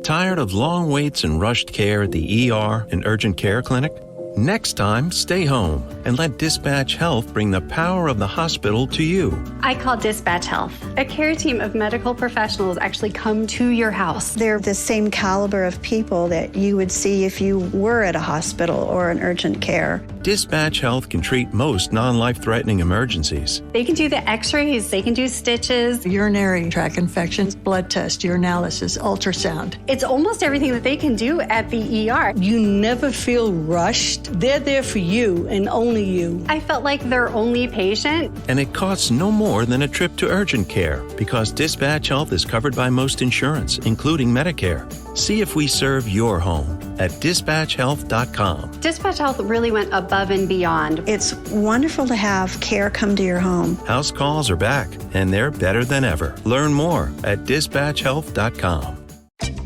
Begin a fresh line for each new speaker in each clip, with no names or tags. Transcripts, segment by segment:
Tired of long waits and rushed care at the ER and urgent care clinic? Next time, stay home and let Dispatch Health bring the power of the hospital to you.
I call Dispatch Health. A care team of medical professionals actually come to your house.
They're the same caliber of people that you would see if you were at a hospital or an urgent care.
Dispatch Health can treat most non-life-threatening emergencies.
They can do the x-rays, they can do stitches,
Urinary tract infections, blood test, urinalysis, ultrasound.
it's almost everything that they can do at the ER.
You never feel rushed. They're there for you and only you.
I felt like their only patient.
And it costs no more than a trip to urgent care because Dispatch Health is covered by most insurance, including Medicare. See if we serve your home at dispatchhealth.com.
Dispatch Health really went above and beyond.
It's wonderful to have care come to your home.
House calls are back, and they're better than ever. Learn more at dispatchhealth.com.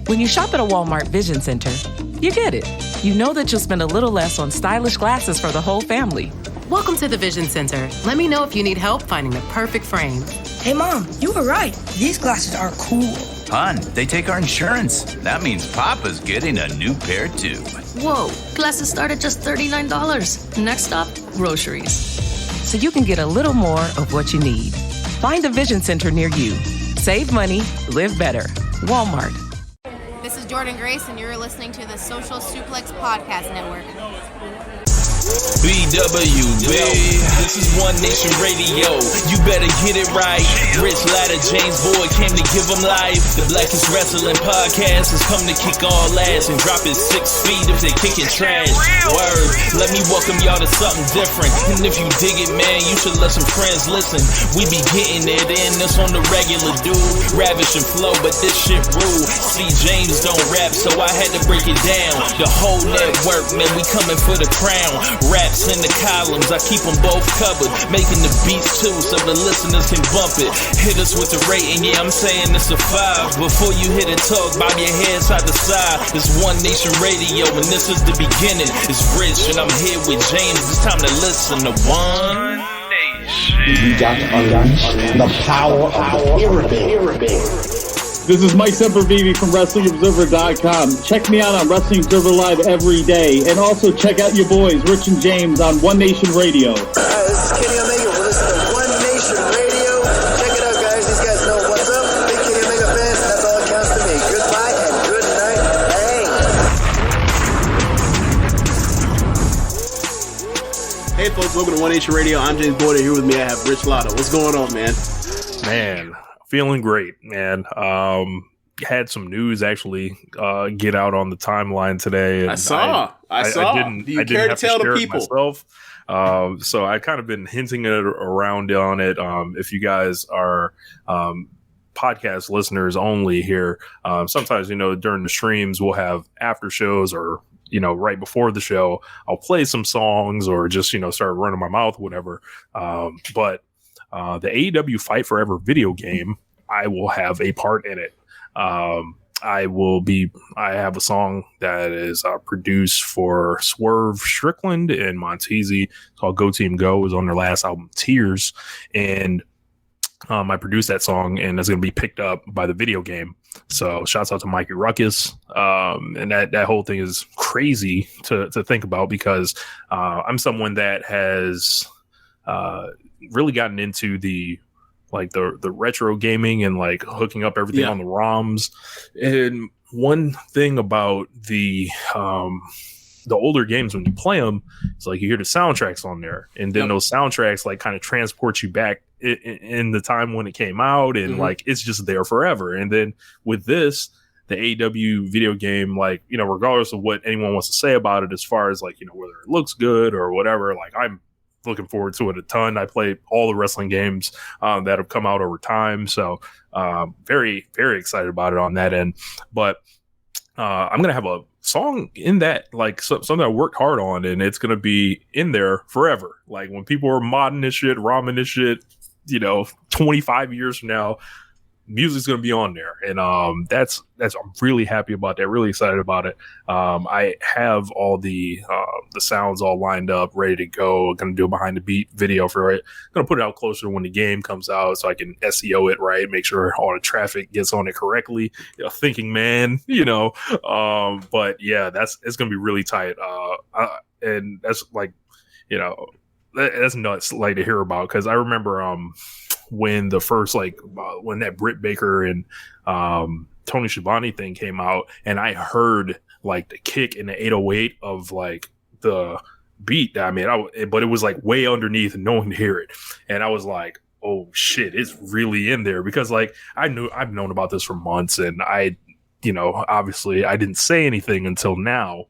When you shop at a Walmart Vision Center, you get it. You know that you'll spend a little less on stylish glasses for the whole family.
Welcome to the Vision Center. Let me know if you need help finding the perfect frame.
Hey, Mom, you were right. These glasses are cool.
Hon, they take our insurance. That means Papa's getting a new pair, too.
Whoa, glasses start at just $39. Next stop, groceries.
So you can get a little more of what you need. Find a Vision Center near you. Save money, live better. Walmart.
This is Jordan Grace, and you're listening to the Social Suplex Podcast Network.
BWB, this is One Nation Radio. You better get it right. Rich Latta, James Boyd came to give them life. The Blackest Wrestling Podcast has come to kick all ass and drop it 6 feet if they kicking trash. Word, let me welcome y'all to something different. And if you dig it, man, you should let some friends listen. We be getting it in, this on the regular dude. Ravish and flow, but this shit rude. See, James don't rap, so I had to break it down. The whole network, man, we coming for the crown. Raps in the columns, I keep them both covered. Making the beats too, so the listeners can bump it. Hit us with the rating, yeah, I'm saying it's a 5. Before you hit it, talk, bob your head side to side. It's One Nation Radio, and this is the beginning. It's Rich, and I'm here with James. It's time to listen to One Nation.
We got to unleash the power of the pyramid.
This is Mike Sempervive from WrestlingObserver.com. Check me out on Wrestling Observer Live every day. And also check out your boys, Rich and James, on One Nation Radio.
Hi, this is Kenny Omega. We're listening to One Nation Radio. Check it out, guys. These guys know what's up. Big Kenny Omega fans, that's all that counts to me. Goodbye and good night. Bang.
Hey, folks. Welcome to One Nation Radio. I'm James Boyd, and here with me I have Rich Latta. What's going on, man?
Man, feeling great, man. Had some news actually get out on the timeline today. And
I saw.
Do you care to tell the people? Myself. So I kind of been hinting it around on it. If you guys are podcast listeners only here, sometimes, during the streams, we'll have after shows or, right before the show, I'll play some songs or just, start running my mouth, whatever. But the AEW Fight Forever video game, I will have a part in it. I have a song that is produced for Swerve Strickland and Montezi. It's called Go Team Go. It was on their last album, Tears. And I produced that song, and it's going to be picked up by the video game. So shouts out to Mikey Ruckus. And that whole thing is crazy to think about because I'm someone that has really gotten into the retro gaming and like hooking up everything on the ROMs. And one thing about the older games, when you play them, it's like you hear the soundtracks on there, and then those soundtracks like kind of transport you back in the time when it came out, and like it's just there forever. And then with this, the AEW video game, regardless of what anyone wants to say about it, as far as whether it looks good or whatever, I'm looking forward to it a ton. I play all the wrestling games that have come out over time. So very, very excited about it on that end. But I'm going to have a song in that, something I worked hard on, and it's going to be in there forever. When people are modding this shit, ROMing this shit, 25 years from now, music's going to be on there, and that's I'm really happy about that, really excited about it. I have all the sounds all lined up, ready to go. Going to do a behind the beat video for it. Going to put it out closer when the game comes out, so I can SEO it right, make sure all the traffic gets on it correctly. Thinking man, but yeah, it's going to be really tight. And that's like, that's nuts, like, to hear about, because I remember when the first when that Britt Baker and Tony Schiavone thing came out, and I heard like the kick in the 808 of like the beat. I mean, but it was like way underneath and no one could hear it, and I was like, oh shit, it's really in there, because like I've known about this for months, and I obviously I didn't say anything until now.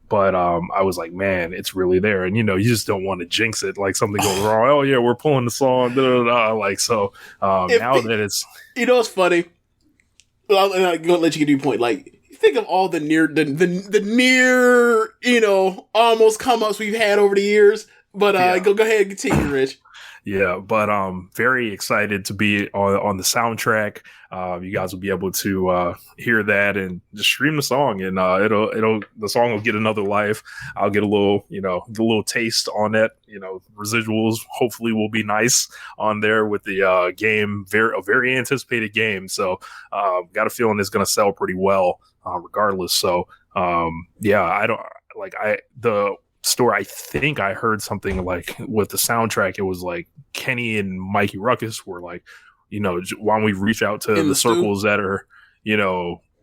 But I was like, man, it's really there. And, you just don't want to jinx it, like something goes wrong. Oh, yeah, we're pulling the song. Like, so now that it's...
it's funny. Well, I'm going to let you get your point. Like, think of all the near, almost come-ups we've had over the years. But go ahead and continue, Rich.
Yeah, but very excited to be on the soundtrack. You guys will be able to hear that and just stream the song, and the song will get another life. I'll get a little taste on that. Residuals hopefully will be nice on there with the game. A very anticipated game. So got a feeling it's going to sell pretty well, regardless. So the store, I think I heard something like with the soundtrack, it was like Kenny and Mikey Ruckus were like, why don't we reach out to the circles that are,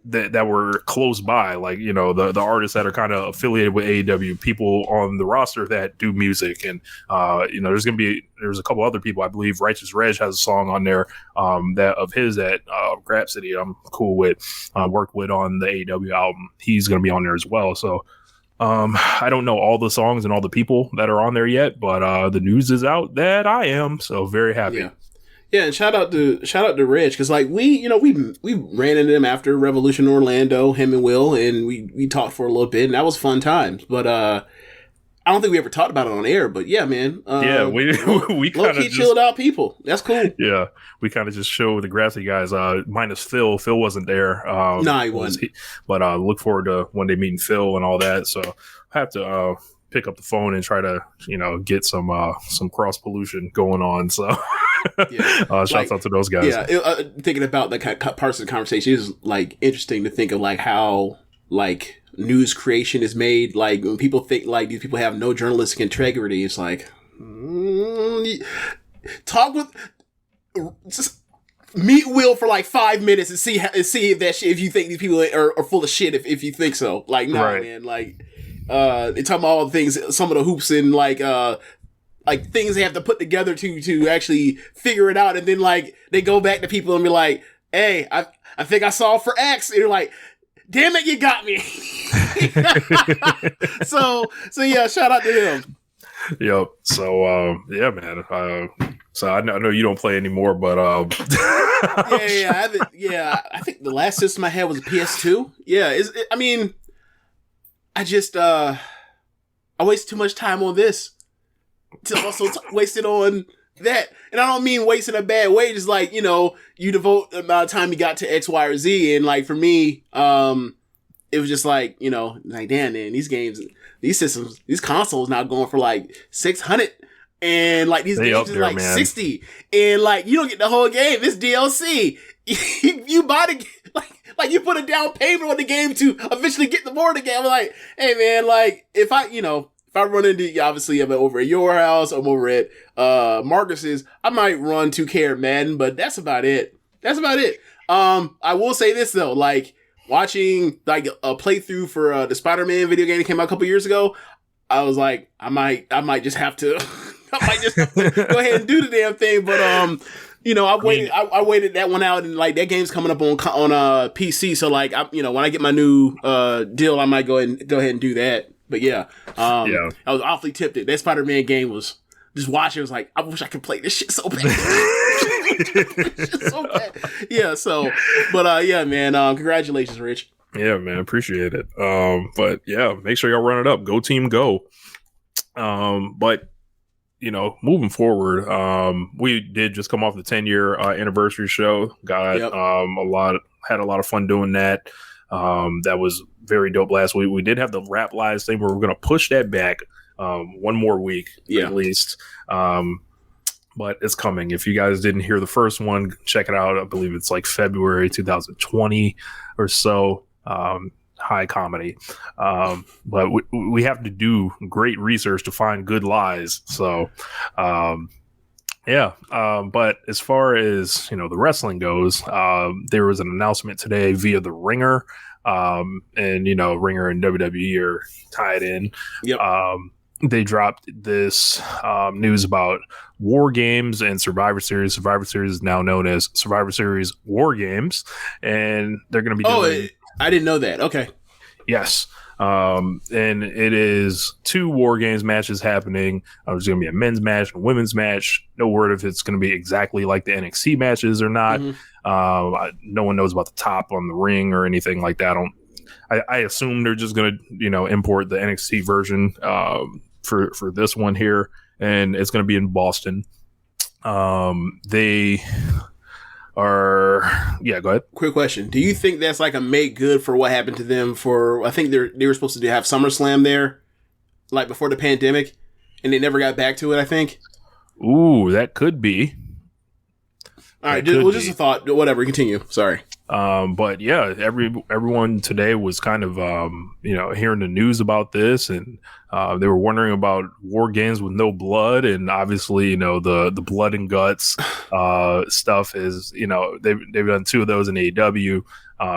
that were close by, like, the artists that are kind of affiliated with AEW, people on the roster that do music. And, there's a couple other people. I believe Righteous Reg has a song on there that of his that Grab City I'm cool with, worked with on the AEW album. He's going to be on there as well. So, I don't know all the songs and all the people that are on there yet, but the news is out that I am, so very happy.
Yeah, and shout out to Rich, because like we ran into him after Revolution Orlando, him and Will, and we talked for a little bit, and that was fun times. But I don't think we ever talked about it on air. But yeah, man,
we kind of
chilled out people. That's cool.
Yeah, we kind of just showed the Grassy guys, minus Phil. Phil wasn't there.
No, he wasn't.
But look forward to one day meeting Phil and all that. So I have to pick up the phone and try to get some cross pollution going on. So shouts out to those guys.
Yeah, thinking about that kind of parts of the conversation is like interesting to think of, like how like news creation is made. Like when people think like these people have no journalistic integrity, it's like talk with. Just meet Will for like 5 minutes and see if that shit, if you think these people are full of shit, if you think so. Like, no, right. Man, like, they talk about all the things, some of the hoops and like things they have to put together to actually figure it out. And then like, they go back to people and be like, hey, I think I saw for X. And you're like, damn it, you got me. So yeah, shout out to him.
Yep. So, yeah, man. So I know you don't play anymore, but
I think the last system I had was a PS2. Yeah, I waste too much time on this to also waste it on that. And I don't mean waste in a bad way. Just like, you devote the amount of time you got to X, Y, or Z. And like for me, it was just like, like, damn, man, these games, these systems, these consoles now going for like 600. And like these games is like 60, and like you don't get the whole game. It's DLC. You buy the like you put a down payment on the game to eventually get the more of the game. I'm like, hey man, like if I run into, obviously I'm over at your house, I'm over at Marcus's, I might run 2K or Madden, but that's about it. I will say this though, like watching like a playthrough for the Spider-Man video game that came out a couple years ago, I was like, I might just have to. I might just have to go ahead and do the damn thing, but I waited that one out, and like that game's coming up on PC, so like when I get my new deal, I might go ahead and do that. But yeah, I was awfully tempted. That Spider-Man game was just watching. It was like, I wish I could play this shit so bad. Yeah. So, but yeah, man. Congratulations, Rich.
Yeah, man. Appreciate it. But yeah, make sure y'all run it up. Go team, go. But moving forward, we did just come off the 10-year anniversary show. Got had a lot of fun doing that. That was very dope last week. We did have the Rap Lives thing where we're going to push that back one more week at least. But it's coming. If you guys didn't hear the first one, check it out. I believe it's like February 2020 or so. High comedy. But we have to do great research to find good lies. So, but as far as, the wrestling goes, there was an announcement today via the Ringer. And, Ringer and WWE are tied in.
Yep.
They dropped this news about WarGames and Survivor Series. Survivor Series is now known as Survivor Series WarGames, and they're going to be doing...
I didn't know that. Okay.
Yes. And it is 2 WarGames matches happening. There's going to be a men's match and a women's match. No word if it's going to be exactly like the NXT matches or not. No one knows about the top on the ring or anything like that. I assume they're just going to, import the NXT version for this one here, and it's going to be in Boston. They are, go ahead.
Quick question: do you think that's like a make good for what happened to them for? I think they were supposed to have SummerSlam there, like before the pandemic, and they never got back to it. I think.
Ooh, that could be.
All right, just a thought. Whatever, continue. Sorry.
But yeah, everyone today was kind of, hearing the news about this, and they were wondering about WarGames with no blood, and obviously, the blood and guts stuff is, they've done 2 of those in AEW,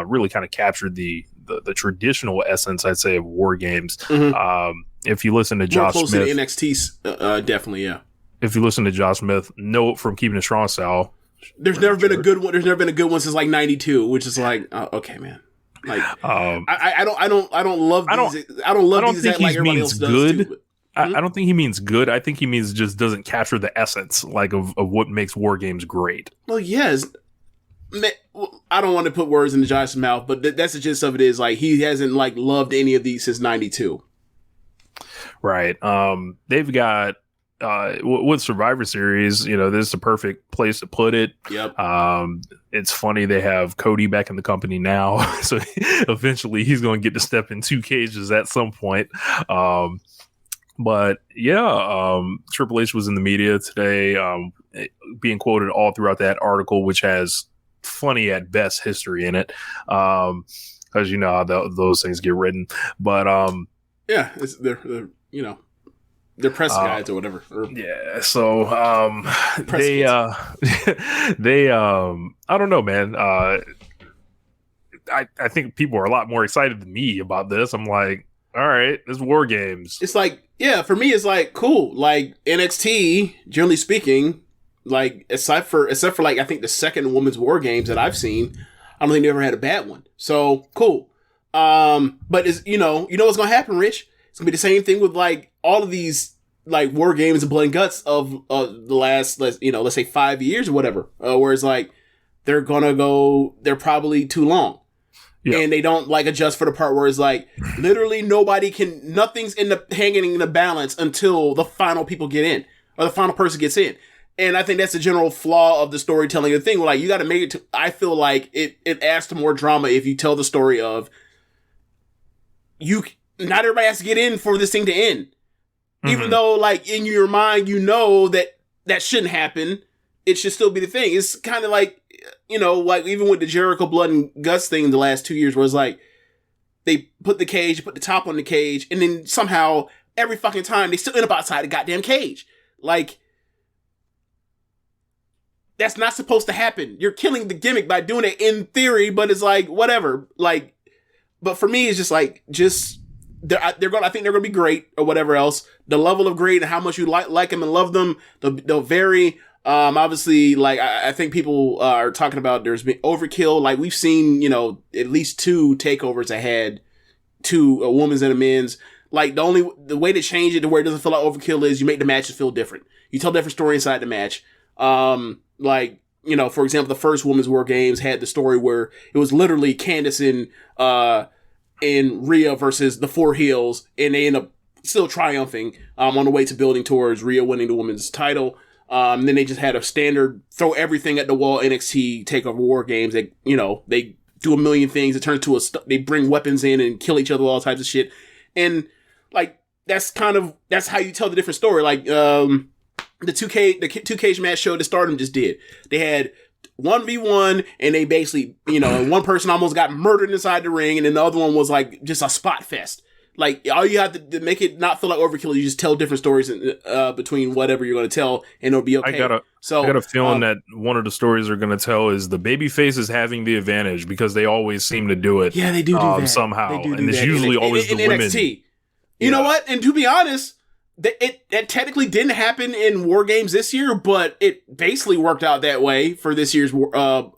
really kind of captured the traditional essence, I'd say, of WarGames.
Mm-hmm.
If you listen to Josh Smith,
to NXT's, definitely, yeah.
If you listen to Josh Smith, note from Keepin It Strong Style.
There's never been a good one. There's never been a good one since like '92, which is like, okay, man. Like, I don't love these. I don't love these like everybody else does. Too,
I don't think he means good. I think he means just doesn't capture the essence like of what makes WarGames great.
Well, yes. I don't want to put words in Josh's mouth, but that's the gist of it. Is like he hasn't like loved any of these since '92.
Right. They've got. With Survivor Series, this is the perfect place to put it.
Yep.
It's funny they have Cody back in the company now, so eventually he's going to get to step in 2 cages at some point. But yeah, Triple H was in the media today, being quoted all throughout that article, which has funny at best history in it, because how those things get written. But
yeah, they're they're press guides or whatever.
Yeah. So, they, I don't know, man. I think people are a lot more excited than me about this. I'm like, all right, it's WarGames.
It's like, yeah, for me, it's like, cool. Like NXT, generally speaking, like, except for like, I think the second women's WarGames that I've seen, I don't think they ever had a bad one. So cool. But it's, what's going to happen, Rich? It's going to be the same thing with like all of these like WarGames and blood and guts of the last, let's say 5 years or whatever. Where it's like they're probably too long, and they don't like adjust for the part where it's like literally nothing's hanging in the balance until the final people get in or the final person gets in. And I think that's the general flaw of the storytelling of the thing. Where like you got to make it to. I feel like it adds to more drama if you tell the story of not everybody has to get in for this thing to end. Mm-hmm. Even though, like, in your mind, that shouldn't happen, it should still be the thing. It's kind of like, like even with the Jericho blood and guts thing in the last 2 years, where it's like, they put the top on the cage, and then somehow, every fucking time, they still end up outside the goddamn cage. Like, that's not supposed to happen. You're killing the gimmick by doing it in theory, but it's like, whatever. Like, but for me, it's just like, I think they're gonna be great or whatever else. The level of great and how much you like them and love them, they'll vary. Obviously, like I think people are talking about there's been overkill. Like we've seen, at least 2 takeovers ahead, 2 a women's and a men's. Like the way to change it to where it doesn't feel like overkill is you make the matches feel different. You tell a different story inside the match. Like for example, the first women's WarGames had the story where it was literally Candice and Rhea versus the 4 Heels, and they end up still triumphing on the way to building towards Rhea winning the women's title. Then they just had a standard throw everything at the wall NXT TakeOver WarGames. They do a million things. It turns to they bring weapons in and kill each other, all types of shit. And like that's how you tell the different story. Like the 2 cage match show that Stardom just did. They had 1v1 and they basically, one person almost got murdered inside the ring and then the other one was like just a spot fest. Like, all you have to make it not feel like overkill, you just tell different stories between whatever you're going to tell, and it'll be okay. I got a feeling that one of the stories they're going to tell is the babyface is having the advantage because they always seem to do it. Yeah, they do that.
Somehow. And it's usually always the women.
NXT. You know what? And to be honest, it technically didn't happen in WarGames this year, but it basically worked out that way for this year's not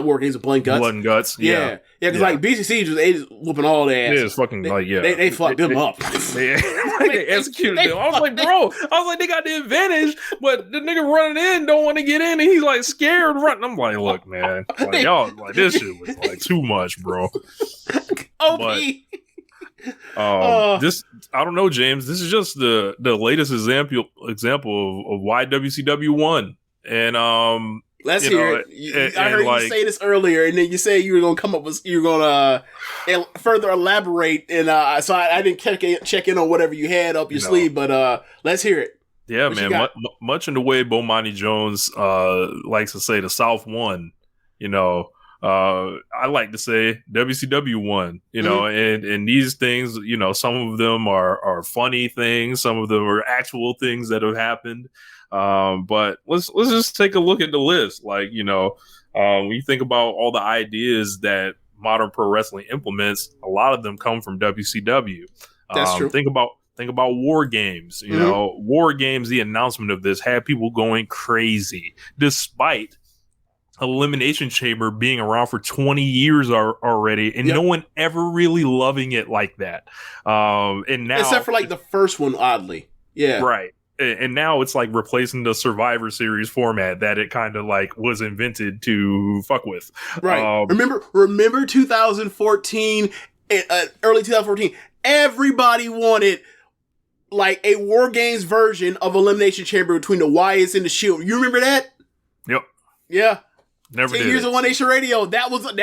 WarGames, but Blood and Guts.
Blood and Guts, yeah.
Yeah, because like BCC just whooping all their ass.
Yeah, it's fucking
They fucked them up.
They executed them. I was like, bro, they got the advantage, but the nigga running in don't want to get in, and he's like scared running. I'm like, look, man, like y'all, like this shit was like too much, bro.
OP.
This, I don't know, James. This is just the latest example of why WCW won, and
let's hear it. I heard you say this earlier, and then you say you were going to come up with, you were going to further elaborate, and so I didn't check in on whatever you had up your sleeve, but let's hear it.
Yeah, man. Much in the way Bomani Jones likes to say, the South won. I like to say WCW won. And these things, some of them are funny things, some of them are actual things that have happened. But let's just take a look at the list. Like, when you think about all the ideas that modern pro wrestling implements, a lot of them come from WCW.
That's true.
Think about WarGames. WarGames, the announcement of this had people going crazy, despite Elimination Chamber being around for 20 years already, and no one ever really loving it like that. And now,
except for like the first one, oddly,
right. And now it's like replacing the Survivor Series format that it kind of like was invented to fuck with.
Right. Remember 2014, early 2014, everybody wanted like a WarGames version of Elimination Chamber between the Wyatts and the Shield. You remember that?
Yep.
Yeah.
Never
10
did
years
it.
of One Nation Radio. That was a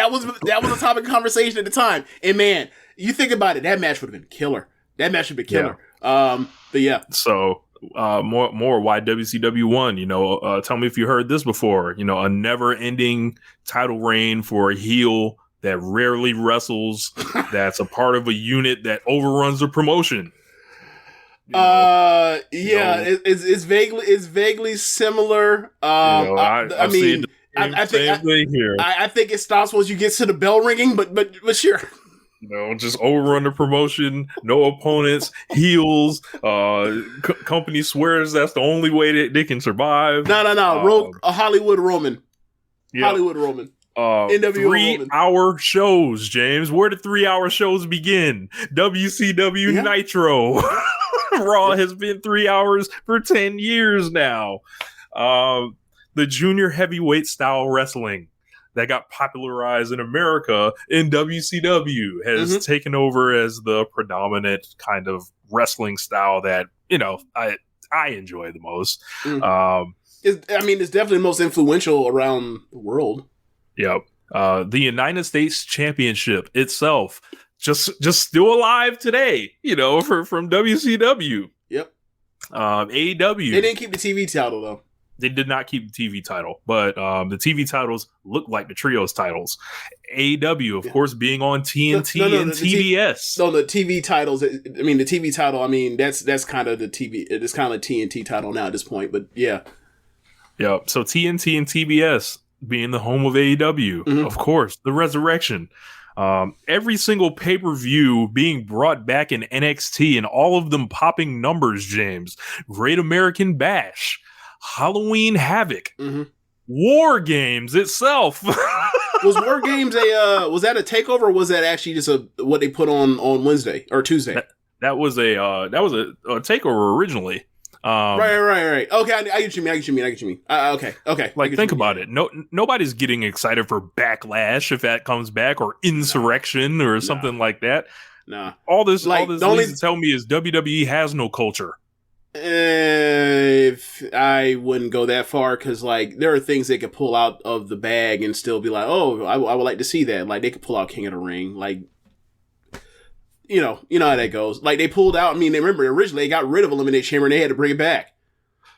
topic of conversation at the time. And man, you think about it, that match would have been killer. But yeah.
So more why WCW won. Tell me if you heard this before. A never-ending title reign for a heel that rarely wrestles, that's a part of a unit that overruns the promotion.
It's vaguely similar. I think it stops once you get to the bell ringing, but sure.
Just overrun the promotion, no opponents, heels. Company swears that's the only way they can survive.
No. A Hollywood Roman. Yeah. Hollywood Roman. NWO
3-hour shows, James. Where did 3-hour shows begin? WCW Nitro. Raw has been 3 hours for 10 years now. The junior heavyweight style wrestling that got popularized in America in WCW has taken over as the predominant kind of wrestling style that, I enjoy the most.
It's definitely the most influential around the world.
Yep. The United States Championship itself just still alive today, from WCW.
Yep.
AEW.
They didn't keep the TV title though.
They did not keep the TV title, but the TV titles look like the trios titles. AEW, of course, being on TNT and TBS.
The TV titles. The TV title. That's kind of the TV. It's kind of the TNT title now at this point. But yeah.
Yeah. So TNT and TBS being the home of AEW, of course, the resurrection. Every single pay-per-view being brought back in NXT and all of them popping numbers, James. Great American Bash. Halloween Havoc, WarGames itself.
Was WarGames was that a takeover, or was that actually just what they put on Wednesday or Tuesday?
That was a takeover originally.
Right. Okay, I get what you mean. Okay.
Like, think about it. Nobody's getting excited for Backlash if that comes back, or Insurrection or something like that. All this
Like,
leads
the only-
to tell me is WWE has no culture.
If I wouldn't go that far, because like there are things they could pull out of the bag and still be like, oh, I would like to see that. Like they could pull out King of the Ring, like you know how that goes. Like they pulled out. I mean, remember originally they got rid of Elimination Chamber and they had to bring it back.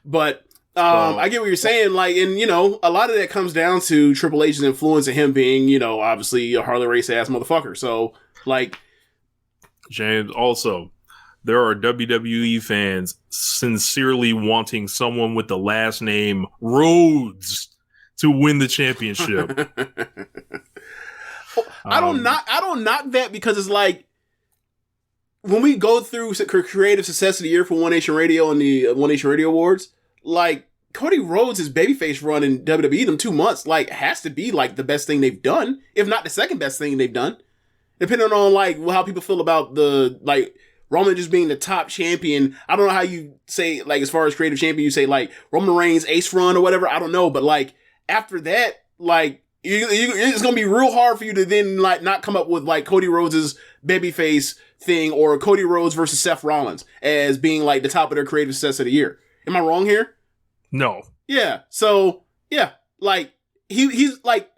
But I get what you're saying. Like, and a lot of that comes down to Triple H's influence and him being, obviously a Harley Race ass motherfucker. So like,
James, also, there are WWE fans sincerely wanting someone with the last name Rhodes to win the championship.
I don't knock that, because it's like when we go through creative success of the year for One Nation Radio and the One Nation Radio Awards, like Cody Rhodes' babyface run in WWE them 2 months, like has to be like the best thing they've done, if not the second best thing they've done, depending on like how people feel about the like Roman just being the top champion. I don't know how you say, like, as far as creative champion, you say like Roman Reigns ace run or whatever. I don't know, but like after that, like it's gonna be real hard for you to then like not come up with like Cody Rhodes' babyface thing or Cody Rhodes versus Seth Rollins as being like the top of their creative success of the year. Am I wrong here?
No.
Yeah. So yeah, like he's like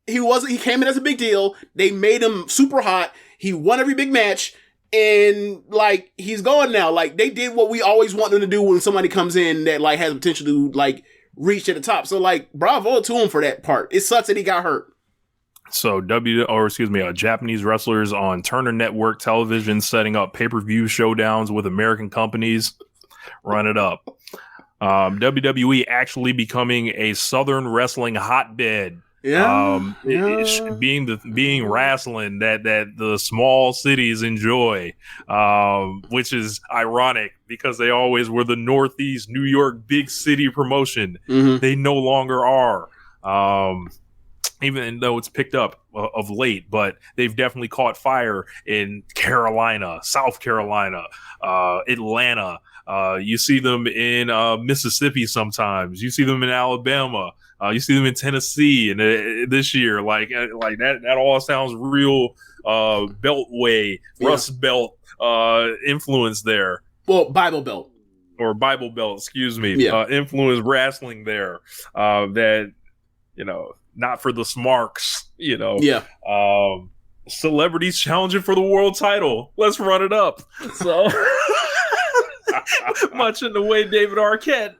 he came in as a big deal. They made him super hot. He won every big match. And like he's gone now. Like they did what we always want them to do when somebody comes in that like has the potential to like reach at the top. So like bravo to him for that part. It sucks that he got hurt.
So Japanese wrestlers on Turner Network television setting up pay-per-view showdowns with American companies. Run it up. WWE actually becoming a Southern wrestling hotbed.
Yeah,
being wrestling that the small cities enjoy, which is ironic because they always were the Northeast New York big city promotion.
Mm-hmm.
They no longer are, even though it's picked up of late. But they've definitely caught fire in Carolina, South Carolina, Atlanta. You see them in Mississippi sometimes. You see them in Alabama. You see them in Tennessee, and this year, like that all sounds real Beltway, Rust Belt influence there.
Well, Bible Belt.
Or Bible Belt, excuse me.
Yeah.
Influence wrestling there. That, not for the smarks,
Yeah.
Celebrities challenging for the world title. Let's run it up. So, much in the way David Arquette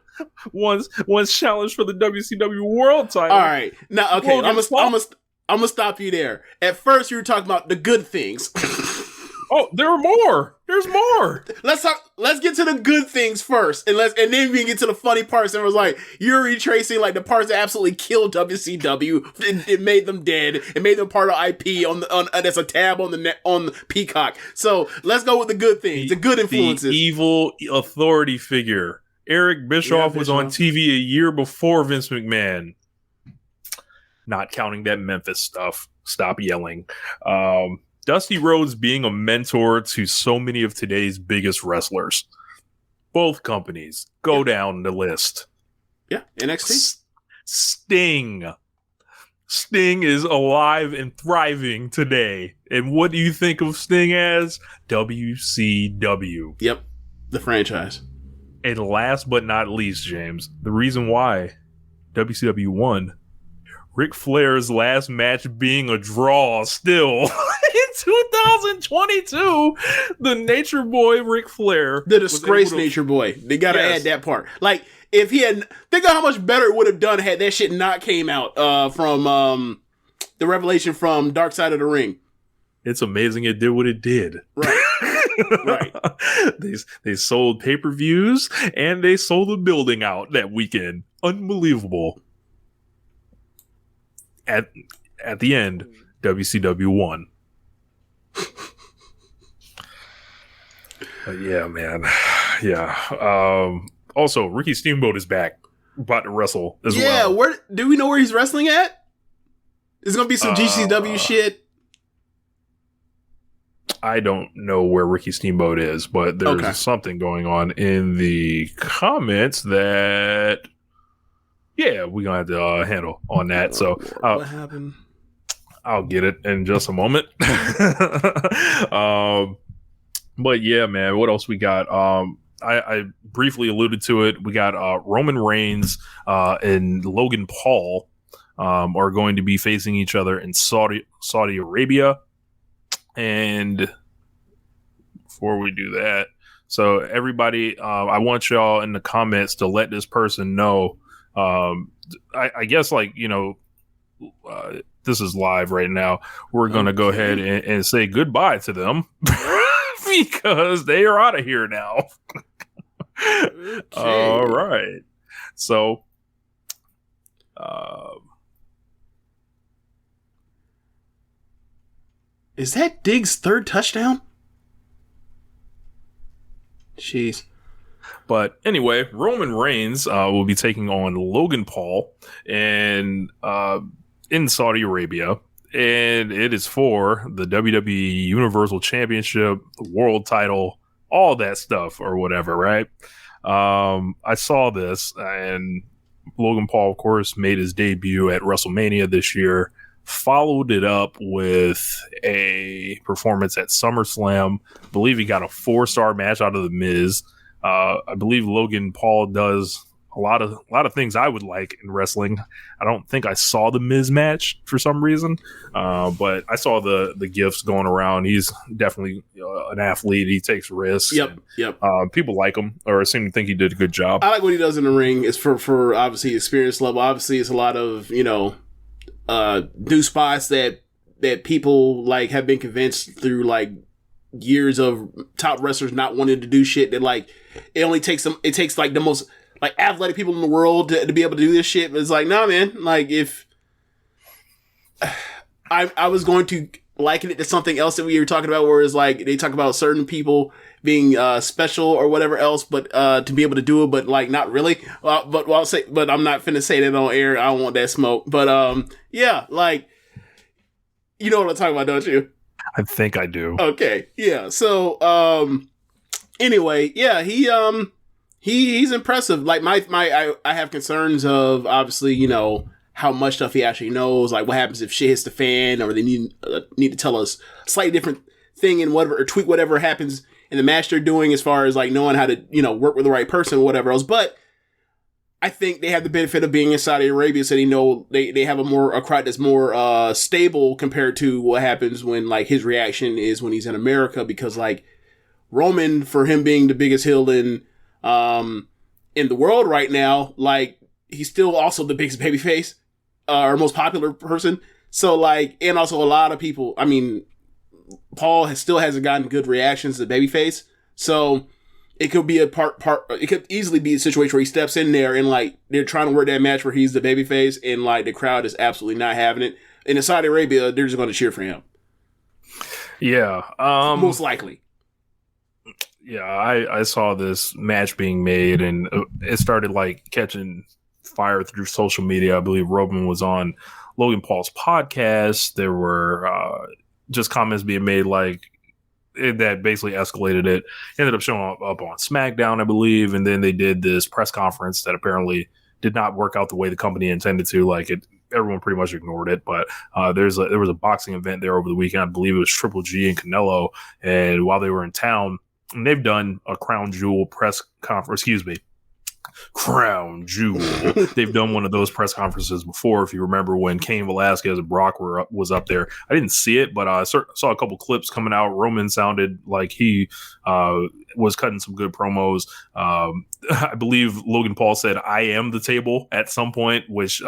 once challenged for the WCW World title.
All right, now okay, I'm gonna stop you there. At first, you were talking about the good things.
Oh, there are more. There's more.
Let's get to the good things first, and then we can get to the funny parts. And it was like you're retracing like the parts that absolutely killed WCW. It made them dead. It made them part of IP on that's a tab on the Peacock. So let's go with the good things, the good influences.
The evil authority figure. Eric Bischoff was on TV a year before Vince McMahon. Not counting that Memphis stuff. Stop yelling. Dusty Rhodes being a mentor to so many of today's biggest wrestlers. Both companies. Go down the list.
Yeah, NXT.
Sting. Sting is alive and thriving today. And what do you think of Sting as? WCW.
Yep, the franchise.
And last but not least, James, the reason why WCW won, Ric Flair's last match being a draw still in 2022, the Nature Boy Ric Flair.
The disgraced Nature Boy. They gotta add that part. Like, if he had, think of how much better it would have done had that shit not came out from the revelation from Dark Side of the Ring.
It's amazing it did what it did.
Right. Right.
They sold pay-per-views and they sold the building out that weekend. Unbelievable. At the end, WCW won. Yeah, man. Yeah. Also, Ricky Steamboat is back. About to wrestle as well.
Yeah, where do we know where he's wrestling at? There's gonna be some GCW shit.
I don't know where Ricky Steamboat is, but there's something going on in the comments that, yeah, we're going to have to handle on that. So,
what happened?
I'll get it in just a moment. But yeah, man, what else we got? I briefly alluded to it. We got Roman Reigns and Logan Paul are going to be facing each other in Saudi Arabia. And before we do that, so everybody, I want y'all in the comments to let this person know. I guess, like, you know, this is live right now. We're going to go ahead and say goodbye to them because they are out of here now. All right. So,
is that Diggs' third touchdown? Jeez.
But anyway, Roman Reigns will be taking on Logan Paul in Saudi Arabia, and it is for the WWE Universal Championship, the world title, all that stuff or whatever, right? I saw this, and Logan Paul, of course, made his debut at WrestleMania this year, followed it up with a performance at SummerSlam. I believe he got a 4-star match out of The Miz. I believe Logan Paul does a lot of things I would like in wrestling. I don't think I saw the Miz match for some reason, but I saw the gifs going around. He's definitely an athlete. He takes risks.
Yep.
People like him, or seem to think he did a good job.
I like what he does in the ring. It's for obviously experience level. Obviously, it's a lot of, you know, new spots that people like have been convinced through like years of top wrestlers not wanting to do shit that like it takes like the most like athletic people in the world to be able to do this shit. But it's like, nah, man, like if I was going to liken it to something else that we were talking about, where it's like they talk about certain people being special or whatever else, but to be able to do it, but like not really. But I'm not finna say that on air. I don't want that smoke. But yeah, like you know what I'm talking about, don't you?
I think I do.
Okay, yeah. So anyway, yeah, he's impressive. Like I have concerns of obviously, you know, how much stuff he actually knows. Like what happens if shit hits the fan, or they need to tell us a slightly different thing and whatever, or tweak whatever happens in the match they're doing as far as like knowing how to, you know, work with the right person or whatever else. But I think they have the benefit of being in Saudi Arabia, so they know they have a crowd that's more stable compared to what happens when like his reaction is when he's in America, because like Roman, for him being the biggest heel in the world right now, like he's still also the biggest babyface, or most popular person. So like, and also a lot of people, I mean, Paul still hasn't gotten good reactions to babyface. So it could be it could easily be a situation where he steps in there and like they're trying to work that match where he's the babyface and like the crowd is absolutely not having it. And in Saudi Arabia, they're just going to cheer for him.
Yeah.
Most likely.
Yeah, I saw this match being made, and it started like catching fire through social media. I believe Roman was on Logan Paul's podcast. There were just comments being made like that basically escalated it. Ended up showing up on SmackDown, I believe, and then they did this press conference that apparently did not work out the way the company intended to. Like everyone pretty much ignored it. But there was a boxing event there over the weekend. I believe it was Triple G and Canelo, and while they were in town, and they've done a Crown Jewel press conference. Excuse me. Crown Jewel. They've done one of those press conferences before. If you remember when Cain Velasquez and Brock was up there, I didn't see it, but I saw a couple clips coming out. Roman sounded like he was cutting some good promos. I believe Logan Paul said, "I am the table" at some point, which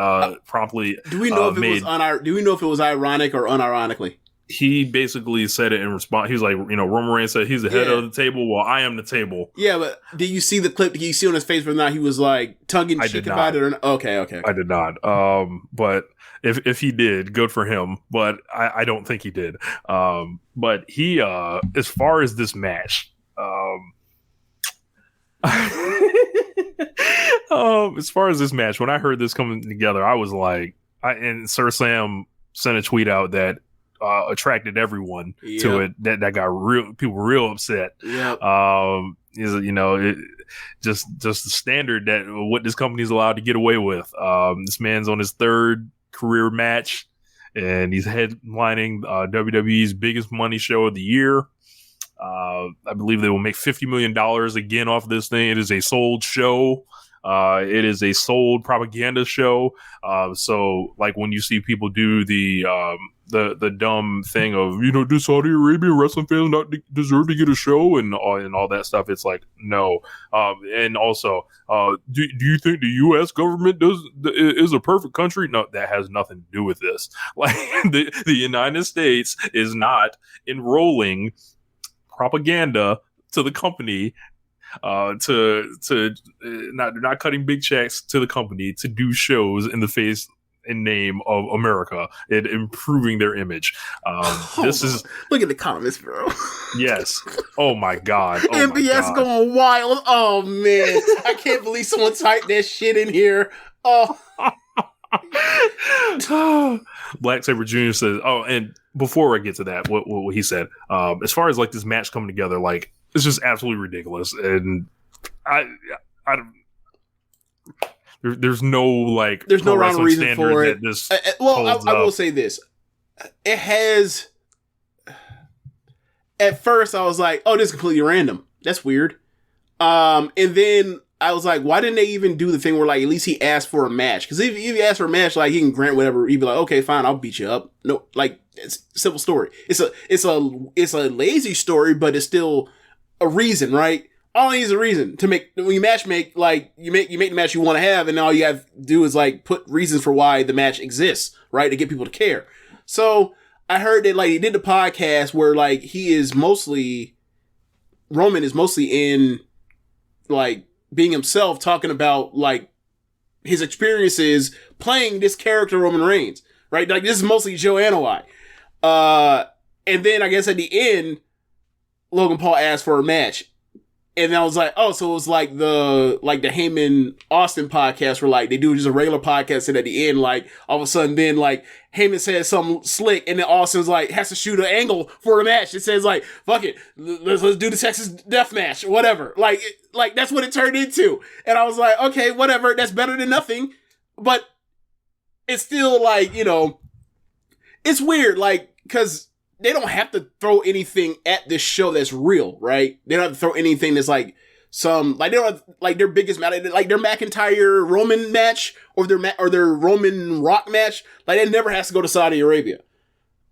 promptly
do we know if it was ironic or unironically?
He basically said it in response. He was like, you know, Roman Reigns said he's the head of the table. Well, I am the table.
Yeah, but did you see the clip? Did you see on his face whether or not he was like tongue-in-cheek about it? Or not? Okay.
I did not. But if he did, good for him. But I don't think he did. But he, as far as this match, as far as this match, when I heard this coming together, I was like, and Sir Sam sent a tweet out that attracted everyone to it. That got people real upset. Is, you know, just the standard that what this company is allowed to get away with. This man's on his third career match, and he's headlining WWE's biggest money show of the year. I believe they will make $50 million again off this thing. It is a sold show. It is a sold propaganda show. So like when you see people do the dumb thing of, do Saudi Arabia wrestling fans not deserve to get a show and all that stuff? It's like, no. And also, do you think the U.S. government is a perfect country? No, that has nothing to do with this. Like the United States is not enrolling propaganda to the company, not cutting big checks to the company to do shows in the face and name of America and improving their image.
Look at the comments, bro.
Yes. Oh my God. Oh
MBS going wild. Oh man, I can't believe someone typed that shit in here. Oh.
Black Saber Jr. says, and before I get to that, what he said, as far as like this match coming together, like it's just absolutely ridiculous, and there's no
rhyme or reason for it. I will say this: it has. At first, I was like, "Oh, this is completely random. That's weird," and then I was like, why didn't they even do the thing where, like, at least he asked for a match? Because if he asked for a match, like, he can grant whatever. He'd be like, okay, fine, I'll beat you up. No, like, it's a simple story. It's a lazy story, but it's still a reason, right? All it needs is a reason to make, when you match make, like, you make the match you want to have, and all you have to do is, like, put reasons for why the match exists, right? To get people to care. So, I heard that, like, he did the podcast where, like, Roman is mostly in, like, being himself, talking about like his experiences playing this character Roman Reigns, right? Like this is mostly Joe Anoa'i. And then I guess at the end, Logan Paul asked for a match. And I was like, oh, so it was like the Heyman Austin podcast where like they do just a regular podcast, and at the end, like all of a sudden then like Heyman says something slick, and then Austin's like has to shoot an angle for a match. It says like, fuck it, let's do the Texas death match or whatever. Like that's what it turned into. And I was like, okay, whatever, that's better than nothing. But it's still like, it's weird, like, cause they don't have to throw anything at this show that's real, right? They don't have to throw anything that's like they don't have, like their biggest match, like their McIntyre Roman match or their Roman Rock match. Like it never has to go to Saudi Arabia,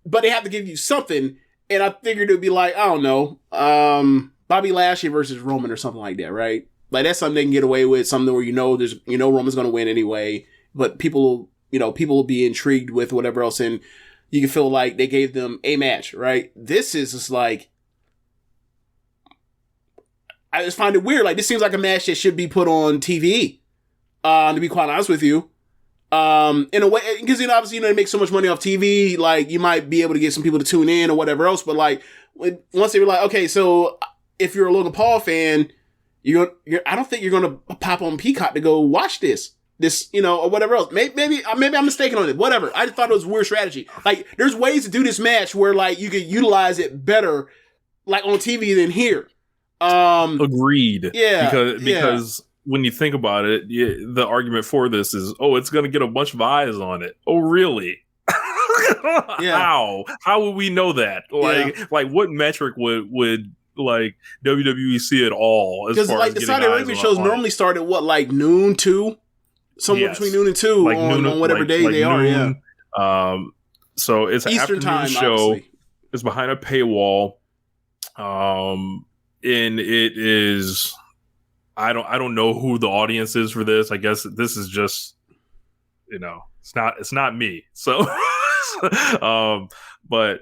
but they have to give you something. And I figured it'd be like, I don't know, Bobby Lashley versus Roman or something like that, right? Like that's something they can get away with, something where Roman's going to win anyway, but people will be intrigued with whatever else, and you can feel like they gave them a match, right? This is just like, I just find it weird. Like, this seems like a match that should be put on TV, to be quite honest with you. In a way, because, obviously, they make so much money off TV, like, you might be able to get some people to tune in or whatever else, but, like, once they were like, okay, so if you're a Logan Paul fan, I don't think you're going to pop on Peacock to go watch this, or whatever else. Maybe I'm mistaken on it. Whatever. I just thought it was a weird strategy. Like, there's ways to do this match where, like, you could utilize it better, like, on TV than here.
Agreed.
Yeah.
Because when you think about it, the argument for this is, it's going to get a bunch of eyes on it. Oh, really?
Yeah.
How would we know that? Like, what metric would like WWE see at all? Because, like,
the Saudi Arabia shows normally start at what, like noon, 2? Somewhere between noon and 2 like on whatever day they noon.
Are, yeah. So it's an
Eastern
afternoon
time
show.
Obviously.
It's behind a paywall. And it is, I don't know who the audience is for this. I guess this is just, it's not me. So, but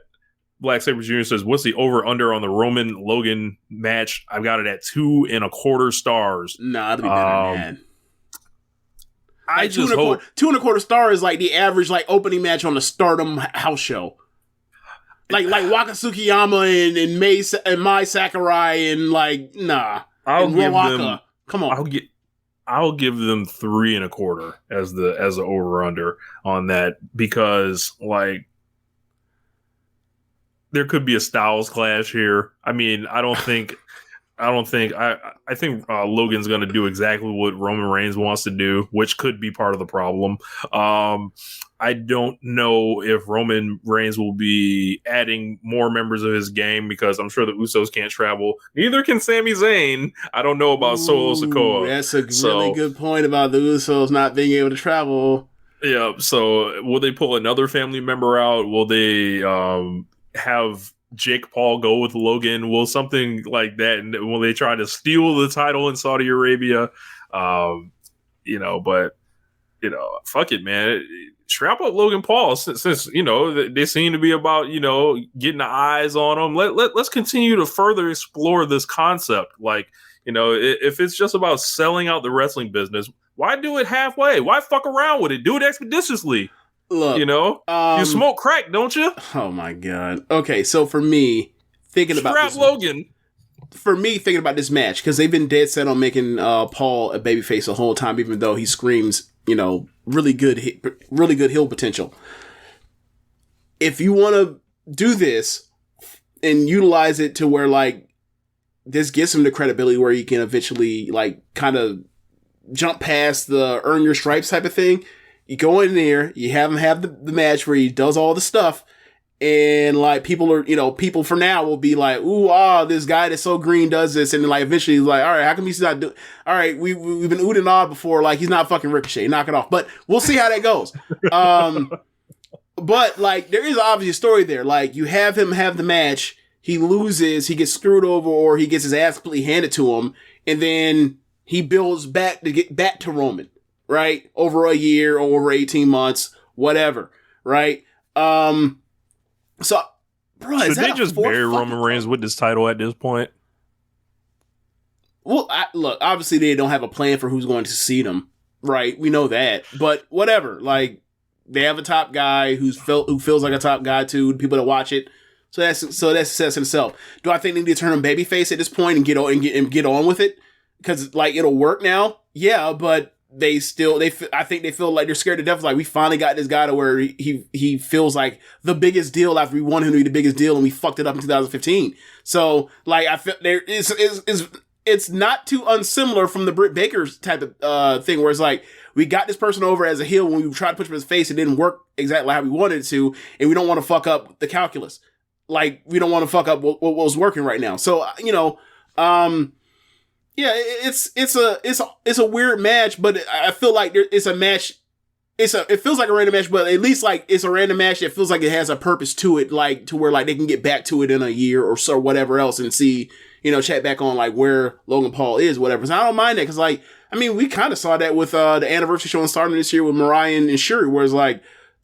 Black Saber Jr. says, what's the over under on the Roman Logan match? I've got it at 2.25 stars.
Nah, it'll be better than that.
I
like
just hope
2.25 stars is like the average like opening match on the Stardom house show. Like Waka Tsukiyama and Mai Sakurai and like
I'll give
Waka.
them.
Come on,
I'll give them 3.25 as the over under on that, because like there could be a styles clash here. I mean, I don't think don't think I think Logan's going to do exactly what Roman Reigns wants to do, which could be part of the problem. I don't know if Roman Reigns will be adding more members of his gang because I'm sure the Usos can't travel. Neither can Sami Zayn. I don't know about Solo Sikoa.
That's a really good point about the Usos not being able to travel.
Yeah. So will they pull another family member out? Will they have Jake Paul go with Logan? Will something like that? And will they try to steal the title in Saudi Arabia? But fuck it, man. Strap up Logan Paul since they seem to be about getting the eyes on him. Let's continue to further explore this concept. If it's just about selling out the wrestling business, why do it halfway? Why fuck around with it? Do it expeditiously.
Look,
you smoke crack, don't you?
Oh my god. Okay, so for me, thinking about this match, because they've been dead set on making Paul a babyface the whole time, even though he screams, really good heel potential. If you want to do this and utilize it to where this gives him the credibility where he can eventually kind of jump past the earn your stripes type of thing. You go in there, you have him have the match where he does all the stuff, and people for now will be like, this guy that's so green does this, and then eventually he's like, all right, how come he's not doing? All right, we've been oohed and awed before, he's not fucking Ricochet, knock it off. But we'll see how that goes. But there is obviously a story there. You have him have the match, he loses, he gets screwed over, or he gets his ass completely handed to him, and then he builds back to get back to Roman. Right? Over a year or over 18 months, whatever. Right? Should
they just bury Roman Reigns with this title at this point?
Well, look, obviously they don't have a plan for who's going to succeed him. Right? We know that. But whatever. They have a top guy who feels like a top guy to the people that watch it. So that's success in itself. Do I think they need to turn him babyface at this point and get on with it? Because it'll work now? Yeah, but I think they feel like they're scared to death. We finally got this guy to where he feels like the biggest deal after we wanted him to be the biggest deal and we fucked it up in 2015. So I feel it's not too unsimilar from the Britt Baker's type of thing where it's we got this person over as a heel when we tried to push him in his face. It didn't work exactly how we wanted it to, and we don't want to fuck up the calculus. We don't want to fuck up what was working right now. So yeah, it's a weird match, but I feel like it's a match. It feels like a random match, but at least it's a random match that feels like it has a purpose to it, to where they can get back to it in a year or so, whatever else, and see chat back on where Logan Paul is, whatever. So I don't mind that because we kind of saw that with the anniversary show on Stardom this year with Mariah and Shuri, where it's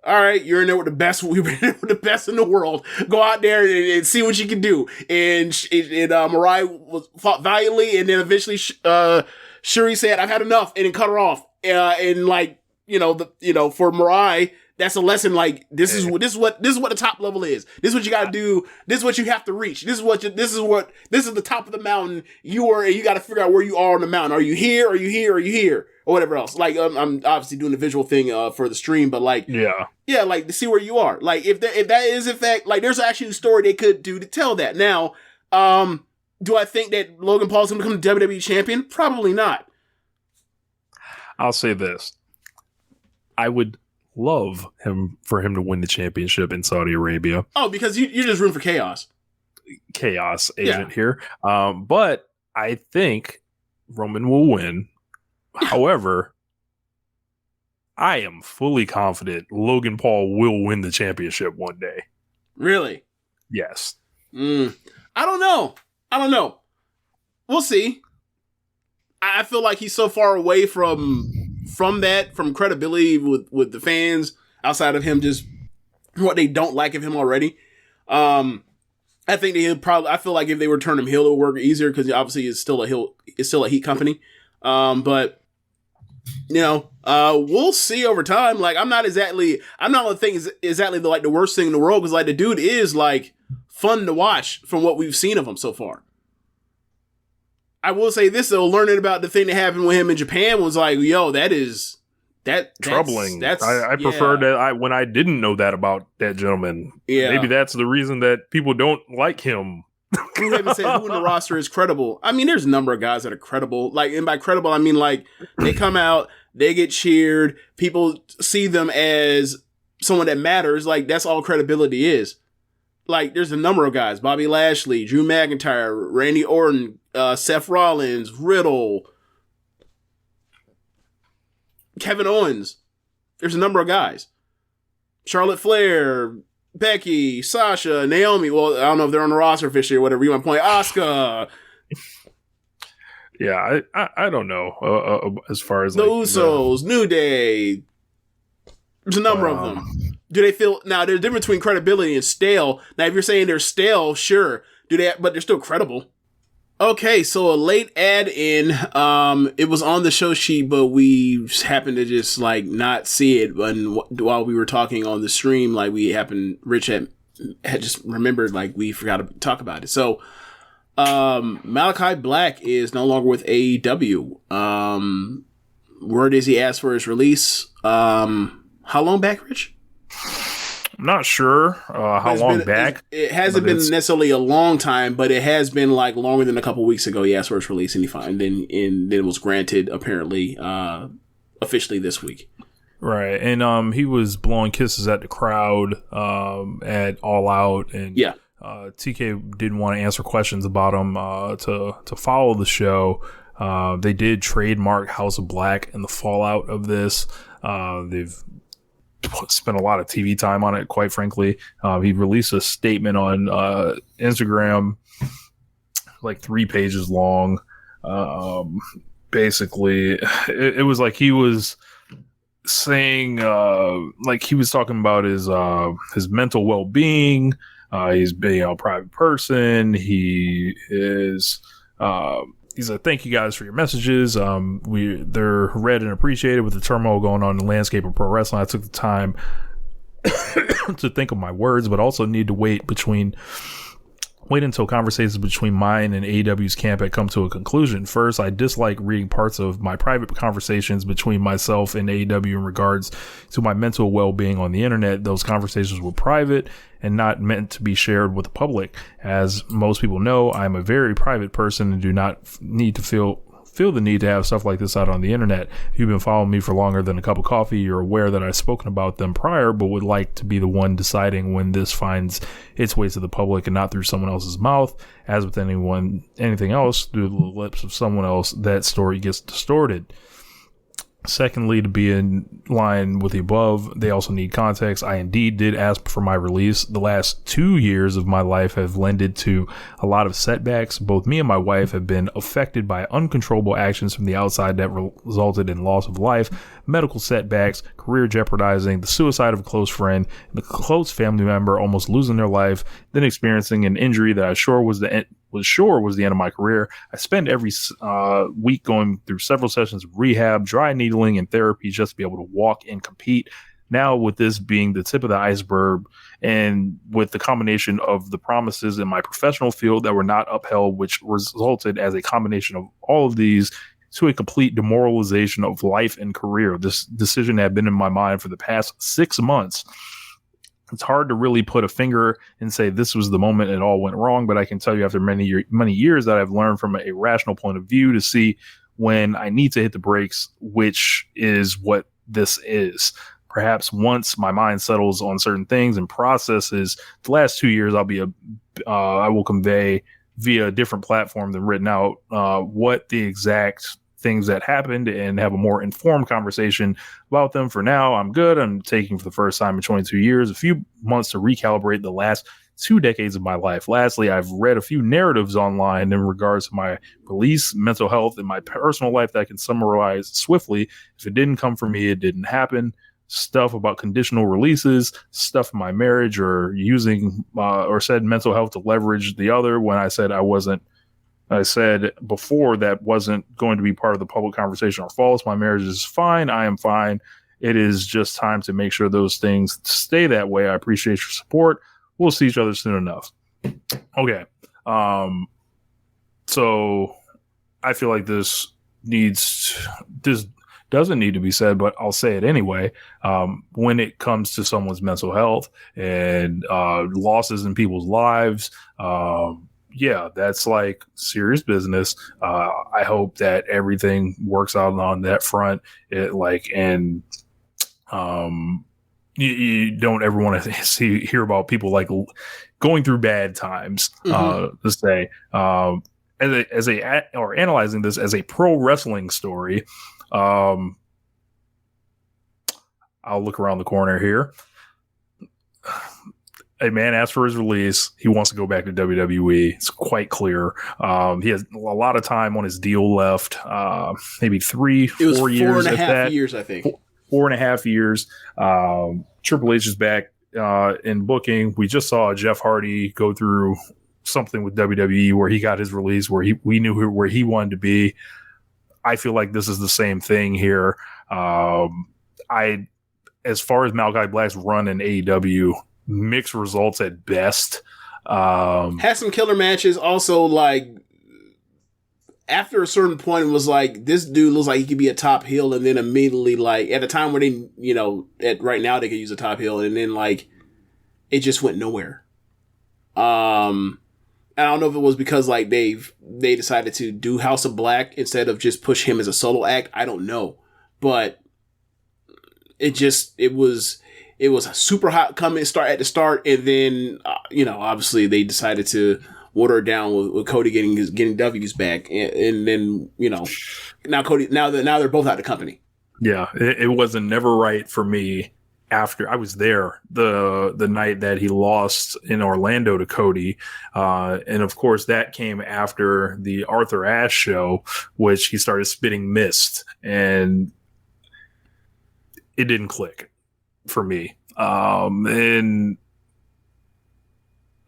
all right, you're in there with the best. We were in there with the best in the world. Go out there and see what you can do. And Mariah fought valiantly, and then eventually Shuri said, "I've had enough," and then cut her off. For Mariah, that's a lesson. This is what the top level is. This is what you got to do. This is what you have to reach. This is the top of the mountain. You got to figure out where you are on the mountain. Are you here? Are you here? Are you here? Or whatever else. I'm obviously doing the visual thing for the stream, but to see where you are. If that is in fact there's actually a story they could do to tell that. Now, do I think that Logan Paul's going to become WWE champion? Probably not.
I'll say this: I would love for him to win the championship in Saudi Arabia.
Oh, because you're just rooting for chaos.
Chaos agent here, but I think Roman will win. However, I am fully confident Logan Paul will win the championship one day.
Really?
Yes.
I don't know. We'll see. I feel like he's so far away from credibility with the fans outside of him just what they don't like of him already. I think I feel like if they were to turn him heel, it would work easier because obviously it's still a heat company. But we'll see over time. I'm not exactly the worst thing in the world because the dude is fun to watch from what we've seen of him so far. I will say this though, learning about the thing that happened with him in Japan was that's
troubling. I prefer that when I didn't know that about that gentleman.
Yeah.
Maybe that's the reason that people don't like him.
We haven't said who in the roster is credible. I mean, there's a number of guys that are credible. Like, and by credible, I mean, like, they come out, they get cheered, people see them as someone that matters. Like, that's all credibility is. Like, there's a number of guys. Bobby Lashley, Drew McIntyre, Randy Orton, Seth Rollins, Riddle, Kevin Owens. There's a number of guys. Charlotte Flair, Becky, Sasha, Naomi. Well, I don't know if they're on the roster officially or whatever you want to point. Asuka.
Yeah, I don't know as far as
the Usos, New Day. There's a number of them. Do they feel now? There's a difference between credibility and stale. Now, if you're saying they're stale, sure. Do they? But they're still credible. Okay, so a late ad in. It was on the show sheet, but we happened to just like not see it. And while we were talking on the stream, like Rich had just remembered, like we forgot to talk about it. So, Malakai Black is no longer with AEW. Word is he asked for his release. How long back, Rich?
I'm not sure how long back.
It hasn't been necessarily a long time, but it has been like longer than a couple weeks ago. He asked for his release, and then it was granted apparently officially this week.
Right, and he was blowing kisses at the crowd at All Out, and
yeah.
TK didn't want to answer questions about him to follow the show. They did trademark House of Black and the fallout of this. They've spent a lot of TV time on it, quite frankly. He released a statement on Instagram, like 3 pages long. Basically, it was like he was saying, like he was talking about his mental well-being. He's being a private person. He is. He said, "Thank you guys for your messages. They're read and appreciated with the turmoil going on in the landscape of pro wrestling. I took the time to think of my words, but also need to wait until conversations between mine and AEW's camp had come to a conclusion. First, I dislike reading parts of my private conversations between myself and AEW in regards to my mental well-being on the internet. Those conversations were private and not meant to be shared with the public. As most people know, I'm a very private person and do not need to feel the need to have stuff like this out on the internet. If you've been following me for longer than a cup of coffee, you're aware that I've spoken about them prior, but would like to be the one deciding when this finds its way to the public and not through someone else's mouth. As with anything else, through the lips of someone else, that story gets distorted. Secondly, to be in line with the above, they also need context. I indeed did ask for my release. The last 2 years of my life have lended to a lot of setbacks. Both me and my wife have been affected by uncontrollable actions from the outside that resulted in loss of life, medical setbacks, career jeopardizing, the suicide of a close friend, and a close family member almost losing their life, then experiencing an injury that I was sure was the end of my career. I spend every week going through several sessions of rehab, dry needling, and therapy just to be able to walk and compete. Now, with this being the tip of the iceberg, and with the combination of the promises in my professional field that were not upheld, which resulted as a combination of all of these to a complete demoralization of life and career. This decision had been in my mind for the past 6 months. It's hard to really put a finger and say this was the moment it all went wrong, but I can tell you after many years that I've learned from a rational point of view to see when I need to hit the brakes, which is what this is. Perhaps once my mind settles on certain things and processes, the last 2 years I will convey via a different platform than written out what the exact things that happened and have a more informed conversation about them. For now, I'm good. I'm taking for the first time in 22 years, a few months to recalibrate the last 2 decades of my life. Lastly, I've read a few narratives online in regards to my release, mental health, and my personal life that I can summarize swiftly. If it didn't come from me, it didn't happen. Stuff about conditional releases, stuff in my marriage, or using or said mental health to leverage the other when I said I said before that wasn't going to be part of the public conversation or false. My marriage is fine. I am fine. It is just time to make sure those things stay that way. I appreciate your support. We'll see each other soon enough. Okay. So I feel like this doesn't need to be said, but I'll say it anyway. When it comes to someone's mental health and losses in people's lives, yeah, that's like serious business. I hope that everything works out on that front. You don't ever want to hear about people like going through bad times. To say, or analyzing this as a pro wrestling story. I'll look around the corner here. A man asked for his release. He wants to go back to WWE. It's quite clear. He has a lot of time on his deal left. Maybe 4 years.
It was 4.5 years, I think.
4.5 years. Triple H is back in booking. We just saw Jeff Hardy go through something with WWE where he got his release, where we knew where he wanted to be. I feel like this is the same thing here. As far as Malakai Black's run in AEW, mixed results at best.
Had some killer matches. Also, like, after a certain point, it was like, this dude looks like he could be a top heel, and then immediately, like, at a time where they, right now they could use a top heel, and then, like, it just went nowhere. I don't know if it was because, like, they decided to do House of Black instead of just push him as a solo act. I don't know. But it was a super hot at the start, and then, obviously they decided to water it down with Cody getting W's back, and then, now they're both out of the company.
Yeah, it wasn't never right for me. After I was there the night that he lost in Orlando to Cody, and of course that came after the Arthur Ashe show, which he started spitting mist, and it didn't click for me. And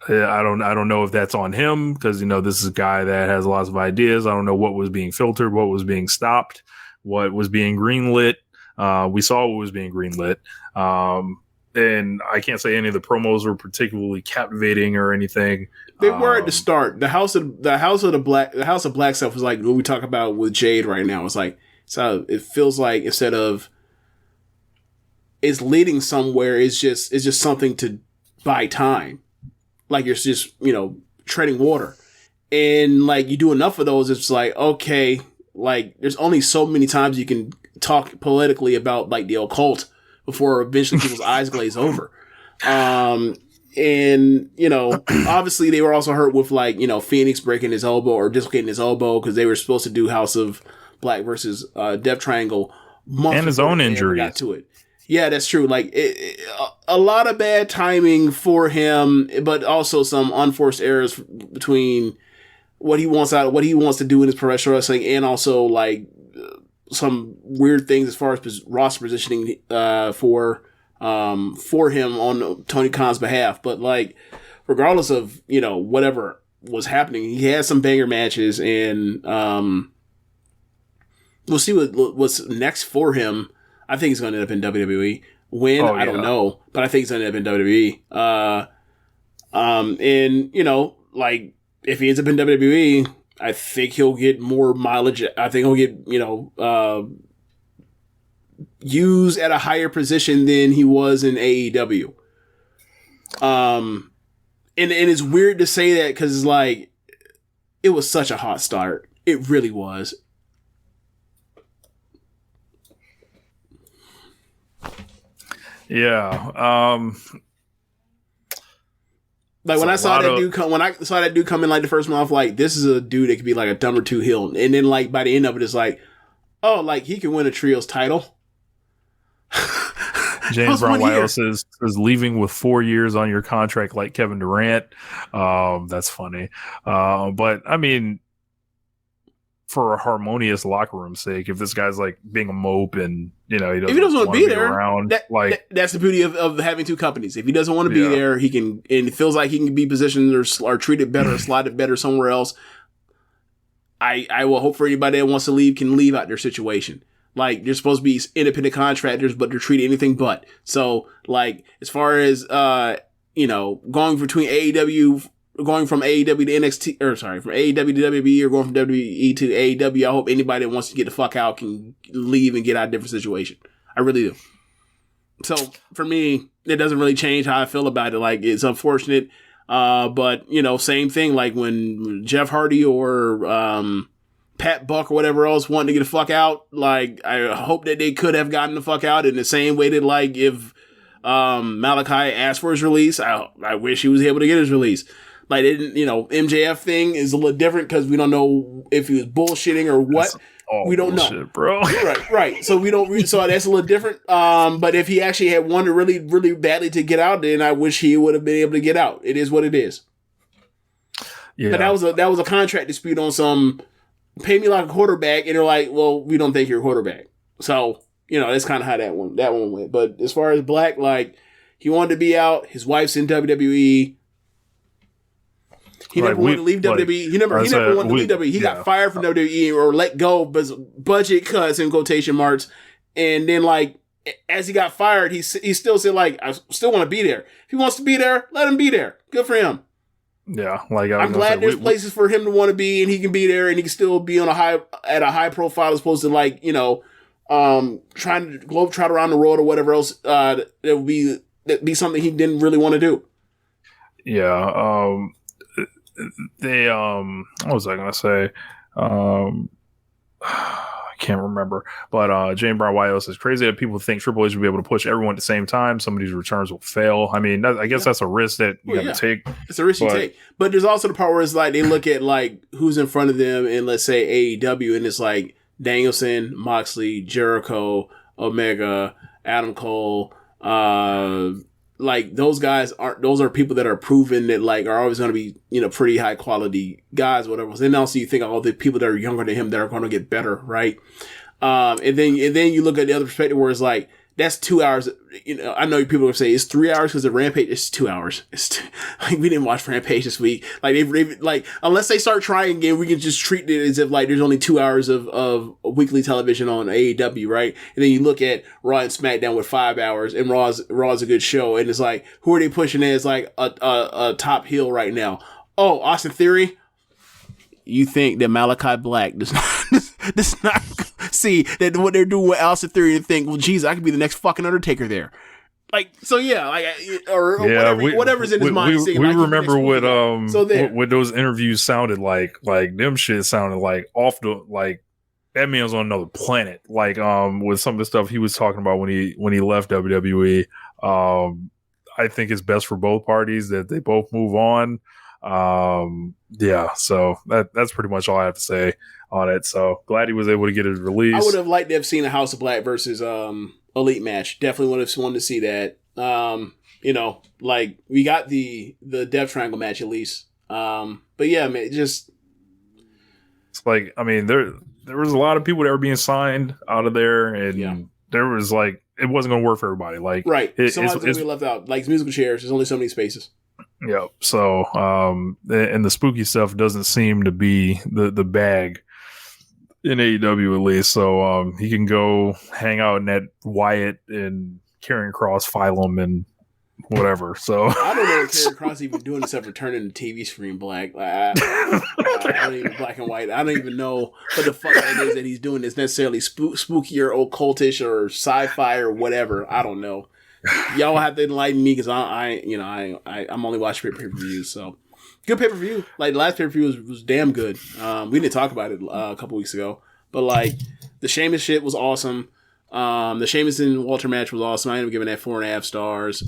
I don't know if that's on him, because this is a guy that has lots of ideas. I don't know what was being filtered, what was being stopped, what was being greenlit. We saw what was being greenlit. And I can't say any of the promos were particularly captivating or anything.
They were at the start. The House of Black stuff was like what we talk about with Jade right now. It's like, so it feels like instead of it's leading somewhere, it's just something to buy time. Like you're just, treading water. And like you do enough of those, it's like, okay, like there's only so many times you can talk politically about like the occult before eventually people's eyes glaze over. And, obviously they were also hurt with like, Phoenix breaking his elbow or dislocating his elbow because they were supposed to do House of Black versus Death Triangle.
And his own injuries.
Got to it. Yeah, that's true. Like a lot of bad timing for him, but also some unforced errors between what he wants to do in his professional wrestling, and also like some weird things as far as roster positioning for him on Tony Khan's behalf. But like, regardless of whatever was happening, he had some banger matches, and we'll see what's next for him. I think he's going to end up in WWE. When? I don't know. But I think he's going to end up in WWE. And, like, if he ends up in WWE, I think he'll get more mileage. I think he'll get, used at a higher position than he was in AEW. And it's weird to say that because it's like, it was such a hot start. It really was.
Yeah.
Like when I saw that dude come in like the first month, like this is a dude that could be like a number 2 heel, and then like by the end of it, it's like, oh, like he can win a trios title.
James Brown Wild says leaving with 4 years on your contract like Kevin Durant. That's funny. But I mean, for a harmonious locker room sake, if this guy's like being a mope and he doesn't want to be there around,
that's the beauty of having two companies. If he doesn't want to be there, he can, and it feels like he can be positioned or treated better, or slotted better somewhere else. I will hope for anybody that wants to leave can leave out their situation. Like, they're supposed to be independent contractors, but they're treated anything but. So, like, as far as going between AEW. Going from AEW to NXT, from AEW to WWE, or going from WWE to AEW, I hope anybody that wants to get the fuck out can leave and get out of a different situation. I really do. So, for me, it doesn't really change how I feel about it. Like, it's unfortunate. But same thing. Like when Jeff Hardy or Pat Buck or whatever else wanted to get the fuck out, like I hope that they could have gotten the fuck out in the same way that like if Malakai asked for his release, I wish he was able to get his release. Like MJF thing is a little different because we don't know if he was bullshitting or what. We don't know,
bro.
Right. So we don't. So that's a little different. But if he actually had wanted really, really badly to get out, then I wish he would have been able to get out. It is what it is. Yeah. But that was a contract dispute on some. Pay me like a quarterback, and they're like, well, we don't think you're a quarterback. So, that's kind of how that one went. But as far as Black, like, he wanted to be out. His wife's in WWE. He never wanted to leave WWE. He never wanted to leave WWE. He got fired from WWE or let go because budget cuts in quotation marks. And then, like, as he got fired, he still said, like, I still want to be there. If he wants to be there, let him be there. Good for him.
Yeah, like
I'm glad there's places for him to want to be, and he can be there, and he can still be at a high profile, as opposed to like trying to globetrot around the world or whatever else. That would be something he didn't really want to do.
Yeah. They what was I gonna say? I can't remember, but Jane Brown Wyatt says crazy that people think Triple H will be able to push everyone at the same time. Some of these returns will fail. I mean, I guess that's a risk that you got to take.
It's a risk you take. But there's also the part where it's like they look at like who's in front of them in, let's say, AEW, and it's like Danielson, Moxley, Jericho, Omega, Adam Cole. Like those guys those are people that are proven that like are always going to be, pretty high quality guys, whatever. Then also you think of all the people that are younger than him that are going to get better, right? And then you look at the other perspective where it's like, that's 2 hours. I know people are going to say it's 3 hours because of Rampage. It's 2 hours. Like we didn't watch Rampage this week. Like like unless they start trying again, we can just treat it as if like there's only 2 hours of weekly television on AEW, right? And then you look at Raw and SmackDown with 5 hours, and Raw's a good show, and it's like who are they pushing as like a top heel right now? Oh, Austin Theory. You think that Malakai Black does not see that what they're doing with Austin Theory and think, well, geez, I could be the next fucking Undertaker there. Like, so yeah, like, or whatever's in his mind.
We remember what those interviews sounded like them shit sounded like off the, like, that man's on another planet. Like, with some of the stuff he was talking about when he left WWE. I think it's best for both parties that they both move on. Yeah, so that's pretty much all I have to say on it. So glad he was able to get his release.
I would have liked to have seen a House of Black versus Elite match. Definitely would have wanted to see that. Like we got the Death Triangle match at least. But yeah, man, it's
like, I mean, there was a lot of people that were being signed out of there, and there was like, it wasn't going to work for everybody. Like,
right, somebody's going to be left out. Like musical chairs, there's only so many spaces.
Yep. So, and the spooky stuff doesn't seem to be the bag in AEW at least. So, he can go hang out in that Wyatt and Karrion Kross phylum and whatever. So
I don't know what Karrion Kross even doing except for turning the TV screen black. Like, I don't even black and white. I don't even know what the fuck it is that he's doing. It's necessarily spooky or occultish or sci-fi or whatever. I don't know. Y'all have to enlighten me because I'm only watching pay-per-views. So good pay-per-view. Like the last pay-per-view was damn good. We didn't talk about it a couple weeks ago, but like the Sheamus shit was awesome. The Sheamus and Walter match was awesome. I ended up giving that 4.5 stars.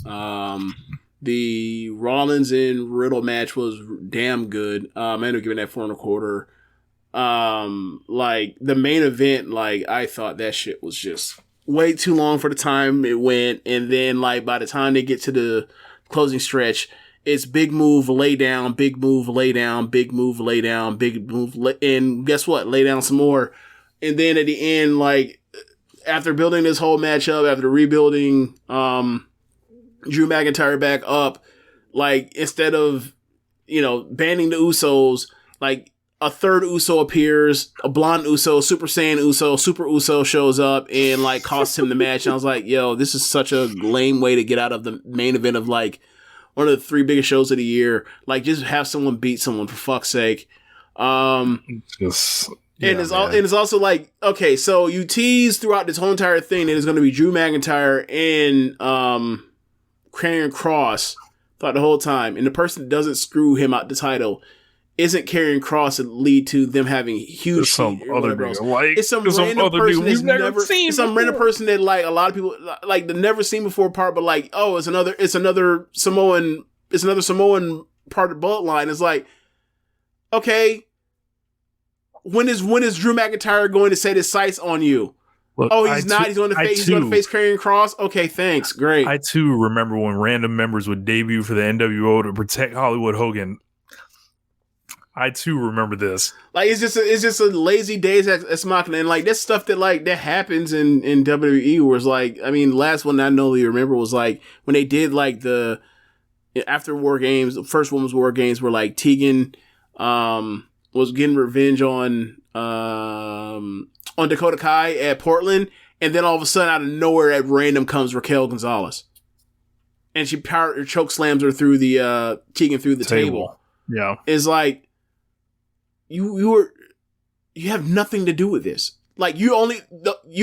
The Rollins and Riddle match was damn good. I ended up giving that 4.25. Like the main event, like I thought that shit was just way too long for the time it went, and then like by the time they get to the closing stretch, it's big move, lay down, big move, lay down, big move, lay down, big move, and guess what? Lay down some more, and then at the end, like after building this whole matchup, after rebuilding Drew McIntyre back up, like instead of banning the Usos, like a third Uso appears, a blonde Uso, Super Saiyan Uso, Super Uso shows up and like costs him the match. And I was like, yo, this is such a lame way to get out of the main event of like one of the 3 biggest shows of the year. Like just have someone beat someone for fuck's sake. It's also like, okay, so you tease throughout this whole entire thing that it's going to be Drew McIntyre and Karrion Kross, throughout the whole time, and the person that doesn't screw him out the title isn't carrying Cross and lead to them having huge
some other dude, like,
it's some random person that's never seen some random person that like a lot of people like the never seen before part, but like, oh, it's another Samoan part of the bloodline. It's like, okay, when is Drew McIntyre going to set his sights on you? Look, he's going to face Karrion Kross. Okay, thanks, great.
I too remember when random members would debut for the NWO to protect Hollywood Hogan. I too remember this.
Like it's just a lazy days ex machina, and like that's stuff that happens in WWE. Where it's like, I mean, last one I know you remember was like when they did like the after WarGames, the first one was WarGames, where like Tegan was getting revenge on Dakota Kai at Portland, and then all of a sudden out of nowhere at random comes Raquel Gonzalez, and she choke slams her through the Tegan through the table.
Yeah,
it's like. You have nothing to do with this. Like you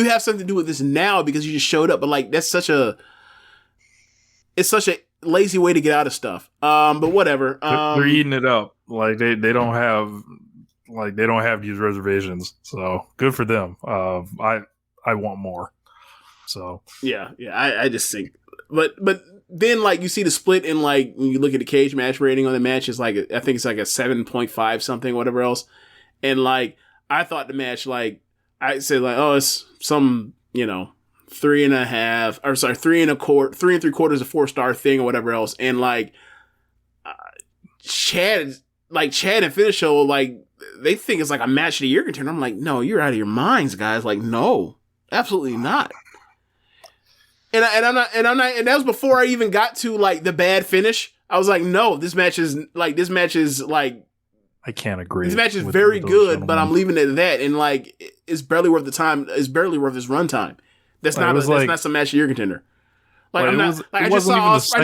have something to do with this now because you just showed up. But like it's such a lazy way to get out of stuff. But whatever.
They're eating it up. Like they don't have these reservations. So good for them. I want more. So
yeah. I just think, but then like you see the split in like when you look at the cage match rating on the match, it's like I think it's like a 7.5 something, whatever else. And like I thought the match, like I said, like, oh, it's some 3.5 or sorry 3.75 a 4-star thing or whatever else. And like Chad and Finish Show, like they think it's like a match of the year contender. I'm like, no, you're out of your minds, guys. Like, no, absolutely not. And that was before I even got to like the bad finish. I was like, no, this match is like
I can't agree.
This match is very good, but I'm leaving it at that. And like, it's barely worth the time. It's barely worth its runtime. That's not some match of year contender. Like I'm not. I just watched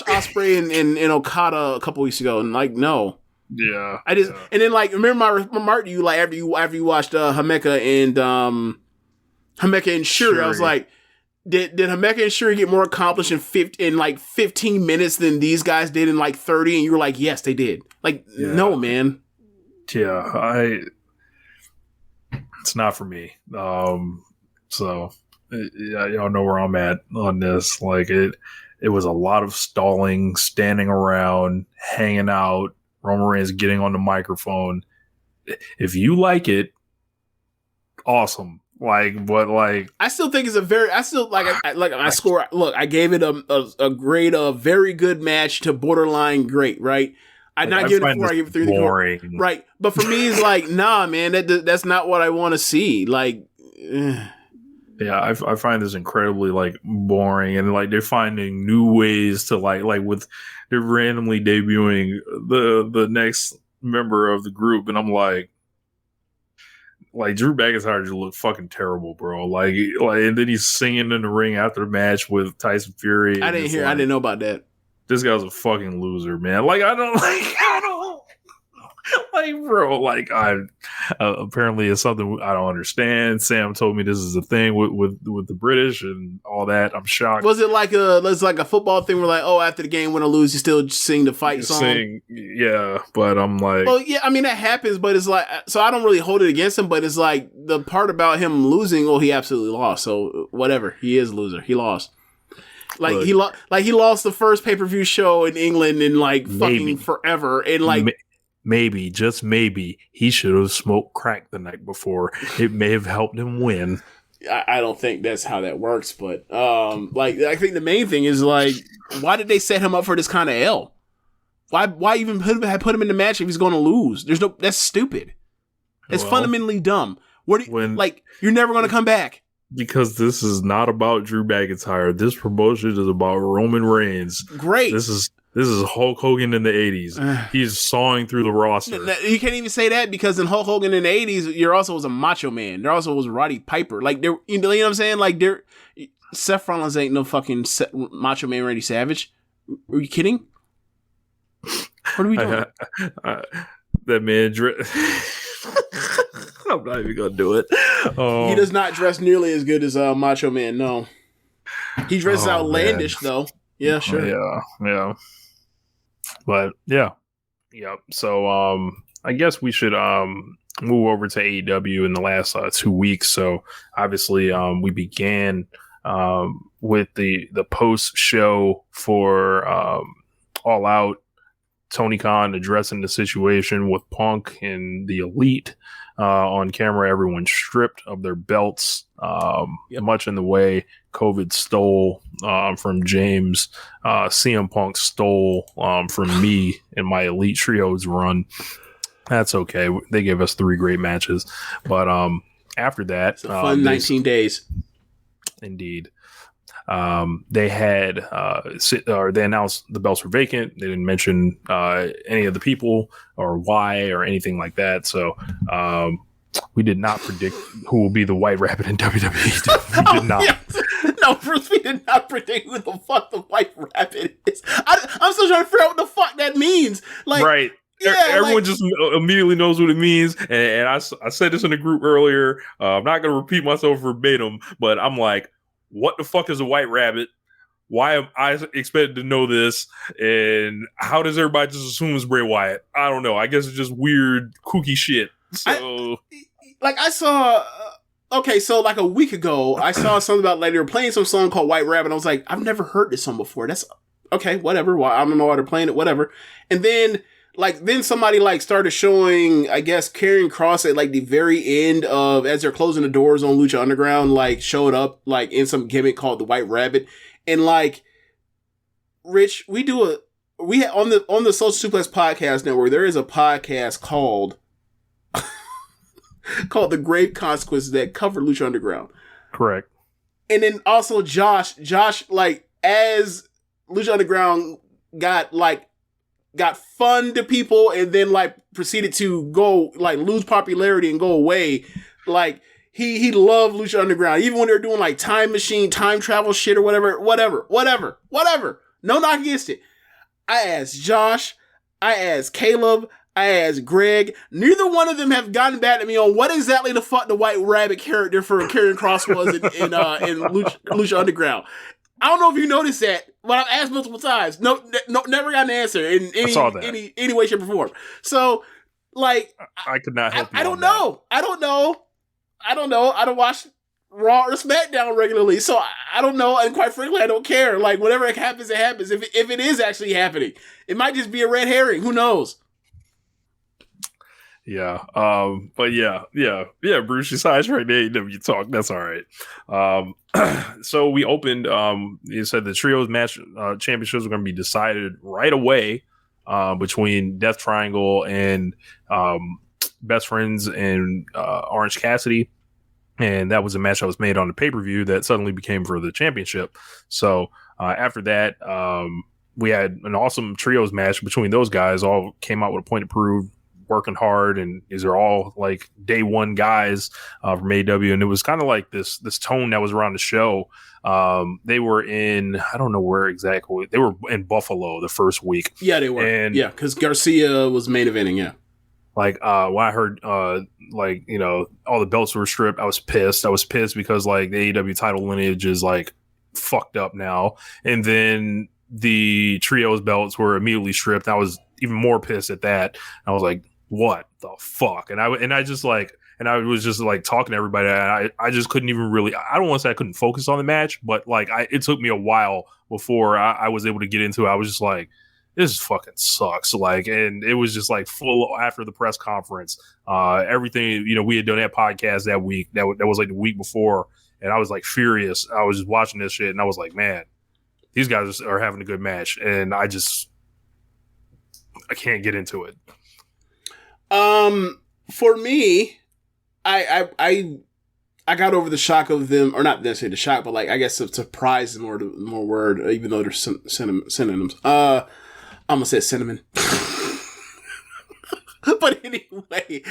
Ospreay and Okada a couple weeks ago, and like, no.
Yeah.
And then like remember my remark to you like after you watched Himeka and Shuri, I was like. Did Himeka and Shuri get more accomplished in 15 minutes than these guys did in like 30? And you were like, yes, they did. Like, no, man.
Yeah, it's not for me. So y'all know where I'm at on this. Like it was a lot of stalling, standing around, hanging out. Roman Reigns getting on the microphone. If you like it, awesome. I
still think it's I score. Look, I gave it a grade of very good match to borderline great, right? I'm not giving it 4, I give it 3.
Boring.
Right. But for me, it's like, nah, man, that's not what I want to see. Like,
yeah, I find this incredibly like boring, and like they're finding new ways to like with they're randomly debuting the next member of the group, and I'm like Drew McIntyre just looked fucking terrible, bro. Like, and then he's singing in the ring after the match with Tyson Fury.
I didn't know about that.
This guy's a fucking loser, man. Like, I don't bro. Like, apparently it's something I don't understand. Sam told me this is a thing with the British and all that. I'm shocked.
Was it like a football thing where like, oh, after the game win or lose, you still sing the fight song?
Yeah, but I'm like,
well, yeah, I mean that happens, but it's like, so I don't really hold it against him. But it's like the part about him losing. Well, he absolutely lost. So whatever, he is a loser. He lost. Like he lost the first pay-per-view show in England in like fucking forever, and like.
Maybe, just maybe, he should have smoked crack the night before. It may have helped him win.
I don't think that's how that works, but I think the main thing is like, why did they set him up for this kind of L? Why even put him in the match if he's going to lose? That's stupid. It's fundamentally dumb. You're never going to come back.
Because this is not about Drew McIntyre. This promotion is about Roman Reigns.
Great.
This is Hulk Hogan in the 80s. He's sawing through the roster.
You can't even say that because in Hulk Hogan in the 80s, there also was a Macho Man. There also was Roddy Piper. Like, you know what I'm saying? Like, Seth Rollins ain't no fucking Macho Man Randy Savage. Are you kidding? What are we doing?
That man I'm not even gonna do it.
He does not dress nearly as good as Macho Man. No, he dresses outlandish though. Yeah, sure.
Yeah. But yeah. So I guess we should move over to AEW in the last 2 weeks. So obviously we began with the post show for All Out. Tony Khan addressing the situation with Punk and the Elite on camera. Everyone stripped of their belts, much in the way COVID stole from James. CM Punk stole from me in my Elite Trios run. That's okay. They gave us 3 great matches. But after that...
It's a fun 19 days.
Indeed. They had they announced the belts were vacant. They didn't mention any of the people or why or anything like that. So we did not predict who will be the White Rabbit in WWE. We did not.
Yes. No, first we did not predict who the fuck the White Rabbit is. I'm still trying to figure out what the fuck that means. Like,
right. Yeah, everyone just immediately knows what it means. And I said this in the group earlier. I'm not going to repeat myself verbatim, but I'm like, what the fuck is a White Rabbit? Why am I expected to know this? And how does everybody just assume it's Bray Wyatt? I don't know. I guess it's just weird, kooky shit. So,
I saw. Okay, so like a week ago, I saw something about like they were playing some song called White Rabbit. I was like, I've never heard this song before. That's okay, whatever. Well, I don't know why they're playing it, whatever. And then somebody like started showing, I guess, Karrion Kross at like the very end of, as they're closing the doors on Lucha Underground, like showed up like in some gimmick called the White Rabbit. And like, Rich, on the Social Suplex Podcast Network, there is a podcast called The Grave Consequences that covered Lucha Underground.
Correct.
And then also Josh, like, as Lucha Underground got fun to people and then like proceeded to go like lose popularity and go away. Like he loved Lucha Underground, even when they were doing like time machine, time travel shit or whatever. No knock against it. I asked Josh, I asked Caleb, I asked Greg. Neither one of them have gotten back to me on what exactly the fuck the White Rabbit character for Karrion Kross was in Lucha Underground. I don't know if you noticed that, but I've asked multiple times. No, never got an answer in any way, shape, or form. So, like,
I could not help you.
I don't know. I don't watch Raw or SmackDown regularly, so I don't know. And quite frankly, I don't care. Like, whatever happens, it happens. If it is actually happening, it might just be a red herring. Who knows?
Yeah. But yeah, Bruce, you size right there. AEW talk. That's all right. So we opened, you said the trios match, championships were going to be decided right away, between Death Triangle and, Best Friends and, Orange Cassidy. And that was a match that was made on the pay-per-view that suddenly became for the championship. So, after that, we had an awesome trios match between those guys. All came out with a point to prove, working hard, and these are all like day one guys from AEW, and it was kind of like this tone that was around the show. They were in, I don't know where exactly, they were in Buffalo the first week.
Yeah, they were. And yeah, because Garcia was main eventing. Yeah,
like when I heard like, you know, all the belts were stripped, I was pissed because like the AEW title lineage is like fucked up now, and then the trios belts were immediately stripped. I was even more pissed at that. I was like, what the fuck? And I was just like talking to everybody. And I just couldn't even really, I don't want to say I couldn't focus on the match, but like it took me a while before I was able to get into it. I was just like, this fucking sucks. Like, and it was just like full after the press conference, everything, you know, we had done that podcast that week. That was like the week before. And I was like furious. I was just watching this shit and I was like, man, these guys are having a good match. And I can't get into it.
For me, I got over the shock of them, or not necessarily the shock, but like, I guess the surprise is more word, even though there's synonyms. I'm gonna say cinnamon. But anyway,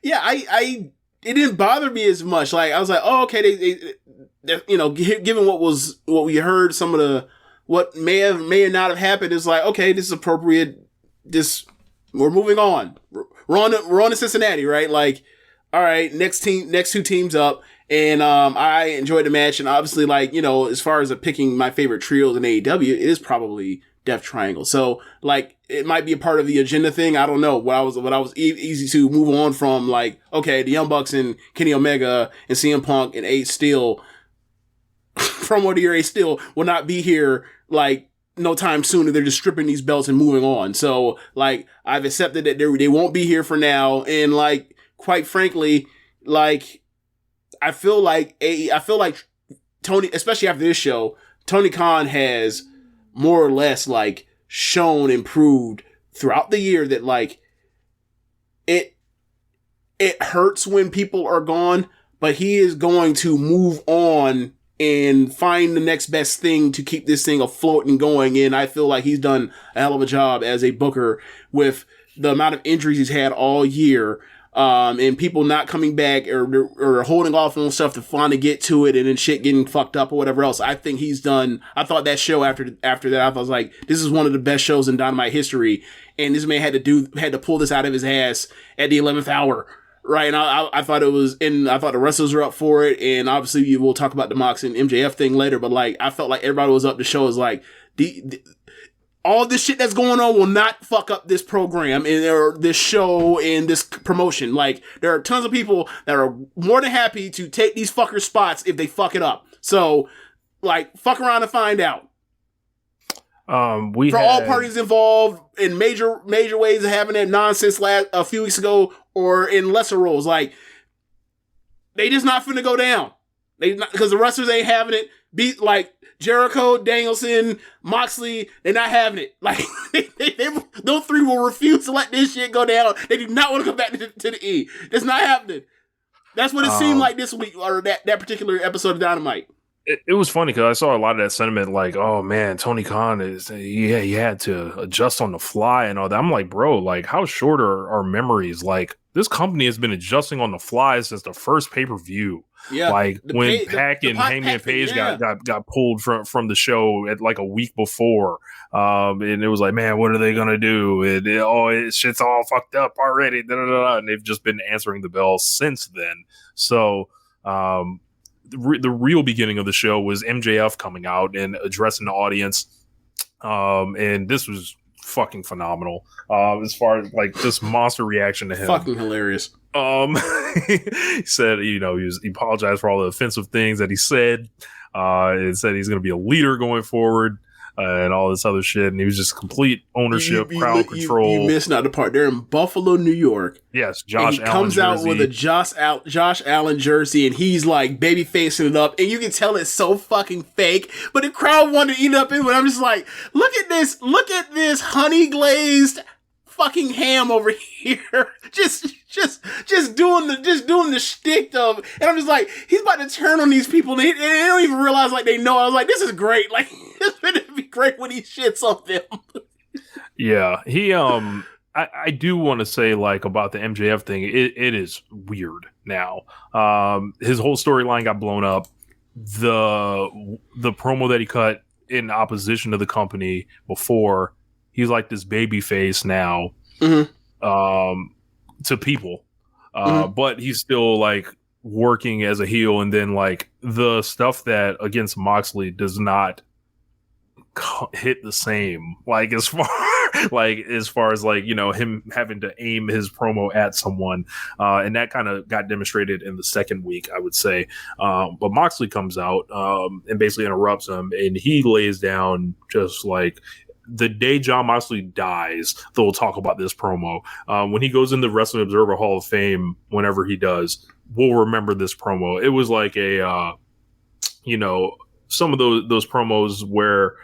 it didn't bother me as much. Like, I was like, oh, okay, they you know, given what we heard, some of what may or not have happened, is like, okay, this is appropriate. We're moving on. We're on to Cincinnati, right? Like, all right, next two teams up. And I enjoyed the match. And obviously, like, you know, as far as picking my favorite trios in AEW, it is probably Death Triangle. So, like, it might be a part of the agenda thing. I don't know. What I was easy to move on from, like, okay, the Young Bucks and Kenny Omega and CM Punk and Ace Steel, from what year Ace Steel will not be here, like, no time soon. They're just stripping these belts and moving on. So, like, I've accepted that they won't be here for now. And, like, quite frankly, like, I feel like Tony, especially after this show, Tony Khan has more or less like shown and proved throughout the year that like it hurts when people are gone, but he is going to move on and find the next best thing to keep this thing afloat and going. And I feel like he's done a hell of a job as a booker with the amount of injuries he's had all year. And people not coming back or holding off on stuff to finally get to it and then shit getting fucked up or whatever else. I think he's done, I thought that show after that, I was like, this is one of the best shows in Dynamite history. And this man had to pull this out of his ass at the 11th hour. Right. And I thought it was, and I thought the wrestlers were up for it. And obviously we'll talk about the Mox and MJF thing later, but like, I felt like everybody was up. The show is like, all this shit that's going on will not fuck up this program or this show and this promotion. Like, there are tons of people that are more than happy to take these fuckers' spots if they fuck it up. So, like, fuck around and find out. All parties involved in major ways of having that nonsense a few weeks ago or in lesser roles. Like, they just not finna go down. Because the wrestlers ain't having it. Like, Jericho, Danielson, Moxley, they're not having it. Like, those three will refuse to let this shit go down. They do not want to come back to the E. It's not happening. That's what it seemed like this week, or that particular episode of Dynamite.
It was funny because I saw a lot of that sentiment like, oh man, Tony Khan he had to adjust on the fly and all that. I'm like, bro, like, how short are our memories? Like, this company has been adjusting on the fly since the first pay-per-view. Yeah, like when Pac and Hangman Page got pulled from the show at like a week before, and it was like, man, what are they gonna do? And shit's all fucked up already. And they've just been answering the bell since then. So the real beginning of the show was MJF coming out and addressing the audience, and this was fucking phenomenal. As far as like this monster reaction to him,
fucking hilarious.
He said, you know, he apologized for all the offensive things that he said. And said he's going to be a leader going forward, and all this other shit. And he was just complete ownership, crowd control.
You missed out the part. They're in Buffalo, New York.
Yes, Josh Allen
comes
jersey.
out with a Josh Allen jersey, and he's like baby facing it up, and you can tell it's so fucking fake. But the crowd wanted to eat up in it. I'm just like, look at this honey glazed fucking ham over here, just doing the shtick of, and I'm just like, he's about to turn on these people, and they don't even realize like they know. I was like, this is great. Like, it's gonna be great when he shits on them.
Yeah, he I do want to say like about the MJF thing, it is weird now. His whole storyline got blown up. The promo that he cut in opposition to the company before. He's like this baby face now, to people, but he's still like working as a heel. And then like the stuff that against Moxley does not hit the same. Like as far as like, you know, him having to aim his promo at someone, and that kind of got demonstrated in the second week, I would say. But Moxley comes out and basically interrupts him, and he lays down just like. The day Jon Moxley dies, they'll talk about this promo. When he goes in the Wrestling Observer Hall of Fame, whenever he does, we'll remember this promo. It was like a, you know, some of those promos where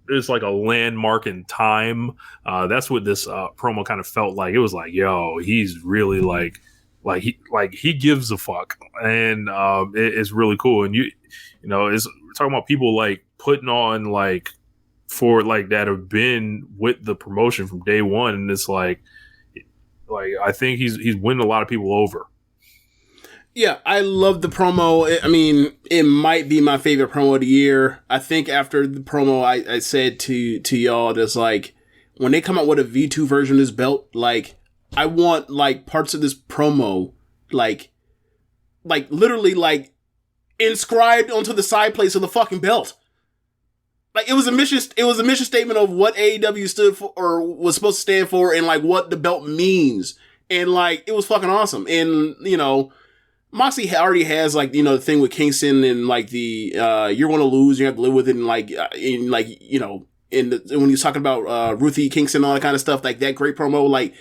it's like a landmark in time. That's what this promo kind of felt like. It was like, yo, he's really like he gives a fuck, and it's really cool. And you know, we're talking about people like putting on like. For like that have been with the promotion from day one, and it's like I think he's winning a lot of people over.
Yeah, I love the promo. I mean, it might be my favorite promo of the year. I think after the promo, I said to y'all, that's like when they come out with a V2 version of this belt, like I want like parts of this promo like literally like inscribed onto the side plates of the fucking belt. Like it was a mission statement of what AEW stood for or was supposed to stand for and like what the belt means. And like it was fucking awesome. And you know, Moxley already has like, you know, the thing with Kingston and like the you're gonna lose, you have to live with it, and like you know, when he's talking about Ruthie Kingston and all that kind of stuff, like that great promo, like,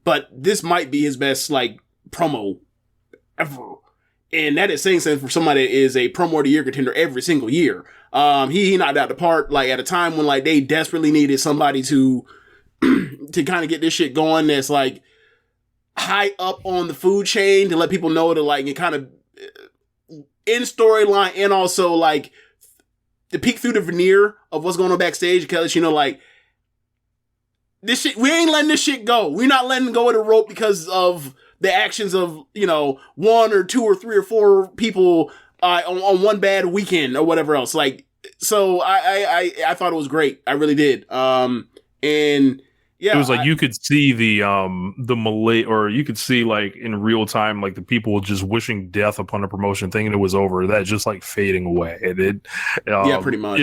but this might be his best like promo ever. And that is saying something for somebody that is a promo of the year contender every single year. He knocked out the park, like at a time when like they desperately needed somebody to kind of get this shit going that's like high up on the food chain to let people know to like, and kind of in storyline and also like to peek through the veneer of what's going on backstage, because, you know, like this shit, we ain't letting this shit go. We're not letting go of the rope because of the actions of, you know, 1 or 2 or 3 or 4 people on one bad weekend or whatever else. Like, so I thought it was great. I really did. And yeah,
it was like you could see the Malay, or you could see like in real time, like the people just wishing death upon the promotion, thinking it was over. That just like fading away. And
yeah, pretty much.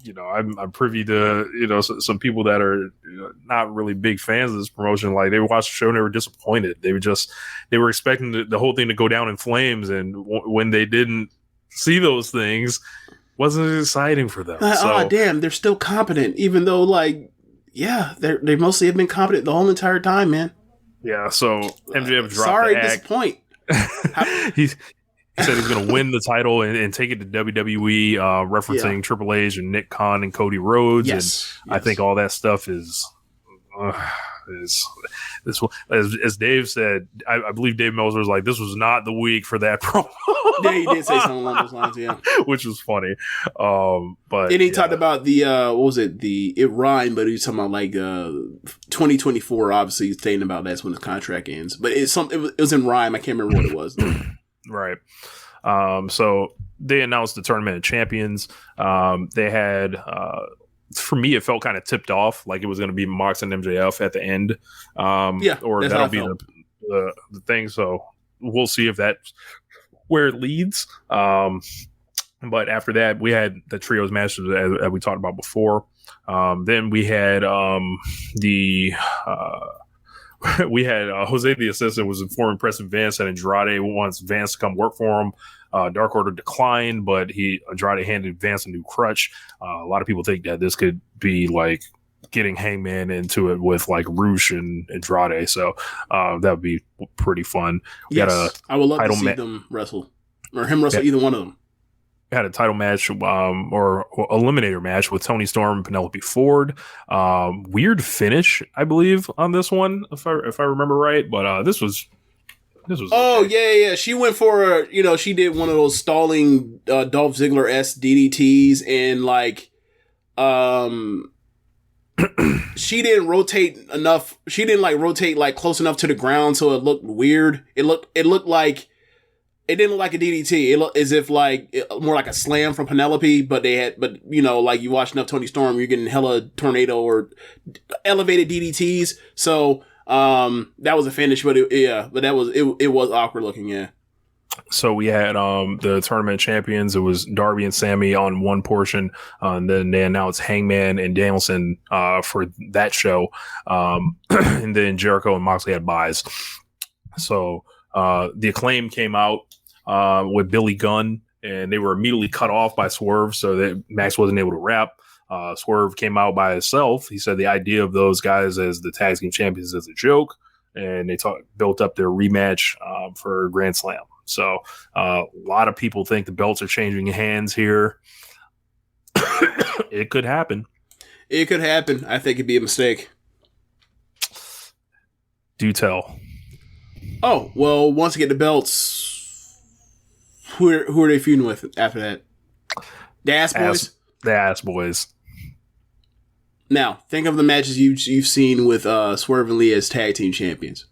You know, I'm privy to, you know, some people that are, you know, not really big fans of this promotion. Like they watched the show and they were disappointed. They were expecting the whole thing to go down in flames, and when they didn't see those things, wasn't exciting for them.
Oh damn, they're still competent, even though like. Yeah, they mostly have been competent the whole entire time, man.
Yeah, so MJF dropped
sorry
the
to
act.
disappoint.
He said he's going to win the title and take it to WWE, referencing Triple H and Nick Khan and Cody Rhodes.
Yes,
and I think all that stuff is as Dave said. I believe Dave Meltzer was like, this was not the week for that promo.
Yeah, he did say something along those lines, yeah.
Which was funny. But
and he talked about the what was it? It rhymed, but he was talking about like 2024. Obviously, he's saying about that's when his contract ends. But it was in rhyme. I can't remember what it was.
Right. So they announced the Tournament of Champions. They had for me, it felt kind of tipped off, like it was going to be Mox and MJF at the end. Or that'll be the thing. So we'll see if that's where it leads. But after that, we had the trios match as we talked about before. Then we had we had Jose the Assistant was informing Preston Vance that Andrade wants Vance to come work for him. Dark Order declined, but Andrade handed Vance a new crutch. A lot of people think that this could be like getting Hangman into it with like Roosh and Andrade. So that would be pretty fun.
I would love to see them wrestle, or him wrestle either one of them.
Had a title match or eliminator match with Toni Storm and Penelope Ford. Weird finish, I believe, on this one, if I remember right. But this was.
Oh okay. yeah. She went for she did one of those stalling Dolph Ziggler-esque DDTs, and like she didn't rotate enough. She didn't like rotate like close enough to the ground, so it looked weird. It looked like. It didn't look like a DDT. It looked as if like more like a slam from Penelope, but like you watch enough Toni Storm, you're getting hella tornado or elevated DDTs. So that was a finish, but it was awkward looking. Yeah.
So we had the tournament champions. It was Darby and Sammy on one portion, and then they announced Hangman and Danielson for that show, and then Jericho and Moxley had buys. So the Acclaim came out with Billy Gunn, and they were immediately cut off by Swerve, so that Max wasn't able to rap. Swerve came out by himself. He said the idea of those guys as the tag team champions is a joke, and they built up their rematch for Grand Slam. So a lot of people think the belts are changing hands here. It could happen.
It could happen. I think it'd be a mistake.
Do tell.
Oh, well, once you get the belts, who are they feuding with after that? The Ass Boys?
The Ass Boys.
Now, think of the matches you've seen with Swerve and Lee as tag team champions.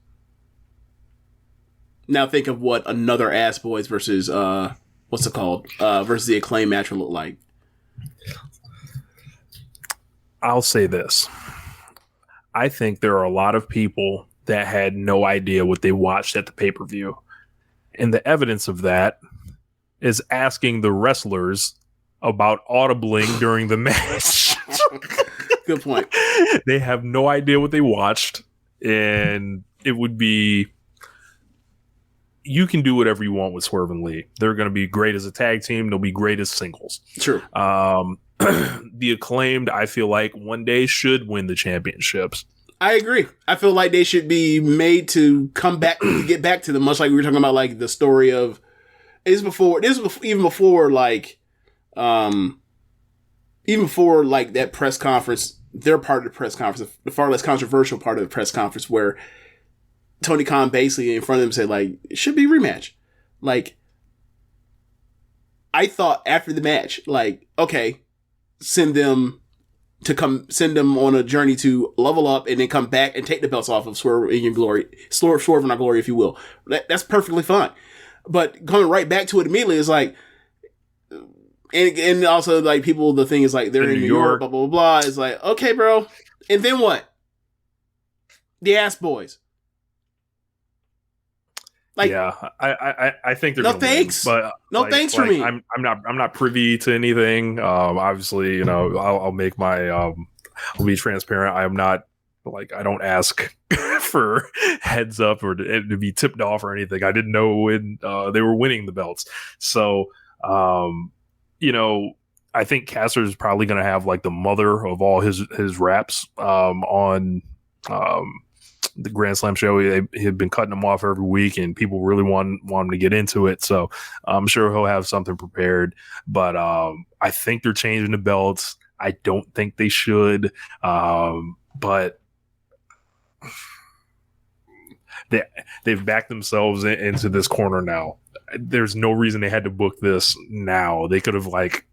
Now think of what another Ass Boys versus versus the Acclaim match will look like.
I'll say this. I think there are a lot of people that had no idea what they watched at the pay-per-view. And the evidence of that is asking the wrestlers about audibling during the match.
Good point.
They have no idea what they watched, and it would be, you can do whatever you want with Swerve and Lee. They're going to be great as a tag team. They'll be great as singles.
True.
The Acclaimed, I feel like one day should win the championships.
I agree. I feel like they should be made to come back, to get back to them, much like we were talking about, like the story of, even before like that press conference, their part of the press conference, the far less controversial part of the press conference, where Tony Khan basically in front of them said, like, it should be a rematch. Like, I thought after the match, like, okay, send them on a journey to level up and then come back and take the belts off of Swerve in your glory, Swerve in our glory, if you will. That's perfectly fine. But coming right back to it immediately is like, and also like people, the thing is like, they're in New York, blah, blah, blah, blah. It's like, okay, bro. And then what? The ass boys. Like,
yeah, I think they're
no
gonna
thanks,
win, but
no thanks for me.
I'm not privy to anything. Obviously, you know, I'll make my I'll be transparent. I am not, like, I don't ask for heads up or to be tipped off or anything. I didn't know when they were winning the belts. So, you know, I think Caster is probably going to have like the mother of all his raps on the Grand Slam show. He had been cutting them off every week, and people really want him to get into it. So I'm sure he'll have something prepared. But I think they're changing the belts. I don't think they should. But they've backed themselves into this corner now. There's no reason they had to book this now. They could have like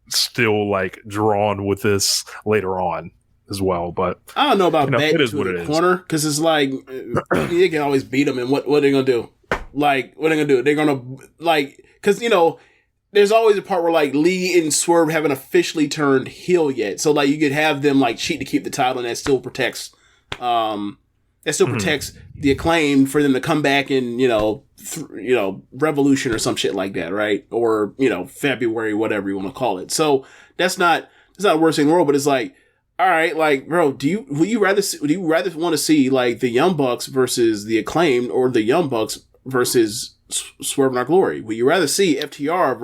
still like drawn with this later on as well. But
I don't know about
it is
to
what
the
it is.
corner, because it's like you can always beat them, and what are they gonna do? Like, what are they gonna do? They're gonna, like, because you know, there's always a part where like Lee and Swerve haven't officially turned heel yet, so like you could have them like cheat to keep the title, and that still protects the Acclaim for them to come back in, you know, Revolution or some shit like that, right? Or, you know, February, whatever you want to call it. So that's not the worst thing in the world, but it's like, all right, like, bro, would you rather want to see like the Young Bucks versus the Acclaimed, or the Young Bucks versus Swerve in Our Glory? Would you rather see FTR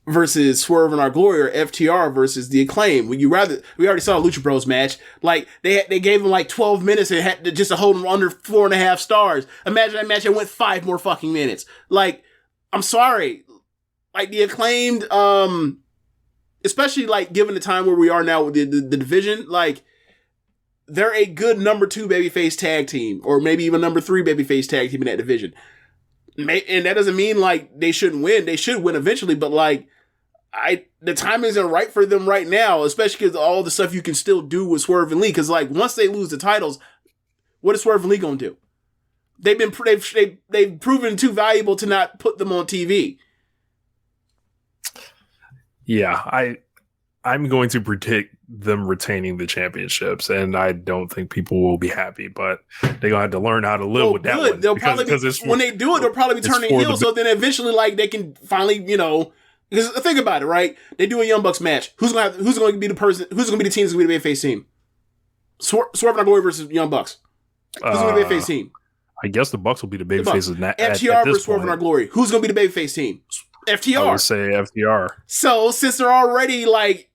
versus Swerve in Our Glory, or FTR versus the Acclaim? Would you rather? We already saw a Lucha Bros match. Like they gave them like 12 minutes and had to just to hold them under 4.5 stars. Imagine that match that went 5 more fucking minutes. Like, I'm sorry, like the Acclaimed, especially like given the time where we are now with the division, like they're a good number 2 babyface tag team, or maybe even number 3 babyface tag team in that division. And that doesn't mean like they shouldn't win. They should win eventually, but like the timing isn't right for them right now, especially because all the stuff you can still do with Swerve and Lee. Because like once they lose the titles, what is Swerve and Lee gonna do? They've proven too valuable to not put them on TV.
Yeah, I'm going to predict them retaining the championships, and I don't think people will be happy, but they're gonna have to learn how to live with that one.
They'll probably when they do it, they'll probably be turning heel. So then eventually, like, they can finally, you know, because think about it, right? They do a Young Bucks match. Who's going to be the person? Who's going to be the team? Who's going to be the face team? Swerve in Our Glory versus Young Bucks. Who's going to be the face team?
I guess the Bucks will be the baby faces.
FTR versus Swerve in Our Glory. Who's going to be the baby face team? FTR.
I would say FTR.
So since they're already like,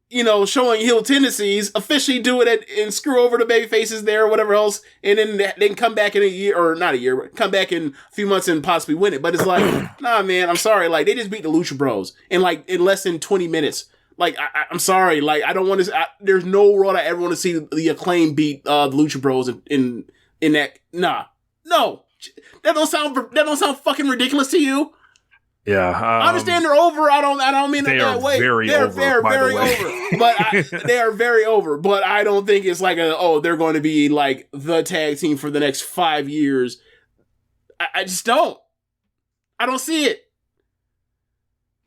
you know, showing heel tendencies, officially do it and screw over the baby faces there or whatever else, and then they can come back in a year, or not a year, but come back in a few months and possibly win it. But it's like, nah, man, I'm sorry. Like, they just beat the Lucha Bros in less than 20 minutes. Like, I'm sorry. Like, I don't want to. There's no world I ever want to see the Acclaim beat the Lucha Bros in that. Nah, no, that don't sound fucking ridiculous to you.
Yeah,
I understand they're over. I don't mean it that way. They're very over. But they are very over. But I don't think it's like they're going to be like the tag team for the next 5 years. I just don't. I don't see it.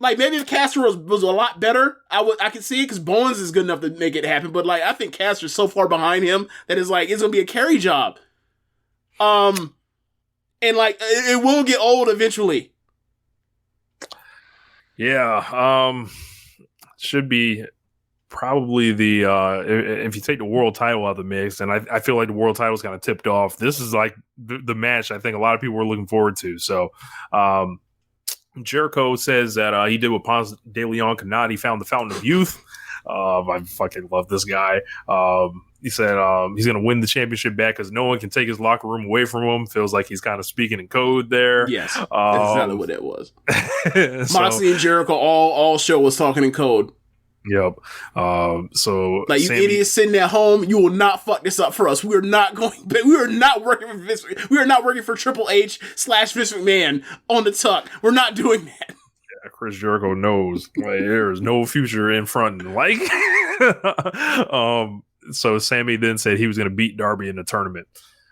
Like, maybe if Caster was a lot better, I could see it, because Bowens is good enough to make it happen. But like, I think Caster's so far behind him that it's like it's gonna be a carry job. And like, it will get old eventually.
Yeah. Should be probably the if you take the world title out of the mix, and I feel like the world title's kind of tipped off. This is like the match I think a lot of people were looking forward to. So Jericho says that he did what Ponce de Leon could not. He found the fountain of youth. I fucking love this guy. He said he's going to win the championship back because no one can take his locker room away from him. Feels like he's kind of speaking in code there.
Yes, that's exactly what that was. Moxley and Jericho all show was talking in code.
Yep. So
like, you idiots sitting at home, you will not fuck this up for us. We are not working for Vince. We are not working for Triple H / Vince McMahon on the tuck. We're not doing that.
Yeah, Chris Jericho knows like, there is no future in front. Like, so Sammy then said he was going to beat Darby in the tournament.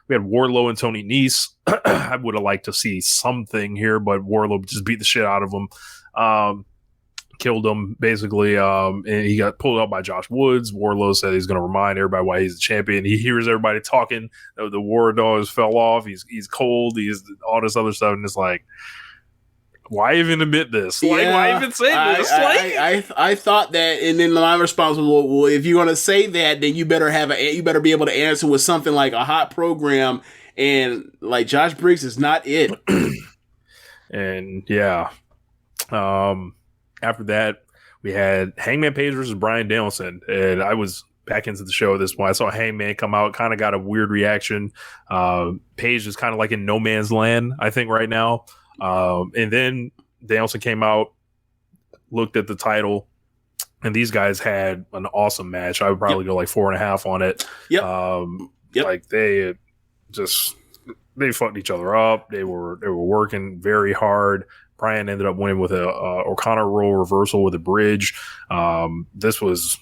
We had Wardlow and Tony Nese. I would have liked to see something here, but Wardlow just beat the shit out of him. Killed him basically, and he got pulled out by Josh Woods. Wardlow said he's going to remind everybody why he's the champion. He hears everybody talking. The War Dogs fell off. He's cold. He's all this other stuff, and it's like, why even admit this? Like, why even say this?
I thought that, and then my response was, well, if you're going to say that, then you better be able to answer with something like a hot program, and like Josh Briggs is not it.
And yeah. After that, we had Hangman Page versus Bryan Danielson, and I was back into the show at this point. I saw Hangman come out, kind of got a weird reaction. Page is kind of like in no man's land, I think, right now. And then Danielson came out, looked at the title, and these guys had an awesome match. I would probably go like 4.5 on it. Like they fucked each other up. They were working very hard. Bryan ended up winning with a O'Connor roll reversal with a bridge. This was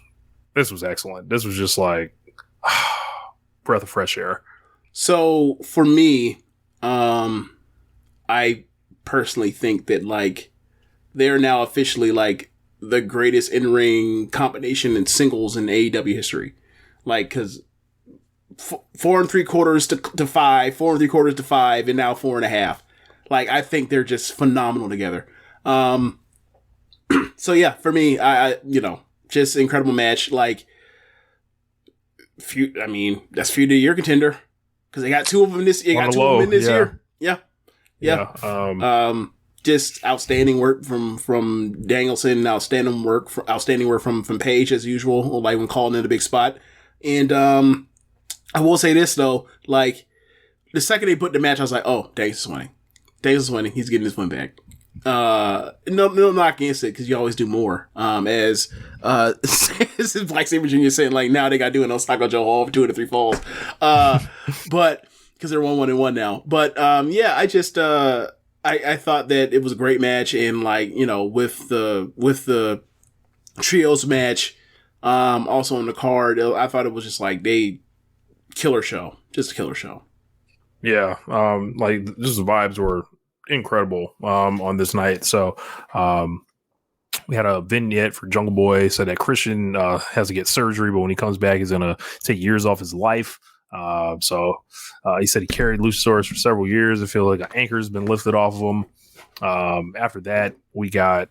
excellent. This was just like breath of fresh air.
So for me, I personally think that like they're now officially like the greatest in-ring combination in singles in AEW history. Like, because 4 3/4 to 5, 4 3/4 to 5, and now 4.5. Like, I think they're just phenomenal together. So yeah, for me, I just incredible match. Like, that's feud of the year contender because they got 2 of them this. You got 2 of them in this year. Yeah. Just outstanding work from Danielson. Outstanding work from Page as usual. Like when calling in a big spot. And I will say this though, like the second they put the match, I was like, oh, Danielson's winning. Danielson's winning. He's getting his win back. No knock against it because you always do more. As Black Sabre Jr. saying, like, now they got to do an Osaka Joe Hall for 2 to 3 falls. But because they're 1-1-1 now. But yeah, I just I thought that it was a great match, and like, with the trios match, also on the card, I thought it was just like killer show, just a killer show.
Yeah, like just the vibes were incredible on this night. So we had a vignette for Jungle Boy, said that Christian has to get surgery, but when he comes back, he's gonna take years off his life. So he said he carried Luchasaurus for several years. I feel like an anchor's been lifted off of him. After that, we got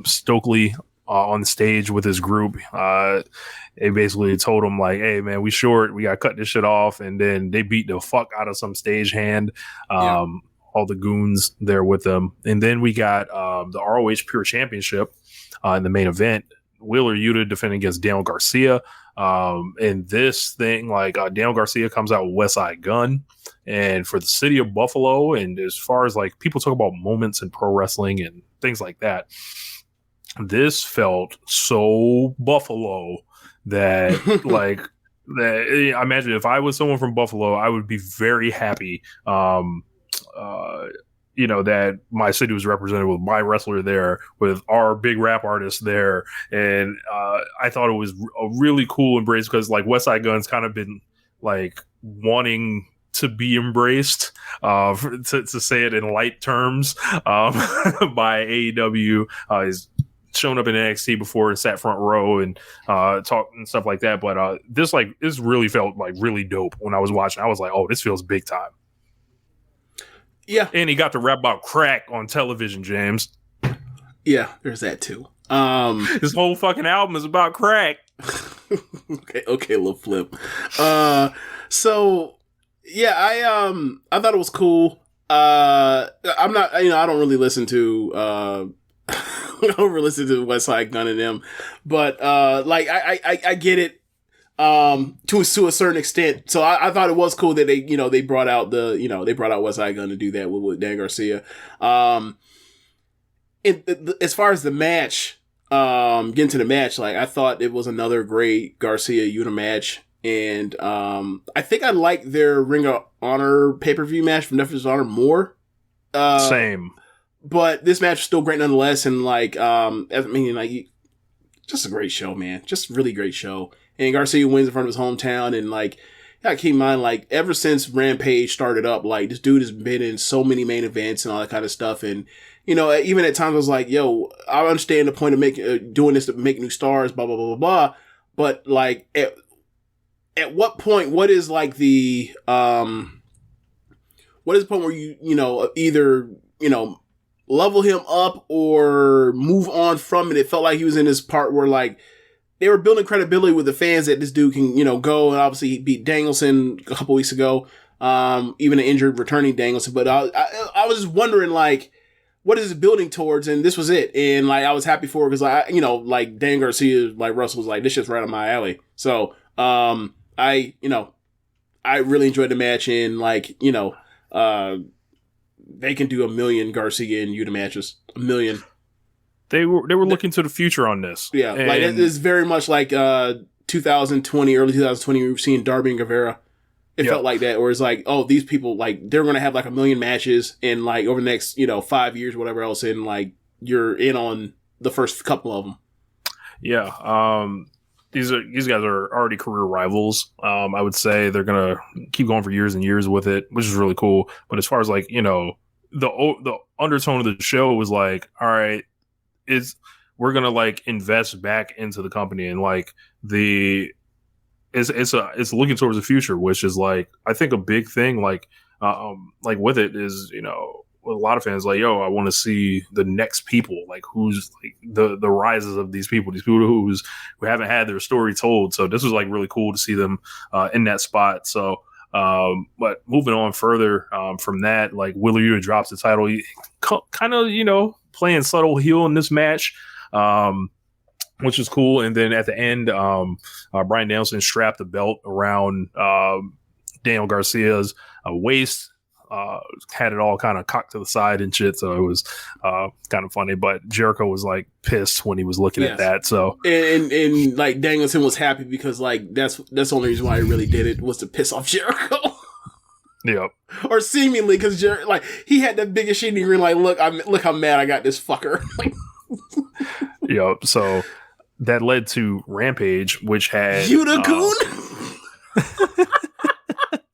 Stokely on the stage with his group. They basically told him like, hey man, we short, we gotta cut this shit off. And then they beat the fuck out of some stagehand. All the goons there with them. And then we got the ROH Pure Championship in the main event. Wheeler Yuta defending against Daniel Garcia. And this thing, like Daniel Garcia comes out with West Side Gun. And for the city of Buffalo, and as far as like people talk about moments in pro wrestling and things like that, this felt so Buffalo that like that. I imagine if I was someone from Buffalo, I would be very happy. That my city was represented with my wrestler there, with our big rap artist there. And I thought it was a really cool embrace because like West Side Gun's kind of been like wanting to be embraced, to say it in light terms, by AEW. He's shown up in NXT before and sat front row and talked and stuff like that. But this really felt like really dope when I was watching. I was like, oh, this feels big time.
Yeah.
And he got to rap about crack on television, James.
Yeah, there's that too.
This whole fucking album is about crack.
okay, little flip. So yeah, I thought it was cool. I'm not, I don't really listen to I don't really listen to West Side Gun and them, but I get it to a certain extent. So I thought it was cool that they brought out West Side Gun to do that with Dan Garcia. As far as the match, getting to the match, like I thought it was another great Garcia Yuta match, and I think I like their Ring of Honor pay-per-view match from Definition of Honor more.
Same,
but this match is still great nonetheless, and just a great show, man. Just really great show. And Garcia wins in front of his hometown, and you gotta keep in mind, ever since Rampage started up, this dude has been in so many main events and all that kind of stuff, and even at times I was like, yo, I understand the point of doing this to make new stars, blah, blah, blah, blah, blah. But at what point, what is the point where you either, level him up or move on from it? It felt like he was in this part where they were building credibility with the fans that this dude can, go, and obviously he beat Danielson a couple weeks ago, even an injured returning Danielson. But I was just wondering, what is it building towards? And this was it. And I was happy for it because Dan Garcia, Russell was like, this shit's right on my alley. So, I really enjoyed the match, and they can do 1 million Garcia and Yuta matches. 1 million.
They were looking to the future on this.
Yeah. It is very much 2020, early 2020, we were seeing Darby and Guevara. It felt like that, where it's these people, they're going to have 1 million matches in over the next, 5 years, whatever else. And you're in on the first couple of them. Yeah.
These guys are already career rivals. I would say they're going to keep going for years and years with it, which is really cool. But as far as the undertone of the show was all right, we're going to invest back into the company, and it's looking towards the future, which is I think a big thing with it is, with a lot of fans yo, I want to see the next people, who's the rises of these people who haven't had their story told. So this was really cool to see them in that spot. So but moving on further from that, Wheeler Yuta drops the title, he kind of playing subtle heel in this match, which is cool. And then at the end, Bryan Danielson strapped the belt around Daniel Garcia's waist, had it all kind of cocked to the side and shit. So it was kind of funny, but Jericho was pissed when he was looking at that. So
and Danielson was happy because that's the only reason why he really did it, was to piss off Jericho.
Yep.
Or seemingly, because he had the biggest shit in the ring. Look how mad I got this fucker.
Yep. So that led to Rampage, which had
Yuta-kun.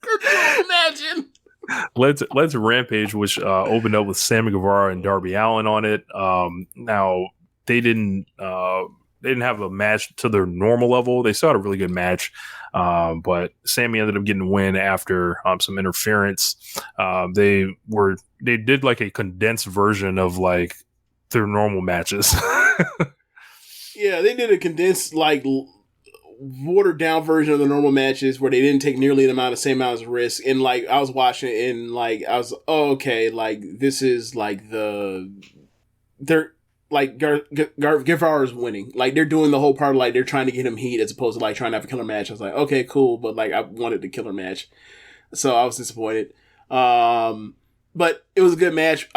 Could you imagine?
Led to Rampage, which opened up with Sammy Guevara and Darby Allin on it. Now they didn't have a match to their normal level. They still had a really good match, but Sammy ended up getting a win after some interference. They did a condensed version of their normal matches.
Yeah, they did a condensed watered down version of the normal matches where they didn't take nearly the same amount of risk. And I was watching it, and I was, okay, this is they're Guevara's winning. They're doing the whole part of they're trying to get him heat as opposed to trying to have a killer match. I was okay, cool, but I wanted the killer match, so I was disappointed. But it was a good match.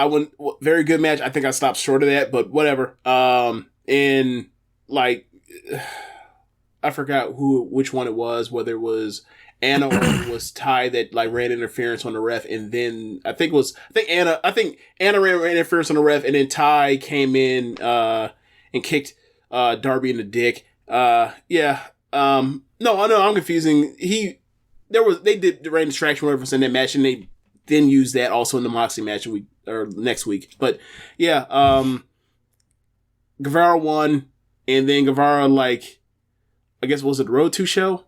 Very good match. I think I stopped short of that, but whatever. And I forgot which one it was, whether it was Anna or it was Ty that ran interference on the ref, and then I think Anna ran interference on the ref, and then Ty came in and kicked Darby in the dick. No, I know I'm confusing. They did the rain distraction whatever in that match, and they then used that also in the Moxley match next week. But yeah, Guevara won, and then Guevara I guess, was it the Road 2 show?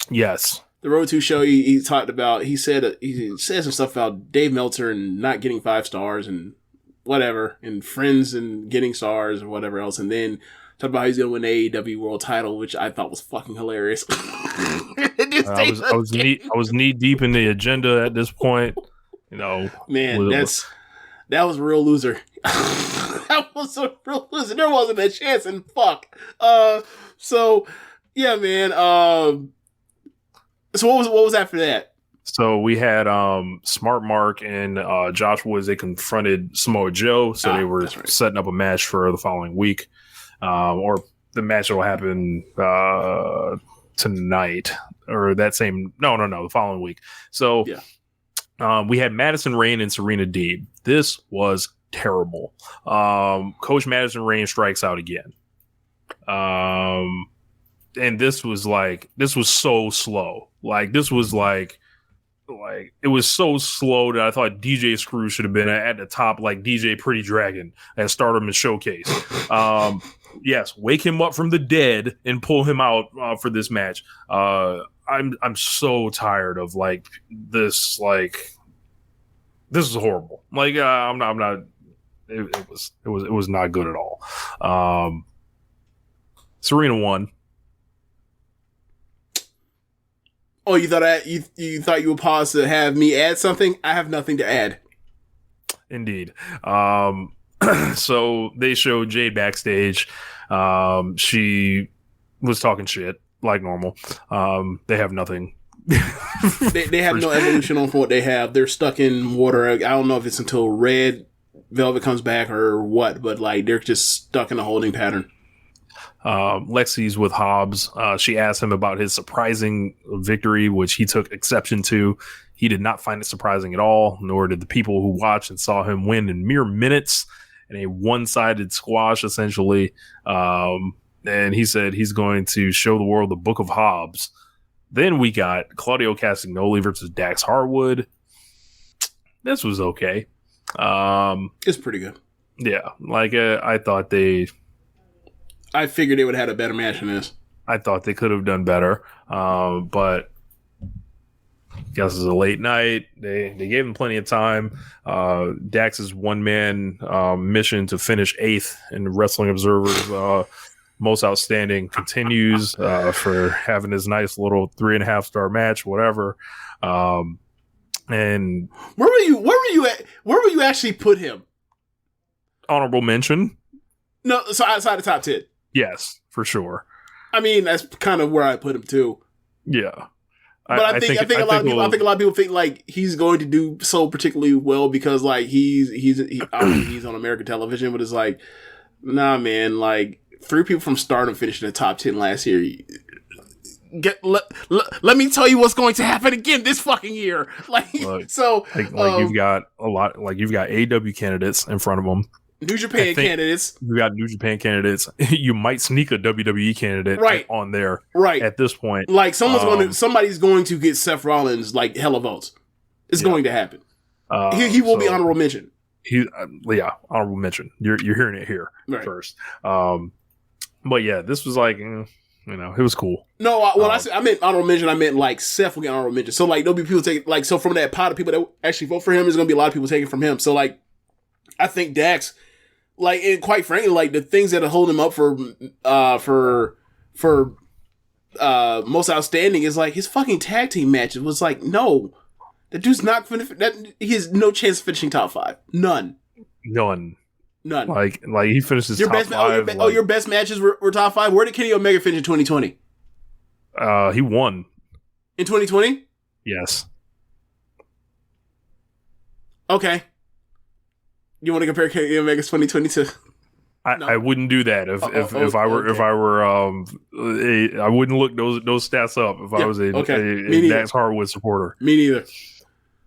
Yes.
the Road to show, he talked about, he said some stuff about Dave Meltzer and not getting 5 stars and whatever, and friends and getting stars and whatever else, and then talked about how he's going to win the AEW World Title, which I thought was fucking hilarious.
I was knee deep in the agenda at this point. You know,
man, that was a real loser. That was a real loser. There wasn't a chance in fuck. So yeah, man. So what was after that?
So we had Smart Mark and Josh Woods. They confronted Samoa Joe, so they were setting up a match for the following week, or the match will happen tonight, or that same the following week. So we had Madison Rayne and Serena Deeb. This was terrible. Coach Madison Rayne strikes out again. And this was so slow. This was it was so slow that I thought DJ Screw should have been at the top, like DJ Pretty Dragon at Stardom and Showcase. Yes, wake him up from the dead and pull him out for this match. I'm so tired of this. This is horrible. I'm not. It was not good at all. Serena won.
Oh, you thought you would pause to have me add something? I have nothing to add.
Indeed. So they showed Jade backstage. She was talking shit like normal. They have nothing.
they have no evolution on what they have. They're stuck in water. I don't know if it's until Red Velvet comes back or what, but they're just stuck in a holding pattern.
Lexi's with Hobbs. She asked him about his surprising victory, which he took exception to. He did not find it surprising at all, nor did the people who watched and saw him win in mere minutes in a one-sided squash, essentially. And he said he's going to show the world the Book of Hobbs. Then we got Claudio Castagnoli versus Dax Harwood. This was okay.
It's pretty good.
Yeah, I thought
I figured they would have had a better match than this.
I thought they could have done better, but I guess it's a late night. They gave him plenty of time. Dax's one-man mission to finish 8th in Wrestling Observer's Most Outstanding continues for having his nice little 3.5-star match, whatever. And
where were you actually put him?
Honorable mention.
No, so outside the top 10.
Yes, for sure.
I mean, that's kind of where I put him too.
Yeah.
But I think a lot of people think he's going to do so particularly well because he's on American television, but it's nah, man. 3 people from Stardom finished in the top 10 last year. Let me tell you what's going to happen again this fucking year.
You've got a lot. You've got AEW candidates in front of them.
New Japan candidates.
You got New Japan candidates. You might sneak a WWE candidate on there at this point.
Somebody's going to get Seth Rollins hella votes. It's going to happen. He will be honorable mention.
Honorable mention. You're hearing it here first. But yeah, this was it was cool.
No, I meant honorable mention, I meant Seth will get honorable mention. So there'll be people taking so from that pot of people that actually vote for him, there's gonna be a lot of people taking from him. So I think Dax. And quite frankly, the things that hold him up for most outstanding is his fucking tag team match. It was no, that dude's not he has no chance of finishing top 5. None.
He finishes top 5.
Your best matches were top 5. Where did Kenny Omega finish in 2020?
He won
in 2020.
Yes.
Okay. You want to compare Kenny Omega's 2022?
I wouldn't do that if I were I wouldn't look those stats up if I was a Dax Harwood supporter.
Me neither.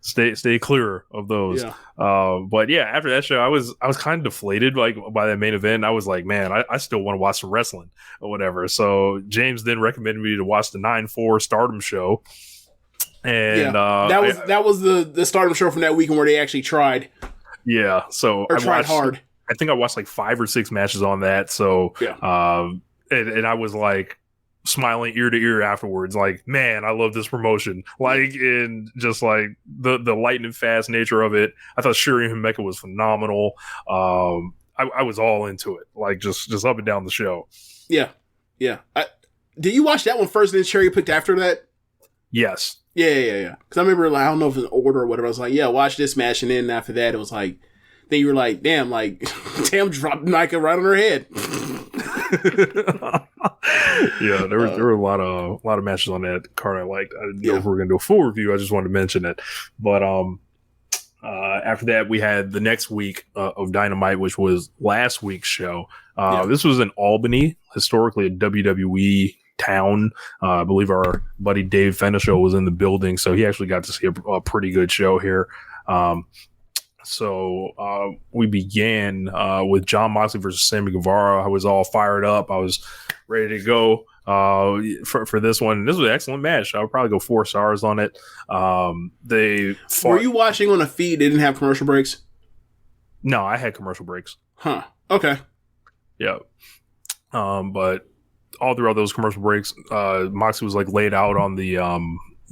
Stay clear of those.
Yeah.
But yeah, after that show, I was kind of deflated by that main event. I was like, man, I still want to watch some wrestling or whatever. So James then recommended me to watch the 9/4 Stardom show. And
that was the Stardom show from that weekend where they actually tried.
Yeah, so
I tried hard.
I think I watched 5 or 6 matches on that. So, and I was smiling ear to ear afterwards, like, man, I love this promotion. Like, and just like the lightning fast nature of it. I thought Shuri Himeka was phenomenal. I was all into it, like just up and down the show.
Yeah. Did you watch that one first and then Cherry picked after that?
Yes.
Yeah. Because I remember, like, I don't know if it was an order or whatever. I was like, yeah, watch this match, and then after that, it was like, then you were like, damn, dropped Micah right on her head.
Yeah, there were a lot of matches on that card I liked. I didn't know if we were gonna do a full review. I just wanted to mention it. But after that, we had the next week of Dynamite, which was last week's show. This was in Albany, historically a WWE town. I believe our buddy Dave Fenishow was in the building, so he actually got to see a pretty good show here. So we began with Jon Moxley versus Sammy Guevara. I was all fired up. I was ready to go for this one. This was an excellent match. I would probably go 4 stars on it. Were you watching on a feed? They didn't have commercial breaks? No, I had commercial breaks. Huh. Okay. Yeah. But all throughout those commercial breaks, Moxley was like laid out on the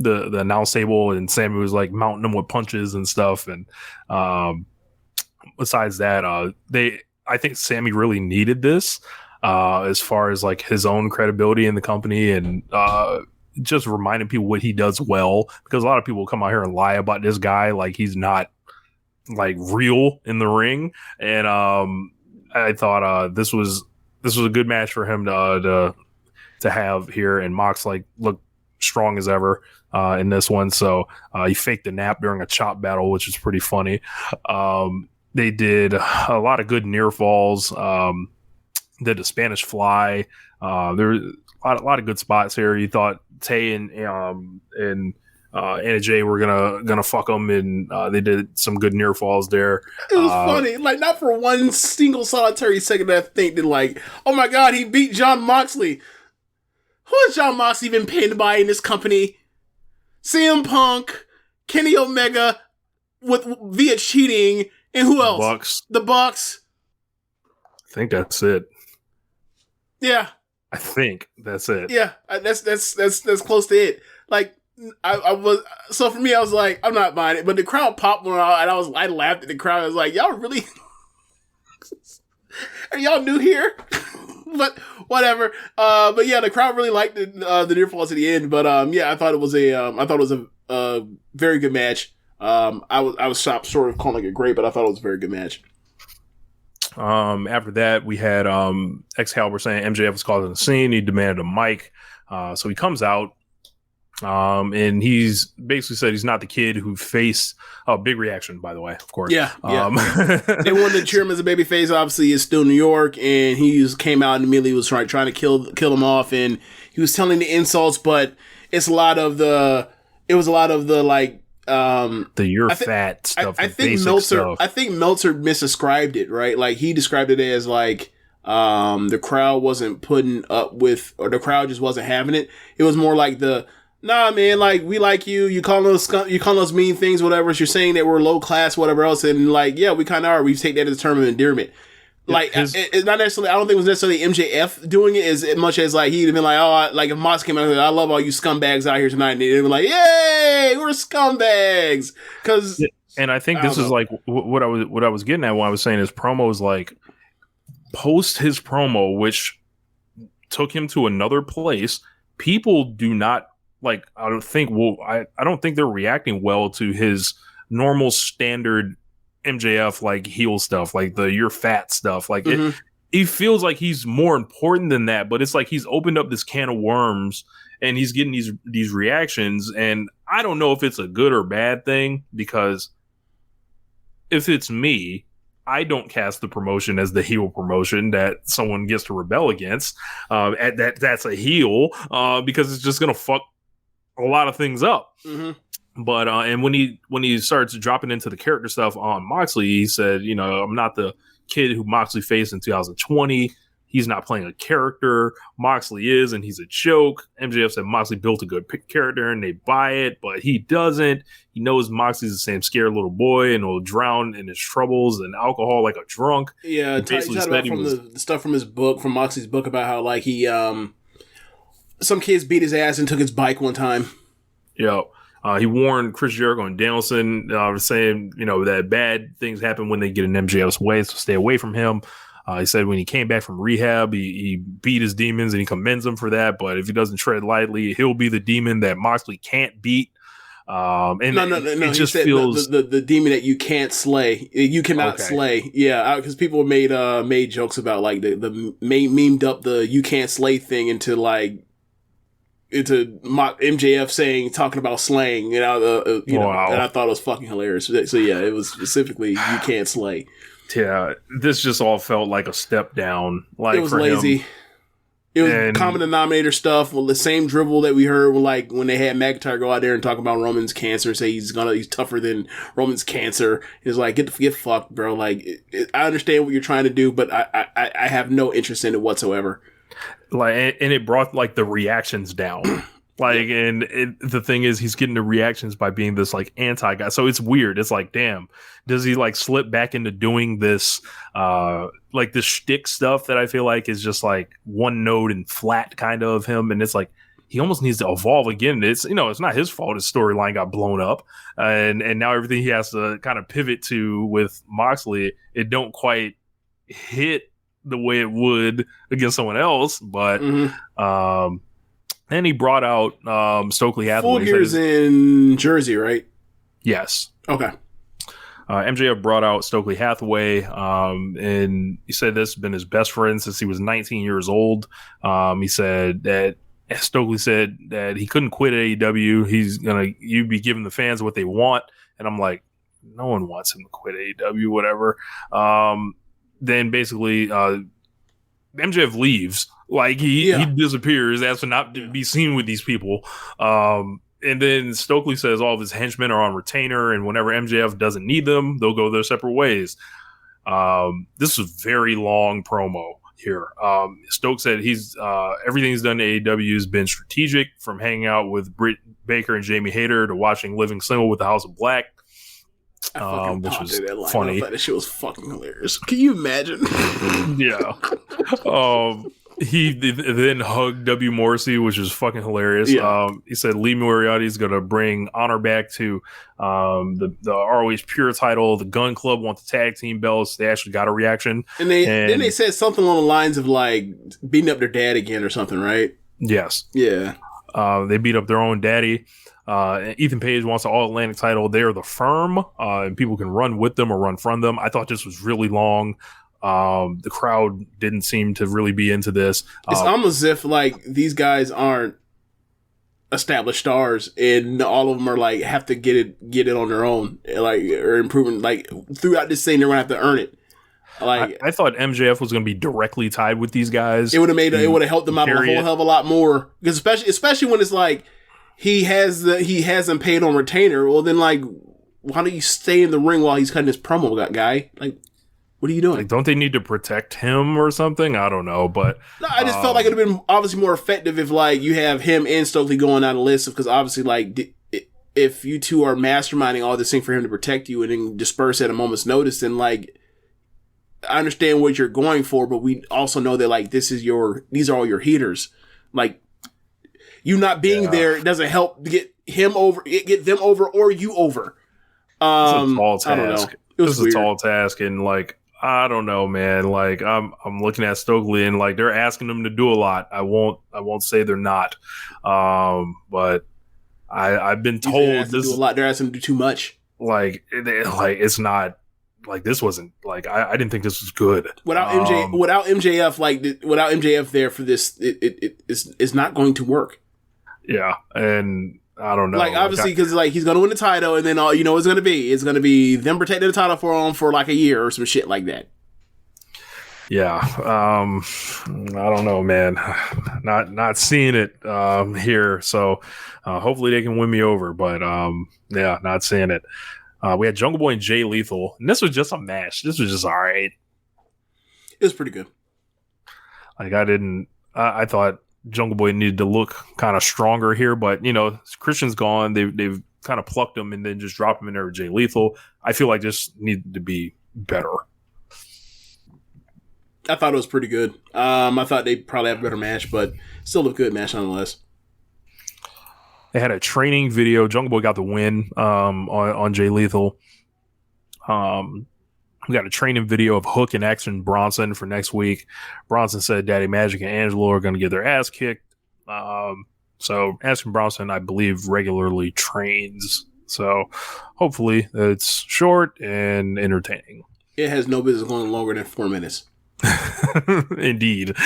announce table, and Sammy was like mounting him with punches and stuff. And besides that, I think Sammy really needed this as far as like his own credibility in the company, and just reminding people what he does well, because a lot of people come out here and lie about this guy like he's not like real in the ring. And I thought this was a good match for him to have here, and Mox like looked strong as ever in this one. So he faked a nap during a chop battle, which is pretty funny. They did a lot of good near falls. Did a Spanish fly. There were a lot of good spots here. You thought Tay and Anna Jay were gonna fuck them, and they did some good near falls there. It was funny, like not for one single solitary second did I think that like, oh my god, he beat Jon Moxley. Who has Jon Moxley been pinned by in this company? CM Punk, Kenny Omega, via cheating, and who else? Bucks. The Bucks. I think that's it. Yeah, I think that's it. Yeah, that's close to it. Like I was, so for me, I was like, I'm not buying it. But the crowd popped one out, and I laughed at the crowd. I was like, y'all really? Are y'all new here? But whatever. But yeah, the crowd really liked the near falls at the end. But yeah, I thought it was a very good match. I was short of calling it great, but I thought it was a very good match. After that, we had Excalibur saying MJF was causing a scene. He demanded a mic. So he comes out, and he's basically said he's not the kid who faced big reaction, by the way, of course. Yeah. They wanted to cheer him as a baby face. Obviously, it's still New York, and he came out and immediately was trying to kill him off, and he was telling the insults, but it was a lot of the like fat stuff. I think Meltzer misdescribed it, right? Like he described it as like the crowd wasn't putting up with, or the crowd just wasn't having it. It was more like nah, man, like we like you. You call us mean things, whatever. You're saying that we're low class, whatever else, and like, yeah, we kind of are. We take that as a term of endearment. Like, it's not necessarily. I don't think it was necessarily MJF doing it as much as like he'd have been like, oh, like if Moss came out and said, I love all you scumbags out here tonight, and they'd be like, yay, we're scumbags. Because, and I think this is like what I was getting at when I was saying his promo is like post his promo, which took him to another place. People do not. Like, I don't think they're reacting well to his normal standard MJF like heel stuff, like the you're fat stuff. Like it feels like he's more important than that, but it's like he's opened up this can of worms and he's getting these reactions, and I don't know if it's a good or bad thing, because if it's me, I don't cast the promotion as the heel promotion that someone gets to rebel against. That's a heel because it's just gonna fuck a lot of things up. But and when he starts dropping into the character stuff on Moxley, he said, you know, I'm not the kid who Moxley faced in 2020. He's not playing a character. Moxley is, and he's a joke. MJF said Moxley built a good character, and they buy it, but he doesn't. He knows Moxley's the same scared little boy and will drown in his troubles and alcohol like a drunk. Yeah, he basically said about from the stuff from his book, from Moxley's book, about how like he
some kids beat his ass and took his bike one time.
Yep. He warned Chris Jericho and Danielson, saying, that bad things happen when they get in MJF's way, so stay away from him. He said when he came back from rehab, he beat his demons and he commends him for that. But if he doesn't tread lightly, he'll be the demon that Moxley can't beat. No. It just feels
the demon that you can't slay, you cannot slay. Yeah, because people made jokes about like the memed up the you can't slay thing into MJF talking about slaying, and I thought it was fucking hilarious. So yeah, it was specifically you can't slay.
Yeah, this just all felt like a step down. Like,
it was lazy.
Him.
It was common denominator stuff. Well, the same dribble that we heard when they had McIntyre go out there and talk about Roman's cancer, say he's tougher than Roman's cancer. It's like, get fucked, bro. Like, I understand what you're trying to do, but I have no interest in it whatsoever.
Like, and it brought like the reactions down. Like, and the thing is, he's getting the reactions by being this like anti guy. So it's weird. It's like, damn, does he like slip back into doing this, like this shtick stuff that I feel like is just like one note and flat kind of him. And it's like, he almost needs to evolve again. It's, it's not his fault. His storyline got blown up and now everything he has to kind of pivot to with Moxley, it don't quite hit the way it would against someone else. But, and he brought out Stokely Hathaway.
Full Gear's in Jersey, right?
Yes.
Okay.
MJF brought out Stokely Hathaway, and he said this has been his best friend since he was 19 years old. He said that Stokely said that he couldn't quit AEW. You'd be giving the fans what they want. And I'm like, no one wants him to quit AEW, whatever. Then basically, MJF leaves. Like he disappears, asks to not be seen with these people. And then Stokely says all of his henchmen are on retainer, and whenever MJF doesn't need them, they'll go their separate ways. This is a very long promo here. Stoke said everything he's done to AEW has been strategic, from hanging out with Britt Baker and Jamie Hayter to watching Living Single with the House of Black. Which was funny.
I thought that shit was fucking hilarious. Can you imagine?
Yeah. He then hugged W. Morrissey, which is fucking hilarious. Yeah. He said Lee Moriarty is going to bring honor back to the ROH Pure title. The Gun Club want the tag team belts. They actually got a reaction.
And then they said something along the lines of like beating up their dad again or something, right?
Yes.
Yeah.
They beat up their own daddy. Ethan Page wants the All Atlantic title. They're the Firm, and people can run with them or run from them. I thought this was really long. The crowd didn't seem to really be into this.
It's almost as if like these guys aren't established stars, and all of them are like have to get it on their own, like or improving. Like throughout this thing, they're gonna have to earn it. Like
I thought MJF was going to be directly tied with these guys.
It would have helped them out a whole hell of a lot more, because especially when it's like he hasn't paid on retainer. Well, then like why don't you stay in the ring while he's cutting his promo, guy? Like. What are you doing?
Like, don't they need to protect him or something? I don't know, but
no, I just felt like it would have been obviously more effective if like you have him and Stokely going down a list, because obviously like if you two are masterminding all this thing for him to protect you and then disperse at a moment's notice, then like I understand what you're going for, but we also know that like these are all your heaters. Like you not being there doesn't help get them over or you over.
It's a tall task.
I don't know.
This is a tall task, and like I don't know, man. Like I'm looking at Stokely, and like they're asking him to do a lot. I won't say they're not, but I've been told this
do a lot. They're asking him to do too much.
Like it's not like this wasn't like I didn't think this was good
without MJF there for this. It's not going to work.
Yeah, and I don't know.
Like obviously because like he's gonna win the title, and then all you know it's gonna be them protecting the title for him for like a year or some shit like that.
Yeah, I don't know, man. Not seeing it here. So hopefully they can win me over, but yeah, not seeing it. We had Jungle Boy and Jay Lethal, and this was just a match. This was just all right.
It was pretty good.
Like I thought Jungle Boy needed to look kind of stronger here, but you know, Christian's gone. They've kind of plucked him and then just dropped him in there with Jay Lethal. I feel like this needed to be better.
I thought it was pretty good. I thought they'd probably have a better match, but still a good match nonetheless.
They had a training video. Jungle Boy got the win on Jay Lethal. We got a training video of Hook and Action Bronson for next week. Bronson said Daddy Magic and Angelo are going to get their ass kicked. So Action Bronson, I believe, regularly trains. So hopefully it's short and entertaining.
It has no business going longer than 4 minutes.
Indeed.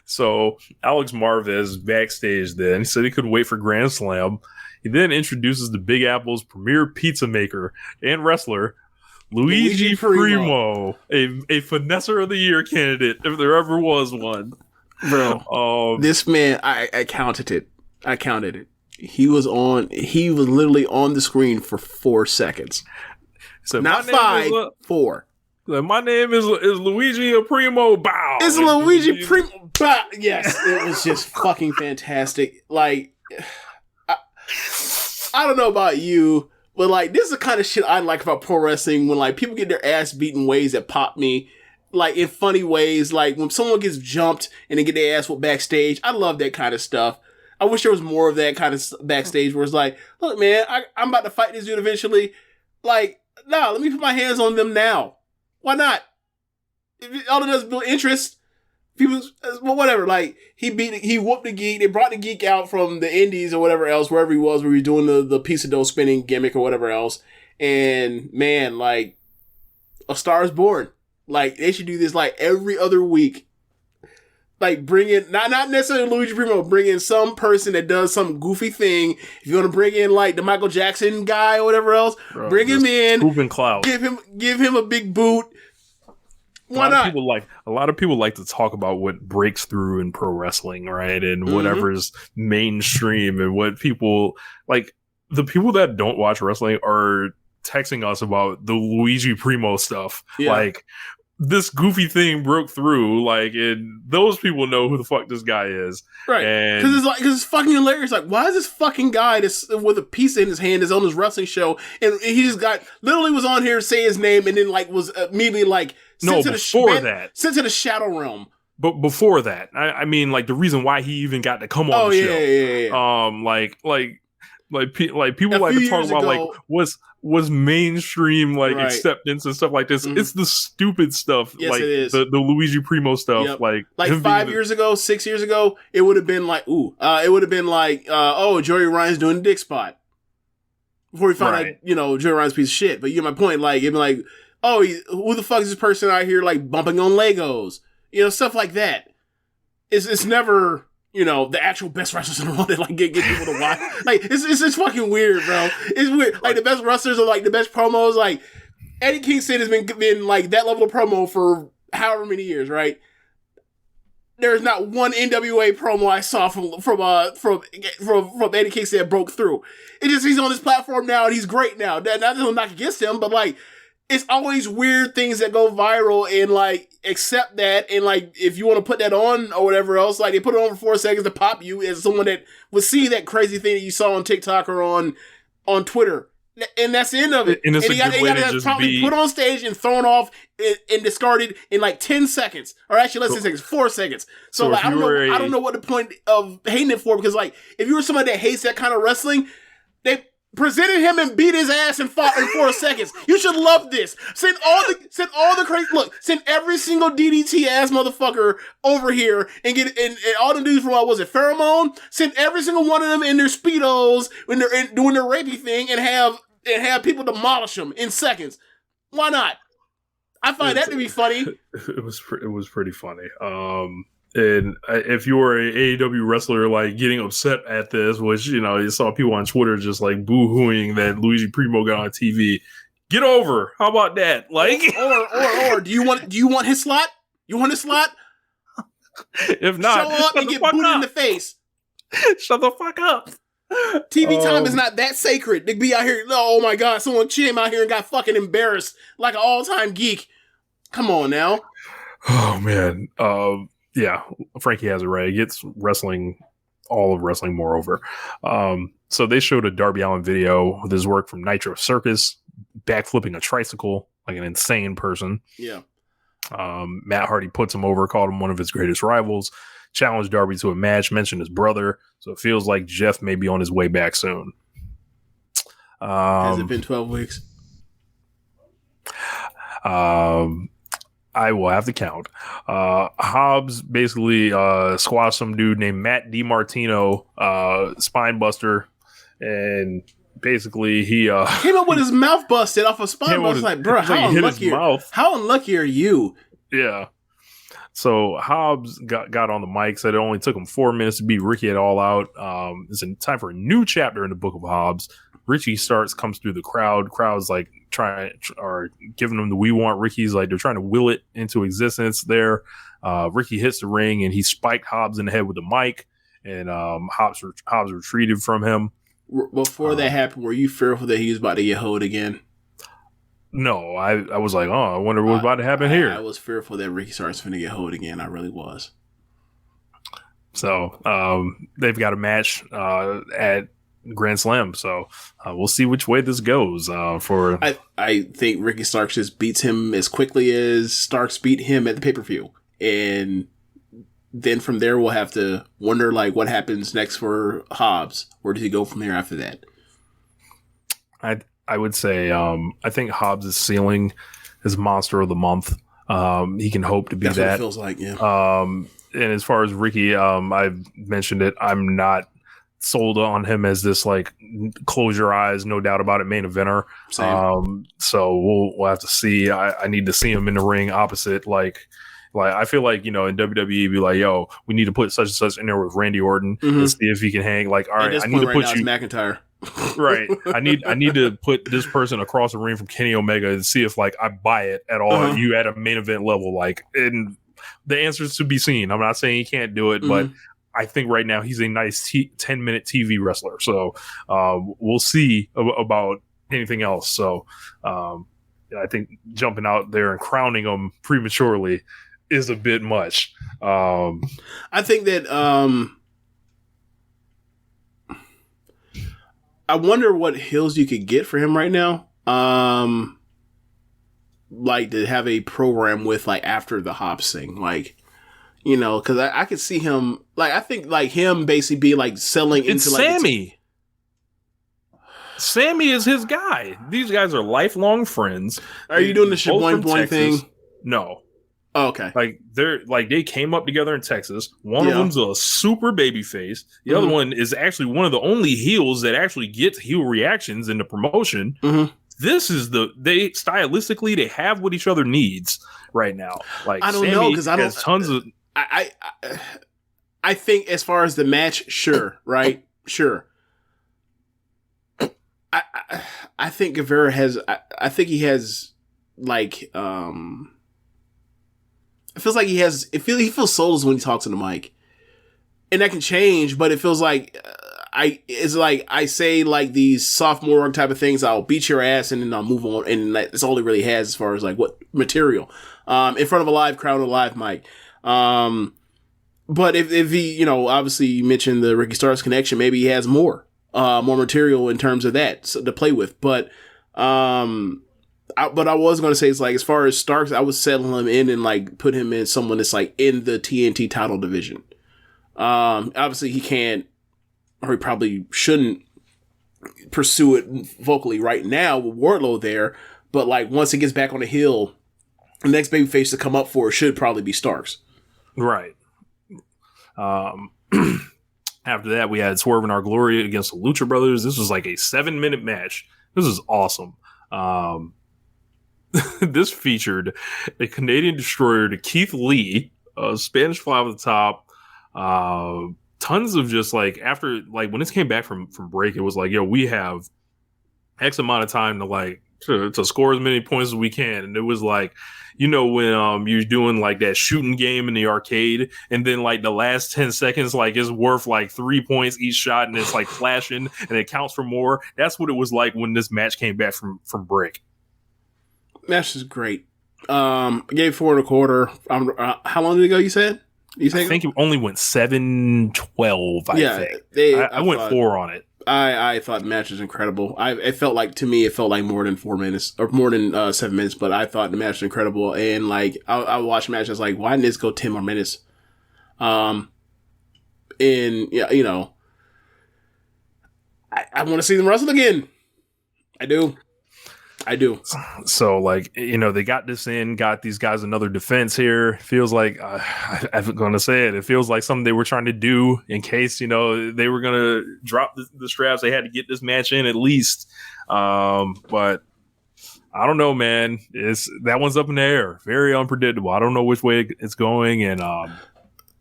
So Alex Marvez backstage then, he said he couldn't wait for Grand Slam. He then introduces the Big Apple's premier pizza maker and wrestler, Luigi Primo, a Finesser of the Year candidate, if there ever was one.
Bro, this man, I counted it. He was literally on the screen for 4 seconds.
So
not 5, 4.
My name is Luigi Primo. Bow.
It's Luigi Primo. Bow. Yes, it was just fucking fantastic. Like, I don't know about you, but like, this is the kind of shit I like about pro wrestling, when like people get their ass beaten ways that pop me. Like, in funny ways, like when someone gets jumped and they get their ass whooped backstage. I love that kind of stuff. I wish there was more of that kind of backstage where it's like, look, man, I'm about to fight this dude eventually. Like, nah, let me put my hands on them now. Why not? All it does is build interest. People, well, whatever. Like, he whooped the geek. They brought the geek out from the indies or whatever else, wherever he was, where he was doing the piece of dough spinning gimmick or whatever else. And man, like, A Star Is Born. Like, they should do this like every other week. Like, bring in, not necessarily Luigi Primo, bring in some person that does some goofy thing. If you want to bring in like the Michael Jackson guy or whatever else, bring him in.
Moving cloud.
Give him a big boot. Why not?
A lot of people like to talk about what breaks through in pro wrestling, right? And whatever's mainstream, and what people like. The people that don't watch wrestling are texting us about the Luigi Primo stuff. Yeah. Like, this goofy thing broke through, like, and those people know who the fuck this guy is,
right? Because it's fucking hilarious. Like, why is this fucking guy with a pizza in his hand is on his wrestling show, and he just literally was on here saying his name, and then like was immediately like sent to the Shadow Realm.
But before that, I mean, like, the reason why he even got to come on the show, people like to talk about like was mainstream, like, right, acceptance and stuff like this. It's the stupid stuff, yes, like it is. The Luigi Primo stuff, yep. like
5 years ago, 6 years ago, it would have been like, Joey Ryan's doing the dick spot before we found out, Joey Ryan's a piece of shit. But you get my point. Like, it'd be like, who the fuck is this person out here like bumping on Legos, stuff like that. It's never, the actual best wrestlers in the world that like get people to watch. Like, it's just fucking weird, bro. It's weird. Like, the best wrestlers are like the best promos. Like, Eddie Kingston has been like that level of promo for however many years, right? There's not one NWA promo I saw from Eddie Kingston that broke through. It just, he's on this platform now and he's great now. Not to knock against him, but like, it's always weird things that go viral, and like, accept that, and like, if you want to put that on or whatever else, like, they put it on for 4 seconds to pop you as someone that would see that crazy thing that you saw on TikTok or on Twitter, and that's the end of it. And
it's
you got to probably put on stage and thrown off and discarded in like 10 seconds, or actually less than seconds, 4 seconds. So like, I don't know what the point of hating it for, because like, if you were somebody that hates that kind of wrestling, they presented him and beat his ass and fought in 4 seconds. You should love this. Send all the crazy, send every single DDT ass motherfucker over here and get and all the dudes from Pheromone. Send every single one of them in their Speedos when they're doing their rapey thing, and have people demolish them in seconds. Why not? I find that to be funny.
It was pretty funny. And if you were an AEW wrestler, like, getting upset at this, which, you saw people on Twitter just like boo-hooing that Luigi Primo got on TV, get over. How about that? Like,
or do you want his slot? You want his slot?
If not,
show up and get booted in the face.
Shut the fuck up.
TV time is not that sacred. They be out here, oh my god, someone came out here and got fucking embarrassed like an all-time geek. Come on now.
Oh man. Yeah, Frankie has it right. He gets wrestling, all of wrestling, moreover. So they showed a Darby Allin video with his work from Nitro Circus, backflipping a tricycle like an insane person.
Yeah.
Matt Hardy puts him over, called him one of his greatest rivals, challenged Darby to a match, mentioned his brother. So it feels like Jeff may be on his way back soon.
Has it been 12 weeks?
I will have to count. Hobbs basically squashed some dude named Matt DiMartino, spine buster, and basically he
came up with his mouth busted off a spine buster. Like, bro, how unlucky are you?
Yeah. So Hobbs got on the mic, said it only took him 4 minutes to beat Ricky at All Out. It's time for a new chapter in the book of Hobbs. Ricky Starks comes through the crowd. Crowd's like giving him the "we want Ricky's," like they're trying to will it into existence there. Ricky hits the ring and he spiked Hobbs in the head with the mic, and Hobbs retreated from him.
Before that happened, were you fearful that he was about to get hoed again?
No, I was like, oh, I wonder what's about to happen here.
I was fearful that Ricky Starks going to get hoed again. I really was.
So they've got a match at Grand Slam, so we'll see which way this goes.
I think Ricky Starks just beats him as quickly as Starks beat him at the pay-per-view, and then from there we'll have to wonder like what happens next for Hobbs. Where does he go from there after that?
I would say I think Hobbs' ceiling is Monster of the Month. He can hope to be
That's
that.
What it feels like, yeah.
And as far as Ricky, I've mentioned it. I'm not sold on him as this like close your eyes, no doubt about it, main eventer. So we'll have to see. I need to see him in the ring opposite like I feel like, in WWE be like, yo, we need to put such and such in there with Randy Orton and see if he can hang. Like, all right, I need to put you
McIntyre.
Right. I need to put this person across the ring from Kenny Omega and see if like I buy it at all. You at a main event level, like, and the answer is to be seen. I'm not saying he can't do it, but I think right now he's a nice 10-minute TV wrestler. So we'll see about anything else. So I think jumping out there and crowning him prematurely is a bit much.
I think that I wonder what hills you could get for him right now. Like to have a program with like after the Hobbs thing, like, because I could see him like, I think like him basically be like selling
it's
into like
Sammy. Sammy is his guy. These guys are lifelong friends.
Are you doing the Shaboing Boing thing?
No.
Oh, okay.
Like they came up together in Texas. One of them's a super baby face. The other one is actually one of the only heels that actually gets heel reactions in the promotion. This is they stylistically they have what each other needs right now. Like
I don't
Sammy
know because I don't
has tons of.
I think as far as the match, sure, right, sure. I think Guevara has. I think he has like. It feels like he has. He feels soulless when he talks on the mic, and that can change. But it feels like it's like I say like these sophomore type of things. I'll beat your ass and then I'll move on, and that's all he really has as far as like what material in front of a live crowd, a live mic. But if he, obviously you mentioned the Ricky Starks connection, maybe he has more material in terms of that to play with. But I was going to say, it's like, as far as Starks, I would settle him in and like put him in someone that's like in the TNT title division. Obviously he can't, or he probably shouldn't pursue it vocally right now with Wardlow there. But like once it gets back on the hill, the next babyface to come up for it should probably be Starks.
Right. After that, we had Swerve in Our Glory against the Lucha Brothers. This was like a 7-minute match. This is awesome. This featured a Canadian Destroyer to Keith Lee, Spanish Fly over the top. Tons of just like after like when this came back from break, it was like, yo, we have X amount of time to like to score as many points as we can. And it was like, when you're doing like that shooting game in the arcade, and then like the last 10 seconds like is worth like 3 points each shot, and it's like flashing and it counts for more. That's what it was like when this match came back from break.
Match is great. I gave 4 1/4. How long did it go? You said? I
think it only went 7-12. I think I went 4 on it.
I thought the match was incredible. It felt like more than 4 minutes or more than 7 minutes, but I thought the match was incredible. And like, I watched the match. I was like, why didn't this go 10 more minutes? And yeah, you know, I want to see them wrestle again. I do.
So, like, you know, they got these guys another defense here. Feels like, I'm going to say it, it feels like something they were trying to do in case, you know, they were going to drop the straps. They had to get this match in at least. But I don't know, man. That one's up in the air. Very unpredictable. I don't know which way it's going. And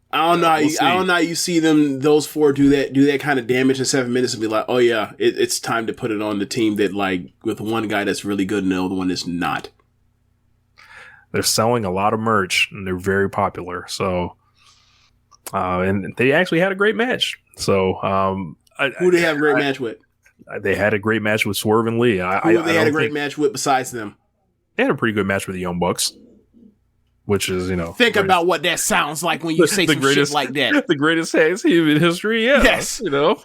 I don't know. I don't know how you see those four do that kind of damage in 7 minutes and be like, oh yeah, it's time to put it on the team that, like, with one guy that's really good and the other one is not.
They're selling a lot of merch and they're very popular. So, and they actually had a great match. So,
who do they have a great match with?
They had a great match with Swerve and Lee.
Who they had a great match with besides them?
They had a pretty good match with the Young Bucks. Which is, you know...
Think about what that sounds like when you say some shit like that.
The greatest tag team in history, yeah.
Yes.
You know?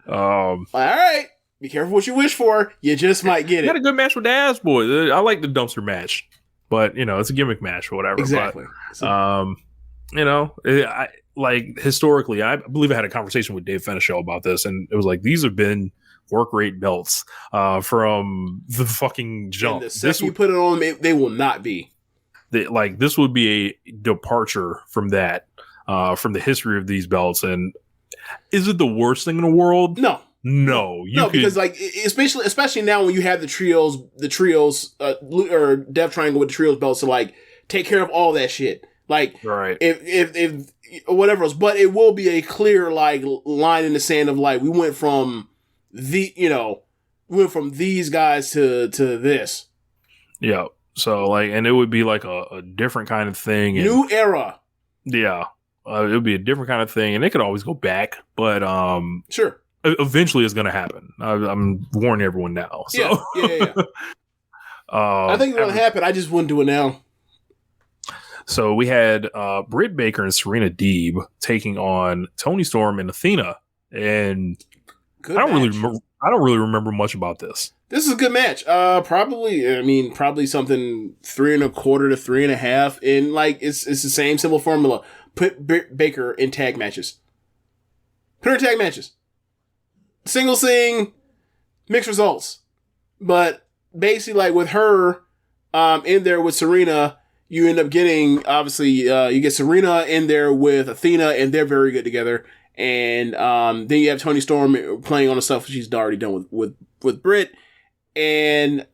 All right. Be careful what you wish for. You just might get it.
Had a good match with the Ass Boys. I like the dumpster match. But, you know, it's a gimmick match or whatever.
Exactly.
But, you know, historically, I believe I had a conversation with Dave Fenichel about this, and it was like, these have been work rate belts from the fucking jump.
And the second you put it on, they will not be.
Like, this would be a departure from that, from the history of these belts. And is it the worst thing in the world?
No,
because
like, especially now when you have the trios, or Death Triangle with the trios belts to, like, take care of all that shit. Like,
right.
if whatever else, but it will be a clear, like, line in the sand of, like, we went from these guys to this.
Yeah. So, like, and it would be like a different kind of thing.
New era.
Yeah. It would be a different kind of thing. And they could always go back. But
sure.
Eventually it's going to happen. I'm warning everyone now. So.
Yeah. I think it's going to happen. I just wouldn't do it now.
So we had Britt Baker and Serena Deeb taking on Toni Storm and Athena. And I don't really remember much about this.
This is a good match. Probably something 3.25 to 3.5, and like it's the same simple formula. Put Baker in tag matches. Put her in tag matches. Single thing, mixed results. But basically, like with her in there with Serena, you end up getting obviously you get Serena in there with Athena, and they're very good together. And then you have Toni Storm playing on the stuff she's already done with Britt. And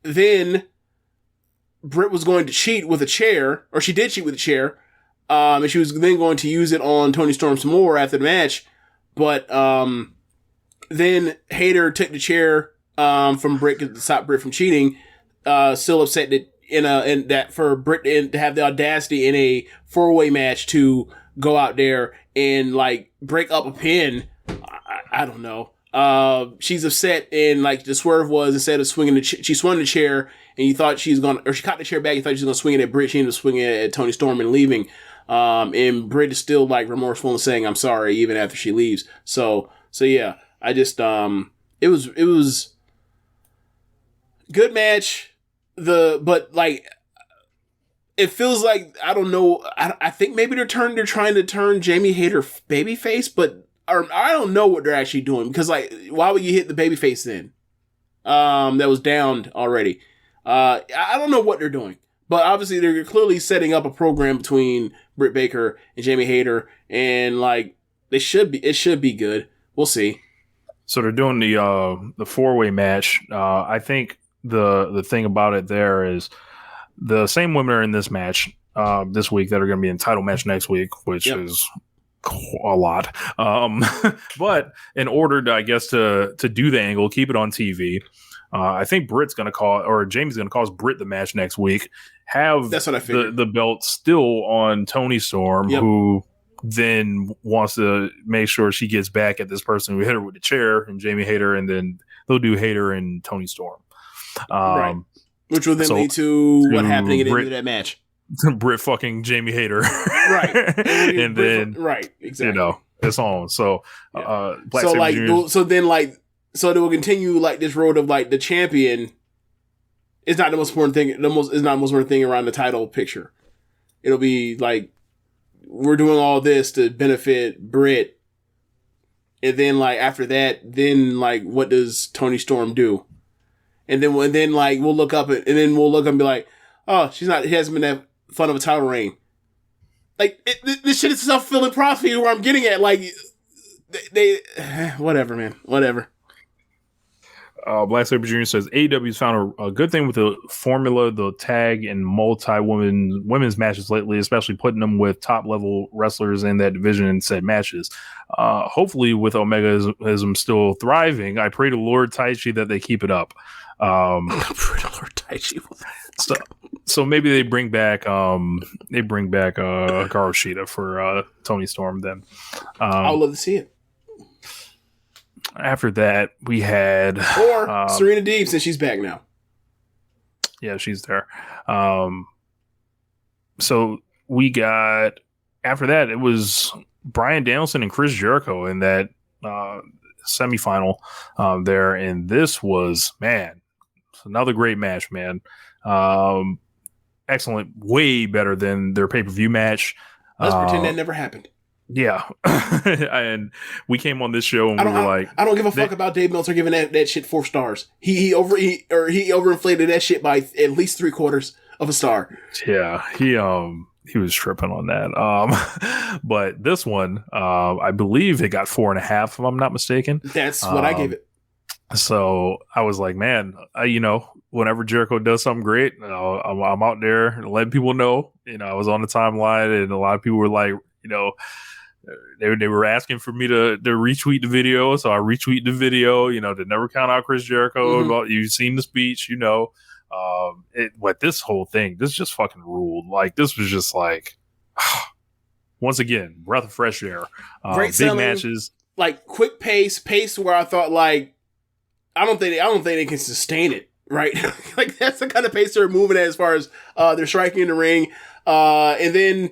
then Britt was going to cheat with a chair, or she did cheat with a chair, and she was then going to use it on Toni Storm some more after the match. But then Hayter took the chair from Britt to stop Britt from cheating. Still upset that for Britt to have the audacity in a 4-way match to go out there and like break up a pin. I don't know. She's upset, and like the swerve was, instead of swinging she swung the chair, and you thought she caught the chair back. You thought she was gonna swing it at Britt. She ended up swinging it at Toni Storm and leaving. And Britt is still like remorseful and saying I'm sorry even after she leaves. So yeah, I just it was good match. But like it feels like, I don't know. I think maybe they're trying to turn Jamie Hayter babyface, but. Or I don't know what they're actually doing, because like, why would you hit the babyface then? That was downed already. I don't know what they're doing, but obviously they're clearly setting up a program between Britt Baker and Jamie Hayter, and like it should be good. We'll see.
So they're doing the 4-way match. I think the thing about it there is the same women are in this match this week that are going to be in title match next week, which is a lot. But in order to, I guess, to do the angle, keep it on TV, I think Jamie's going to cause Britt the match next week. That's what I figured. The belt still on Toni Storm, who then wants to make sure she gets back at this person who hit her with the chair, and Jamie Hayter, and then they'll do Hayter and Toni Storm.
Right. Which will then lead to what happening at the end of that match.
Britt fucking Jamie Hayter.
Right.
And then,
right, exactly.
You know, It's on. So, Black
So
Sabre
like,
Jr.
so they will continue like this road of like the champion. It's not the most important thing. It's not the most important thing around the title picture. It'll be like we're doing all this to benefit Britt, and then like after that, then like what does Toni Storm do? And then like we'll look up and be like, oh, she hasn't been that fun of a title reign. Like this shit is self-fulfilling prophecy where I'm getting at. Like they whatever, man, whatever.
Black Sabre Jr. says AEW's found a good thing with the formula, the tag and women's matches lately, especially putting them with top level wrestlers in that division in said matches. Hopefully, with Omegaism still thriving, I pray to Lord Taichi that they keep it up.
Pray to Lord Taichi.
So maybe they bring back Hikaru Shida for Toni Storm. Then
I would love to see it.
After that, we had
Serena Deeb, since she's back now.
Yeah, she's there. So we got after that, it was Bryan Danielson and Chris Jericho in that semifinal there, and this was another great match, man. Excellent, way better than their pay-per-view match.
Let's pretend that never happened.
Yeah, and we came on this show and we were like,
I don't give a fuck about Dave Meltzer giving that shit 4 stars. He overinflated that shit by at least 3/4 of a star.
Yeah, he was tripping on that. But this one, I believe it got 4.5, if I'm not mistaken.
That's what I gave it.
So I was like, man, whenever Jericho does something great, I'm out there letting people know. I was on the timeline, and a lot of people were like, they were asking for me to retweet the video, so I retweet the video. To never count out Chris Jericho.
Mm-hmm.
You've seen the speech, But this whole thing, this just fucking ruled. Like, this was just like, once again, breath of fresh air.
Great
big
selling,
matches,
like quick pace where I thought like, I don't think they can sustain it. Right, like that's the kind of pace they're moving at as far as they're striking in the ring, and then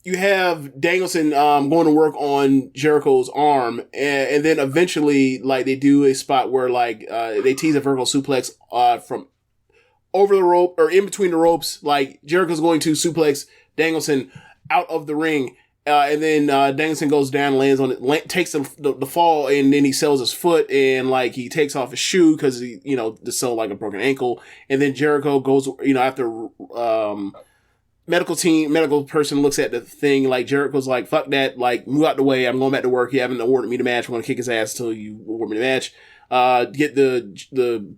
you have Danielson going to work on Jericho's arm, and then eventually, like, they do a spot where, like, they tease a vertical suplex from over the rope, or in between the ropes. Like, Jericho's going to suplex Danielson out of the ring, and then Danielson goes down, lands on it, takes the fall, and then he sells his foot, and, like, he takes off his shoe because he, to sell, like, a broken ankle, and then Jericho goes, after medical person looks at the thing, like, Jericho's like, fuck that, like, move out the way, I'm going back to work, you haven't awarded me the match, I'm going to kick his ass until you award me the match. Get the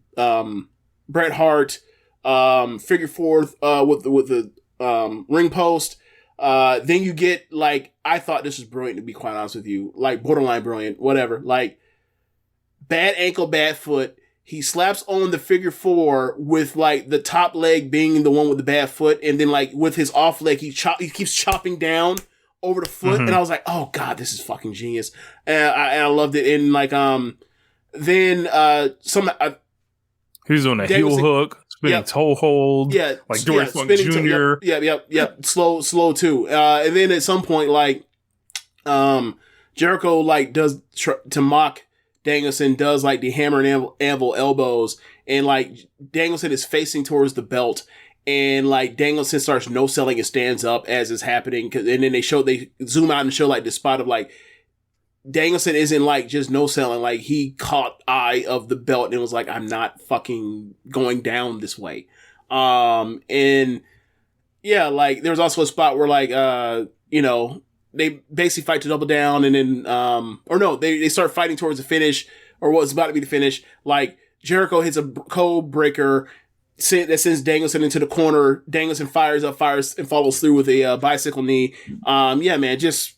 Bret Hart figure fourth with the ring post. Then you get, like, I thought this was brilliant, to be quite honest with you, like, borderline brilliant, whatever, like, bad ankle, bad foot. He slaps on the figure 4 with, like, the top leg being the one with the bad foot. And then, like, with his off leg, he keeps chopping down over the foot. Mm-hmm. And I was like, oh, God, this is fucking genius. And I loved it. And, like, then
he was doing a heel hook, spinning toe hold.
Yeah.
Like Dory Funk Jr.
Yep. Slow, too. And then at some point, like, Jericho, like, does to mock Danielson, does like the hammer and anvil elbows, and like Danielson is facing towards the belt, and like Danielson starts no selling and stands up as it's happening, and then they zoom out and show like the spot of like Danielson isn't like just no selling, like he caught eye of the belt and was like, I'm not fucking going down this way. And yeah, like there's also a spot where like they basically fight to double down, and then, they start fighting towards the finish, or what's about to be the finish. Like, Jericho hits a code breaker that sends Danielson into the corner. Danielson fires and follows through with a bicycle knee. Yeah, man, just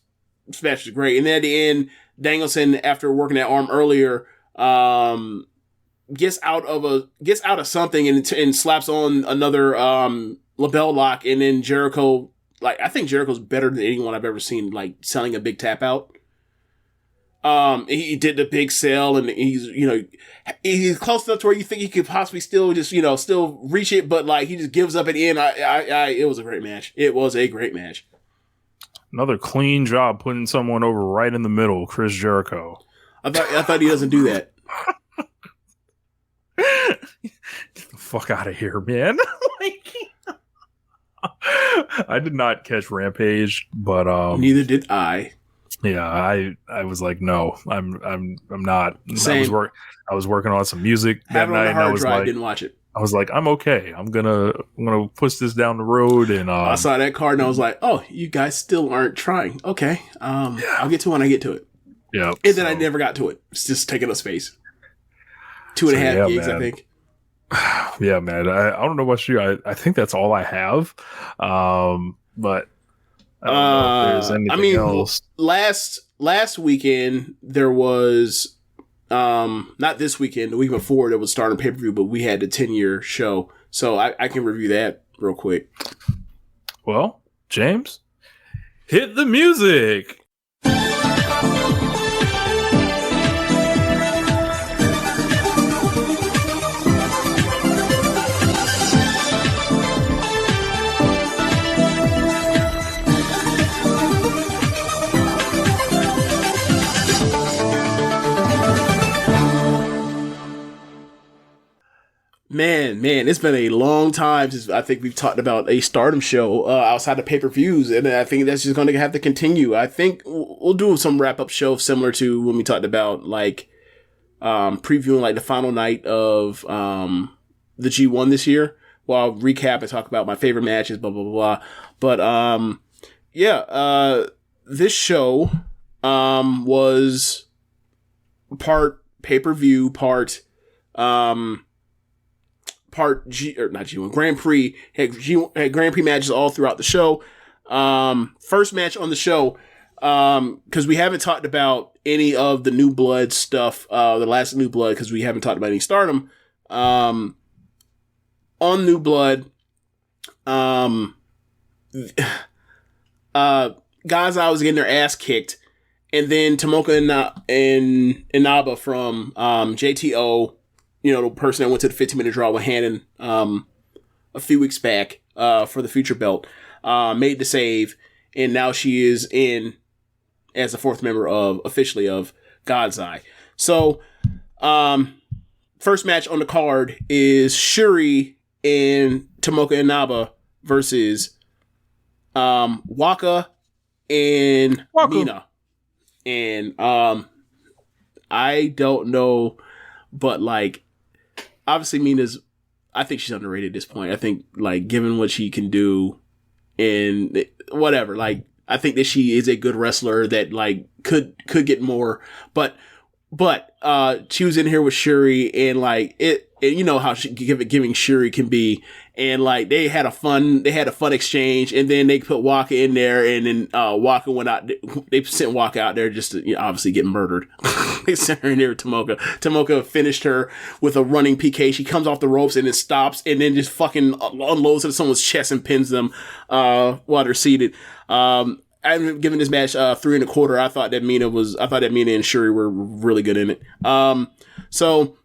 match is great. And then at the end, Danielson, after working that arm earlier, gets out of something and slaps on another label lock, and then Jericho. Like, I think Jericho's better than anyone I've ever seen, like, selling a big tap out. He did the big sell, and he's close enough to where you think he could possibly still just, still reach it, but, like, he just gives up at the end. It was a great match. It was a great match.
Another clean job putting someone over right in the middle, Chris Jericho.
I thought he doesn't do that.
Get the fuck out of here, man. I did not catch Rampage, but
neither did I.
Yeah, I was like, no, I'm not.
Same.
I was working on some music that night, and I was like,
didn't watch it.
I was like, I'm okay. I'm gonna push this down the road, and
I saw that card and I was like, oh, you guys still aren't trying. Okay, I'll get to it when I get to it.
Yeah,
and then I never got to it. It's just taking up space. 2.5 gigs, man. I think.
Yeah, man. I don't know about you. I think that's all I have. But I don't know if there's anything else.
Last weekend there was not this weekend, the week before there was Stardom pay-per-view, but we had the 10-year show. So I can review that real quick.
Well, James, hit the music.
Man, it's been a long time since I think we've talked about a Stardom show outside of pay-per-views, and I think that's just going to have to continue. I think we'll do some wrap-up show similar to when we talked about like previewing like the final night of the G1 this year. Well, I'll recap and talk about my favorite matches, blah blah blah. But this show was part pay-per-view, part Grand Prix. Had Grand Prix matches all throughout the show. First match on the show, because we haven't talked about any of the New Blood stuff, the last New Blood, because we haven't talked about any Stardom. On New Blood, guys, I was getting their ass kicked, and then Tomoka and Inaba from JTO, you know, the person that went to the 15-minute draw with Hannon a few weeks back for the future belt, made the save, and now she is in as the fourth member officially of God's Eye. So, first match on the card is Shuri and Tomoka Inaba versus Waka and Mina. And I don't know, but like, obviously Mina's, I think she's underrated at this point. I think like given what she can do and whatever, like I think that she is a good wrestler that like could get more, but she was in here with Shuri and like it, and you know how giving Shuri can be, and like they had a fun exchange, and then they put Waka in there, and then Waka went out. They sent Waka out there just to obviously get murdered. They sent her in there with Tomoka. Tomoka finished her with a running PK. She comes off the ropes and it stops, and then just fucking unloads it at someone's chest and pins them while they're seated. I'm giving this match 3.25. I thought that Mina and Shuri were really good in it. So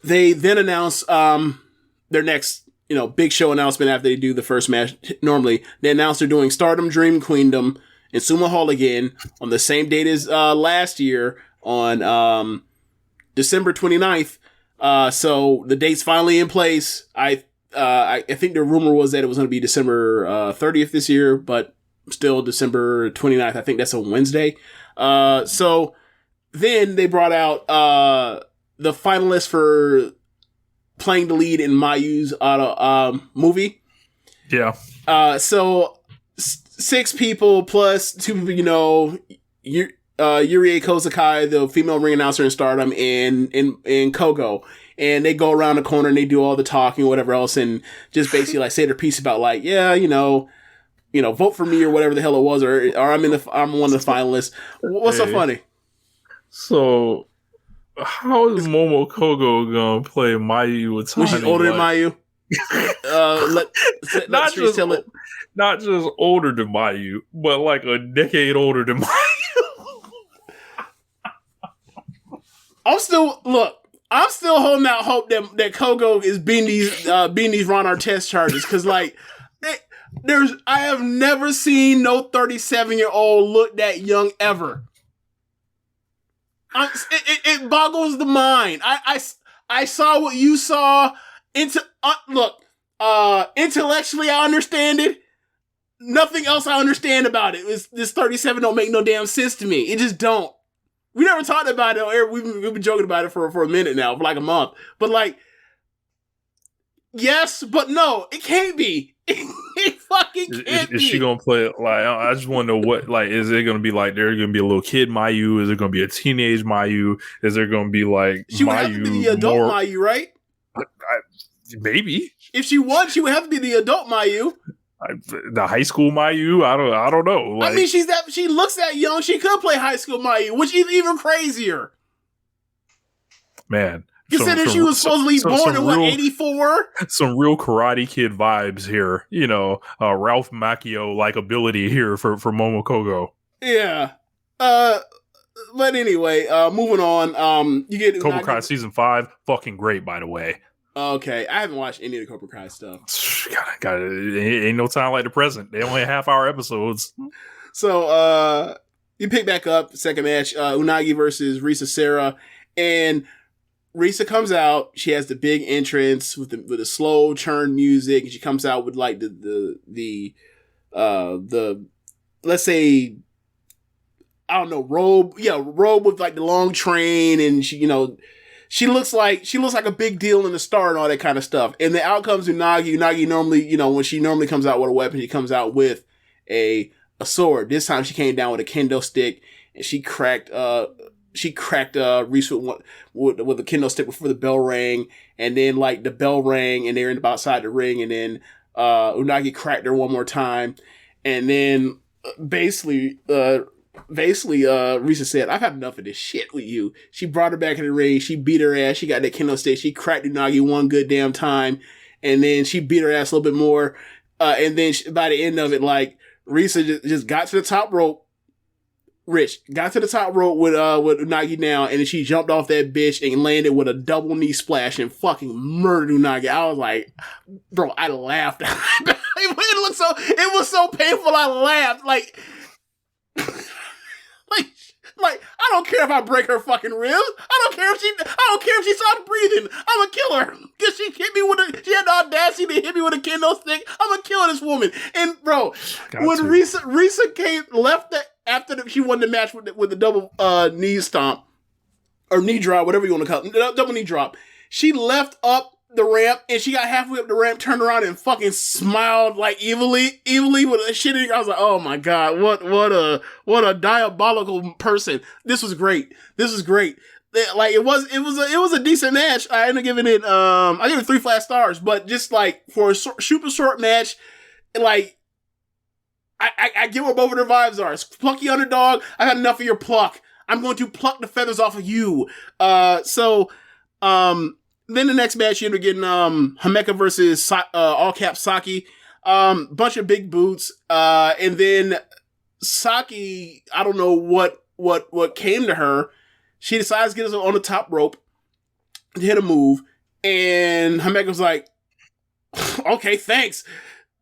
they then announce their next, big show announcement after they do the first match. Normally, they announce they're doing Stardom Dream Queendom in Sumo Hall again on the same date as last year on December 29th. So the date's finally in place. I think the rumor was that it was going to be December 30th this year, but still December 29th. I think that's a Wednesday. So then they brought out the finalists for playing the lead in Mayu's movie.
Yeah.
So 6 people plus 2 people, Yurie Kozakai, the female ring announcer in Stardom, and Kogo. And they go around the corner and they do all the talking or whatever else, and just basically like say their piece about like, vote for me or whatever the hell it was, or I'm one of the finalists. What's so funny?
So, how is Momo Kogo gonna play Mayu with Tani?
She's older than Mayu.
Not just older than Mayu, but like a decade older than Mayu.
I'm still holding out hope that Kogo is beating these Ron Artest charges, because like. I have never seen no 37-year-old look that young ever. It boggles the mind. I saw what you saw. Intellectually, I understand it. Nothing else I understand about it. This 37 don't make no damn sense to me. It just don't. We never talked about it. We've been joking about it for a minute now, for like a month. But like, yes, but no, it can't be. It fucking can't be.
Is she gonna play it like? I just want to know what, like, is it gonna be like? There's gonna be a little kid Mayu? Is it gonna be a teenage Mayu? Is there gonna be like
she would
Mayu?
Have to be the adult Mayu, right?
Maybe
if she won, she would have to be the adult Mayu.
The high school Mayu? I don't know.
Like, I mean, she looks that young. She could play high school Mayu, which is even crazier.
Man.
Considering she was supposedly born in 84?
Some real Karate Kid vibes here. You know, Ralph Macchio like ability here for Momokogo.
Yeah. But anyway, moving on. You get
Cobra Kai season 5, fucking great, by the way.
Okay, I haven't watched any of the Cobra Kai stuff.
Got it. Ain't no time like the present. They only half-hour episodes.
So, you pick back up second match, Unagi versus Risa Sera, and Risa comes out. She has the big entrance with the slow churn music, and she comes out with like the let's say, I don't know, robe. Yeah, robe with like the long train, and she looks like a big deal in the Star and all that kind of stuff. And the out comes Unagi. Unagi normally, when she normally comes out with a weapon, she comes out with a sword. This time she came down with a kendo stick, and she cracked Reese with a kendo stick before the bell rang, and then like the bell rang, and they're outside the ring, and then Unagi cracked her one more time, and then basically Risa said, "I've had enough of this shit with you." She brought her back in the ring. She beat her ass. She got that kendo stick. She cracked Unagi one good damn time, and then she beat her ass a little bit more. And then by the end of it, like Risa just got to the top rope. Rich got to the top rope with Unagi down, and then she jumped off that bitch and landed with a double knee splash and fucking murdered Unagi. I was like, bro, I laughed. It was so painful. I laughed like I don't care if I break her fucking ribs. I don't care if she stopped breathing. I'm gonna kill her because she hit me she had the audacity to hit me with a kendo stick. I'm gonna kill this woman. And bro, when Risa left after she won the match with the double knee stomp or knee drop, whatever you want to call it, double knee drop, she left up the ramp, and she got halfway up the ramp, turned around and fucking smiled like evilly with a shit. I was like, oh my god, what a diabolical person. This was great. Like it was a decent match. I ended up giving it I gave it 3 flat stars, but just like for a super short match, like I get what both of their vibes are. It's plucky underdog. I got enough of your pluck. I'm going to pluck the feathers off of you. Then the next match, you end up getting Himeka versus all cap Saki. Bunch of big boots. And then Saki, I don't know what came to her. She decides to get us on the top rope to hit a move. And Himeka was like, okay, thanks.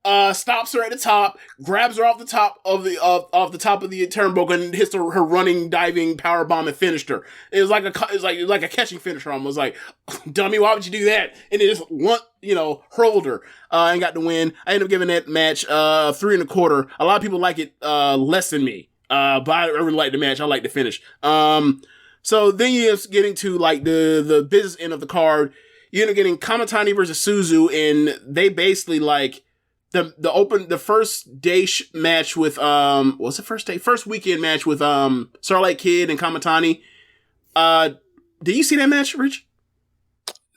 Stops her at the top, grabs her off the top of the turnbuckle, and hits her running, diving power bomb and finished her. It was like a catching finisher almost. Like, dummy, why would you do that? And it just hurled her and got the win. I ended up giving that match 3 1/4. A lot of people like it less than me, but I really like the match. I like the finish. So then you end up getting to like the business end of the card. You end up getting Kamatani versus Suzu, and they basically like. The first day match with what's the first weekend match with Starlight Kid and Kamatani. Did you see that match, Rich?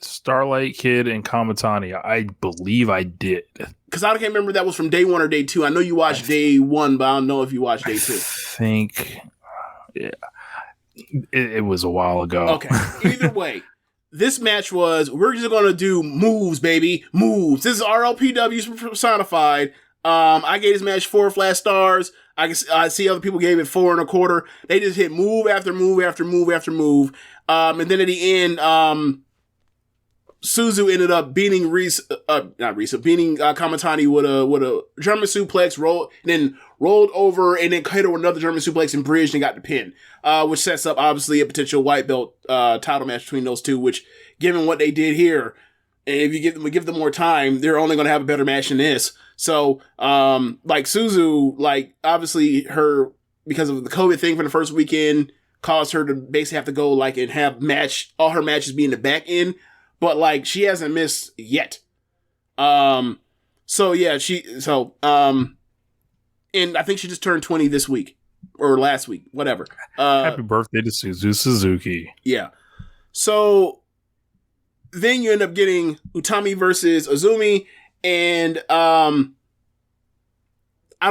Starlight Kid and Kamatani. I believe I did.
Because I can't remember if that was from day 1 or day 2. I know you watched day 1, but I don't know if you watched day 2.
I think it was a while ago.
Okay. Either way. This match was, we're just going to do moves, baby. Moves. This is RLPW personified. I gave this match 4 flat stars. I see other people gave it 4 1/4. They just hit move after move after move after move. And then at the end, Suzu ended up beating beating Kamatani with a German suplex, rolled over and then hit her with another German suplex and bridged and got the pin, which sets up obviously a potential white belt title match between those two, which given what they did here, and if you give them more time, they're only going to have a better match than this. So, like Suzu, like obviously her, because of the COVID thing for the first weekend, caused her to basically have to go like and have all her matches be in the back end, but like she hasn't missed yet. And I think she just turned 20 this week or last week, whatever.
Happy birthday to Suzu Suzuki.
Yeah. So then you end up getting Utami versus Azumi, and I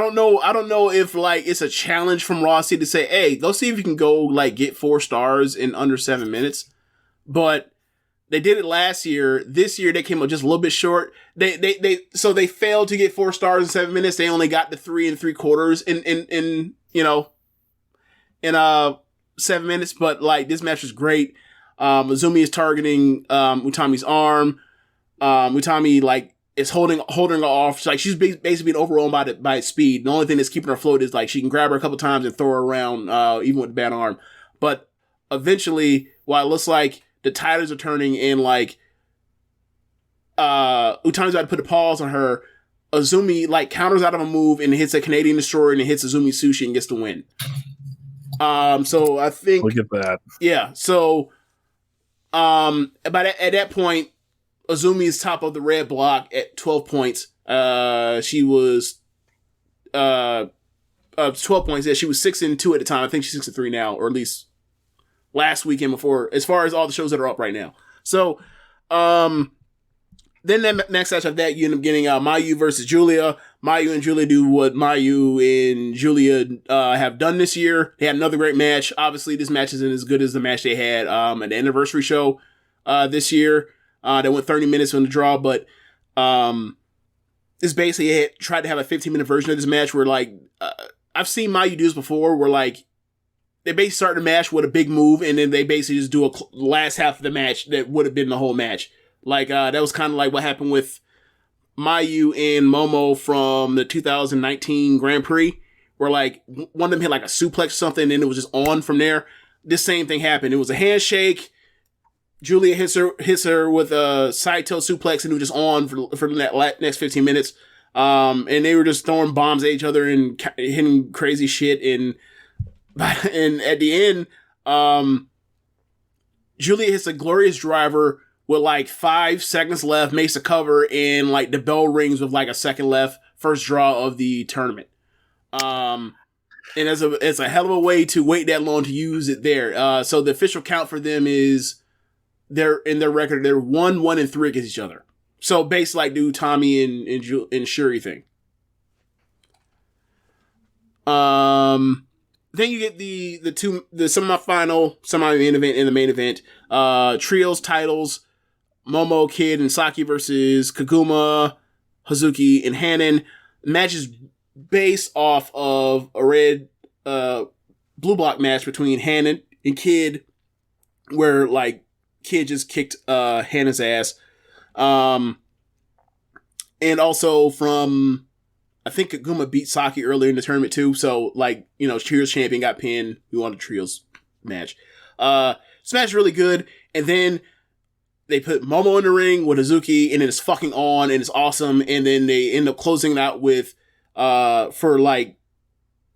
don't know if like it's a challenge from Rossi to say, hey, go see if you can go like get 4 stars in under 7 minutes. But they did it last year. This year they came up just a little bit short. They failed to get 4 stars in 7 minutes. They only got the 3 3/4 in 7 minutes. But like this match was great. Azumi is targeting Utami's arm. Utami like is holding her off. Like she's basically being overrun by its speed. The only thing that's keeping her afloat is like she can grab her a couple times and throw her around, even with the bad arm. But eventually, while it looks like the titles are turning and like Utami's about to put a pause on her, Azumi like counters out of a move and hits a Canadian Destroyer and hits Azumi Sushi and gets the win. So I think
look at that.
Yeah. So but at that point, Azumi is top of the red block at 12 points. She was 12 points. Yeah, she was 6-2 at the time. I think she's 6-3 now, or at least last weekend before, as far as all the shows that are up right now. So, then the next match of that, you end up getting Mayu versus Julia. Mayu and Julia do what Mayu and Julia have done this year. They had another great match. Obviously, this match isn't as good as the match they had at the anniversary show this year. They went 30 minutes on the draw, but it's basically tried to have a 15-minute version of this match where, like, I've seen Mayu do this before, where, like, they basically start the match with a big move, and then they basically just do a last half of the match that would have been the whole match. Like, that was kind of like what happened with Mayu and Momo from the 2019 Grand Prix, where, like, one of them hit, like, a suplex or something, and then it was just on from there. This same thing happened. It was a handshake. Julia hits her with a side toe suplex, and it was just on for the next 15 minutes. And they were just throwing bombs at each other and hitting crazy shit. And at the end, Julia hits a glorious driver with like 5 seconds left, makes a cover, and like the bell rings with like a second left, first draw of the tournament. And it's a hell of a way to wait that long to use it there. So the official count for them is, they're in their record, they're 1-1-3 against each other. So basically like do Tommy and Shuri thing. Then you get the semi-final, semi-main event and the main event. Trios titles, Momo, Kid, and Saki versus Kaguma, Hazuki, and Hanan. Match is based off of a red blue block match between Hanan and Kid, where like Kid just kicked Hannah's ass. And also from, I think Kaguma beat Saki earlier in the tournament too. So like, you know, Trios champion got pinned. We won the Trios match. This match is really good. And then they put Momo in the ring with Hazuki, and then it's fucking on and it's awesome. And then they end up closing it out with, for like,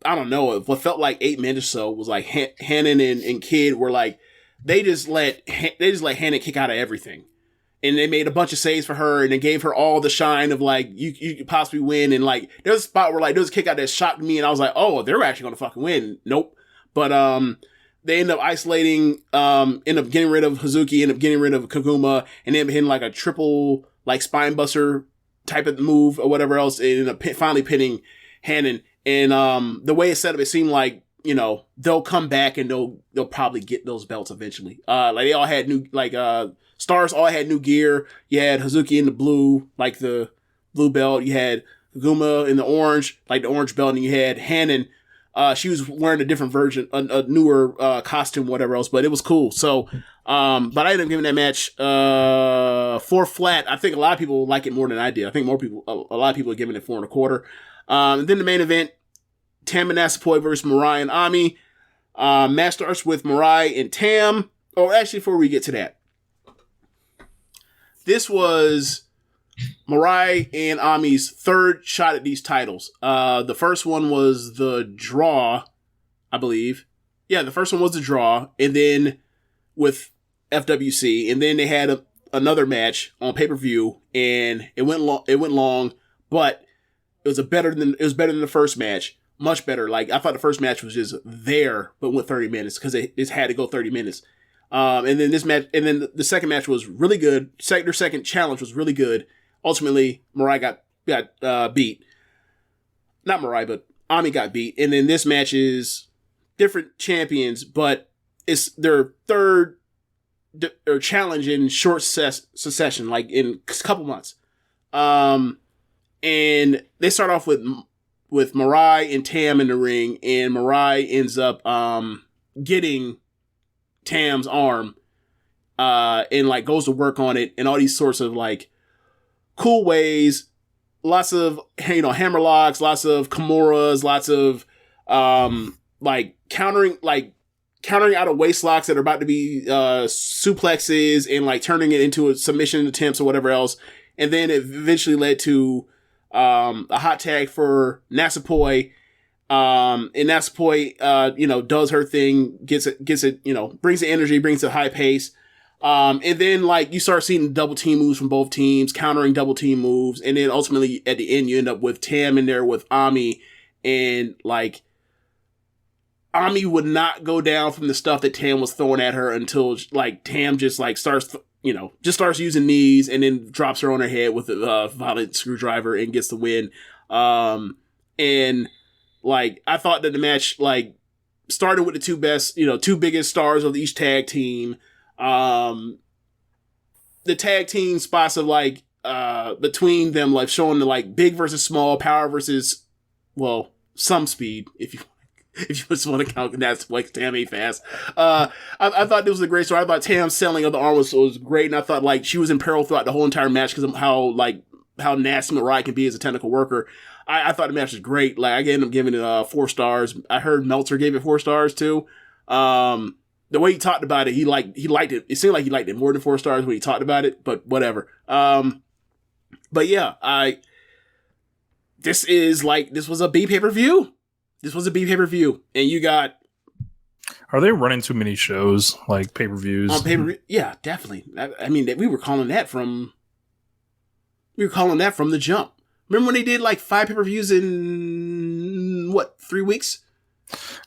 I don't know, what felt like 8 minutes or so was like Hanan and Kid were like, they just let Hanan kick out of everything. And they made a bunch of saves for her, and they gave her all the shine of like, you could possibly win. And like, there's a spot where like, there was a kick out that shocked me, and I was like, oh, they're actually going to fucking win. Nope. But, they end up isolating, end up getting rid of Hazuki, end up getting rid of Kaguma, and then hitting like a triple, like spine buster type of move or whatever else, and end up finally pinning Hanan. And, the way it's set up, it seemed like, you know, they'll come back and they'll probably get those belts eventually. Like they all had new, like, Stars all had new gear. You had Hazuki in the blue, like the blue belt. You had Kaguma in the orange, like the orange belt. And you had Hanan. She was wearing a different version, a newer costume, whatever else, but it was cool. So, but I ended up giving that match 4 4 flat. I think a lot of people like it more than I did. I think a lot of people are giving it 4 1/4. And then the main event, Tam and Natsupoi versus Mirai and Ami. Match starts with Mirai and Tam. Oh, actually, before we get to that, this was Mirai and Ami's 3rd shot at these titles. The first one was the draw, I believe. Yeah, the first one was the draw, and then with FWC, and then they had another match on pay-per-view, and it went long, but it was better than the first match. Much better. Like, I thought the first match was just there, but went 30 minutes because it had to go 30 minutes. And then this match, and then the second match was really good. Their second challenge was really good. Ultimately, Mirai got beat. Not Mirai, but Ami got beat. And then this match is different champions, but it's their 3rd challenge in short succession, like in a couple months. And they start off with Mirai and Tam in the ring, and Mirai ends up getting Tam's arm and like goes to work on it and all these sorts of like cool ways. Lots of hammer locks, lots of Kimuras, lots of like countering out of waist locks that are about to be suplexes and like turning it into a submission attempts or whatever else. And then it eventually led to a hot tag for Natsupoi. And Natsupoi, does her thing, gets it, brings the energy, brings the high pace. And then like you start seeing double team moves from both teams, countering double team moves. And then ultimately at the end, you end up with Tam in there with Ami, and like Ami would not go down from the stuff that Tam was throwing at her until like Tam just like starts using knees and then drops her on her head with a violent screwdriver and gets the win. And like, I thought that the match like started with the two biggest stars of each tag team. The tag team spots of like, between them, like showing the like big versus small, power versus, well, some speed, if you just want to count, that's like Tam ain't fast. I thought this was a great story. I thought Tam's selling of the arm was great, and I thought like she was in peril throughout the whole entire match because of how nasty Mirai can be as a technical worker. I thought the match was great. Like, I ended up giving it 4 stars. I heard Meltzer gave it 4 stars too. The way he talked about it, he liked it. It seemed like he liked it more than 4 stars when he talked about it, but whatever. But yeah, this was a B pay-per-view. This was a B pay-per-view, and you got.
Are they running too many shows, like pay-per-views?
On pay-per-view? Yeah, definitely. I mean, we were calling that from the jump. Remember when they did like 5 pay-per-views in 3 weeks?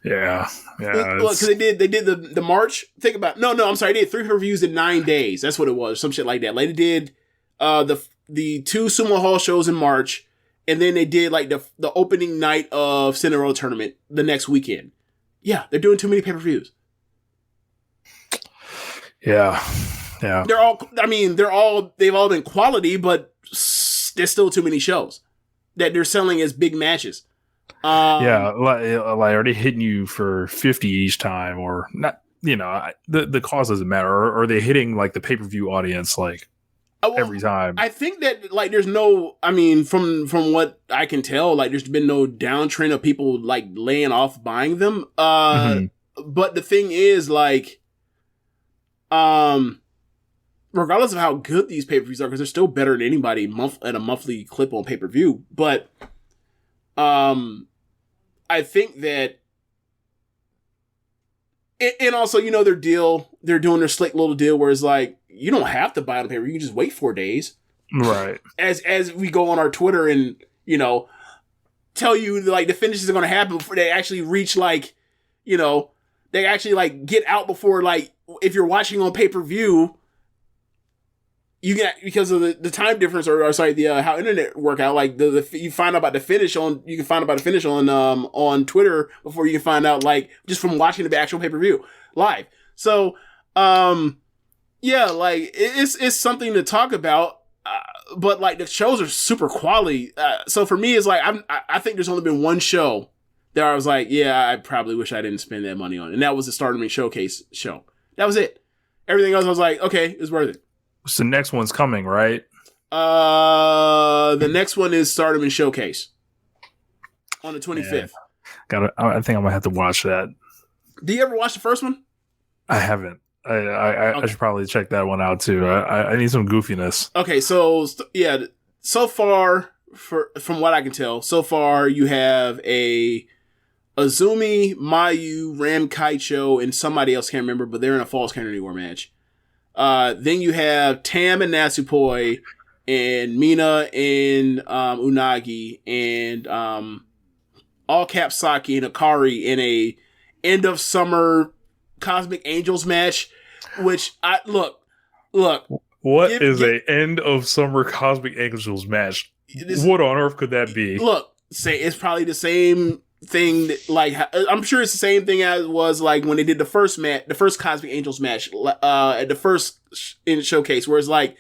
Yeah.
Because they did the March. Think about I'm sorry. They did 3 pay-per-views in 9 days. That's what it was. Some shit like that. Like they did the 2 Sumo Hall shows in March. And then they did like the opening night of Cinderella Tournament the next weekend. Yeah, they're doing too many pay-per-views.
Yeah.
They've all been quality, but there's still too many shows that they're selling as big matches.
Like are they hitting you for 50 each time or not? The cause doesn't matter. Or are they hitting like the pay-per-view audience like every time?
I think that like there's no, from what I can tell, like there's been no downtrend of people like laying off buying them. But the thing is like, regardless of how good these pay-per-views are, because they're still better than anybody at a monthly clip on pay-per-view. But I think that, and also, they're doing their slick little deal where it's like, you don't have to buy on pay-per-view, you can just wait 4 days.
Right.
As we go on our Twitter and, tell you like the finishes are going to happen before they actually reach like, they actually like get out before like, if you're watching on pay-per-view, you get, because of the time difference or how internet work out, like you find out about the finish on Twitter before you can find out like just from watching the actual pay-per-view live. So, yeah, like it's something to talk about, but like the shows are super quality. So for me, it's like I think there's only been one show that I was like, yeah, I probably wish I didn't spend that money on, and that was the Stardom Showcase show. That was it. Everything else, I was like, okay, it's worth it.
So the next one's coming, right?
The next one is Stardom and Showcase on the 25th.
I think I'm gonna have to watch that.
Do you ever watch the first one?
I haven't. I should probably check that one out too. I need some goofiness.
Okay, so yeah, so far from what I can tell, so far you have a Azumi, Mayu, Ram Kaicho, and somebody else, can't remember, but they're in a Falls Count Anywhere match. Then you have Tam and Natsupoi, and Mina and Unagi, and All Cap Saki and Akari in a end of summer Cosmic Angels match. Which look.
What is a end of summer Cosmic Angels match? What on earth could that be?
Look, it's probably the same thing that, like, I'm sure it's the same thing as it was like when they did the first Cosmic Angels match at the first showcase, where it's like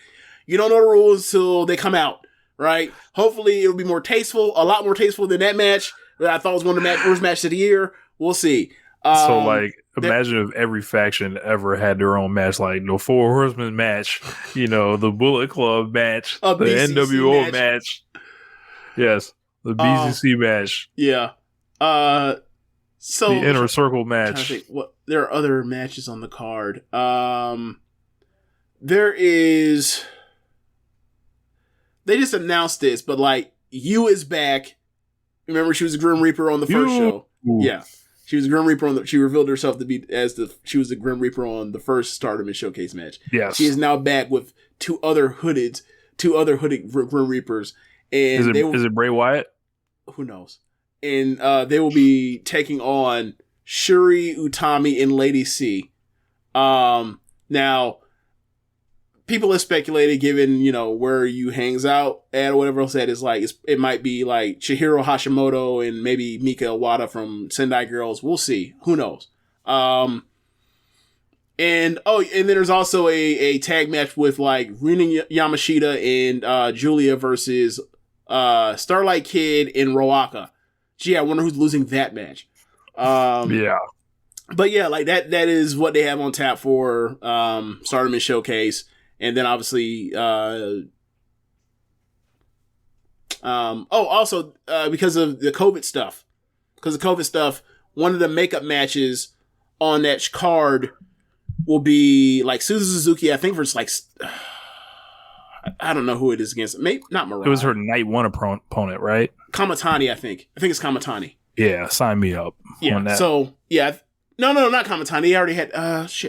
you don't know the rules until they come out, right? Hopefully it'll be more tasteful, a lot more tasteful than that match that I thought was one of the worst matches of the year. We'll see.
So like, imagine if every faction ever had their own match, like the Four Horsemen match, the Bullet Club match, the NWO match. Yes, the BCC match.
Yeah. So
the Inner Circle match.
There are other matches on the card. There is. They just announced this, but like, Yu is back. Remember, she was a Grim Reaper on the first show. Yeah, she was a Grim Reaper she revealed herself to be she was a Grim Reaper on the first Stardom and Showcase match.
Yes,
she is now back with two other hooded Grim Reapers. And
is it Bray Wyatt?
Who knows? And they will be taking on Shuri, Utami, and Lady C. Now, people have speculated, given where Yu hangs out and whatever else that is, like it might be like Chihiro Hashimoto and maybe Mika Iwata from Sendai Girls. We'll see. Who knows? And then there's also a tag match with like Rina Yamashita and Julia versus Starlight Kid and Roaka. Gee, I wonder who's losing that match.
Yeah.
But yeah, like that is what they have on tap for Stardom and Showcase. And then obviously also because of the COVID stuff. One of the makeup matches on that card will be like Suzu Suzuki, I think, versus like I don't know who it is against. Maybe not Mariah.
It was her night one opponent, right?
Kamatani, I think. I think it's Kamatani.
Yeah, sign me up.
Yeah.
On that.
So yeah, no, not Kamatani. He already had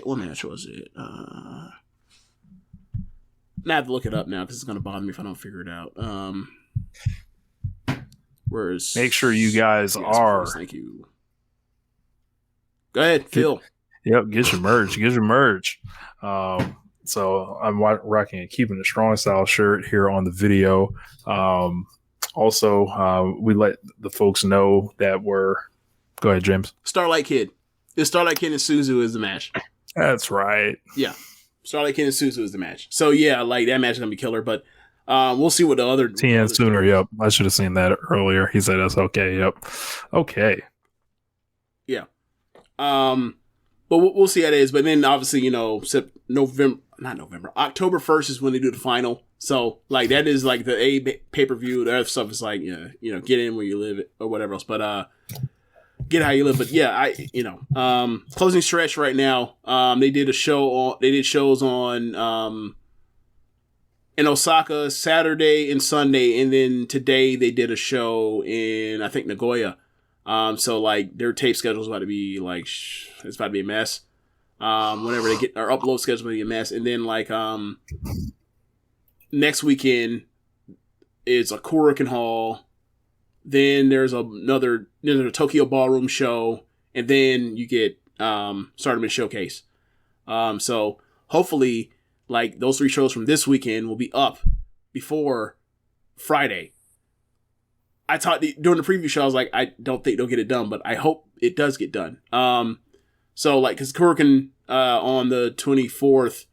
what match was it? I have to look it up now because it's gonna bother me if I don't figure it out. Where's
make sure you guys are.
Thank you. Go ahead, Phil.
Yep, get your merch. So I'm rocking a Keepin It Strong Style shirt here on the video. Also, we let the folks know that go ahead, James.
Starlight Kid. The Starlight Kid and Suzu is the match.
That's right.
Yeah. Starlight Kid and Suzu is the match. So yeah, like that match is gonna be killer, but we'll see what the other
TN Sooner, yep. I should have seen that earlier. He said that's okay, yep. Okay.
Yeah. But we'll see how it is. But then obviously, October 1st is when they do the final. So like that is like the pay-per-view. The other stuff is like, get in where you live or whatever else. But get how you live. But yeah, closing stretch right now. They did shows on in Osaka Saturday and Sunday, and then today they did a show in, I think, Nagoya. So like their tape schedule is about to be like it's about to be a mess. Whenever they get our upload schedule, is going to be a mess, and then like next weekend it's a Korakuen Hall. Then there's a Tokyo Ballroom show, and then you get Stardom and Showcase. So hopefully, like those 3 shows from this weekend will be up before Friday. I talked during the preview show. I was like, I don't think they'll get it done, but I hope it does get done. So like, because Korakuen on the 24th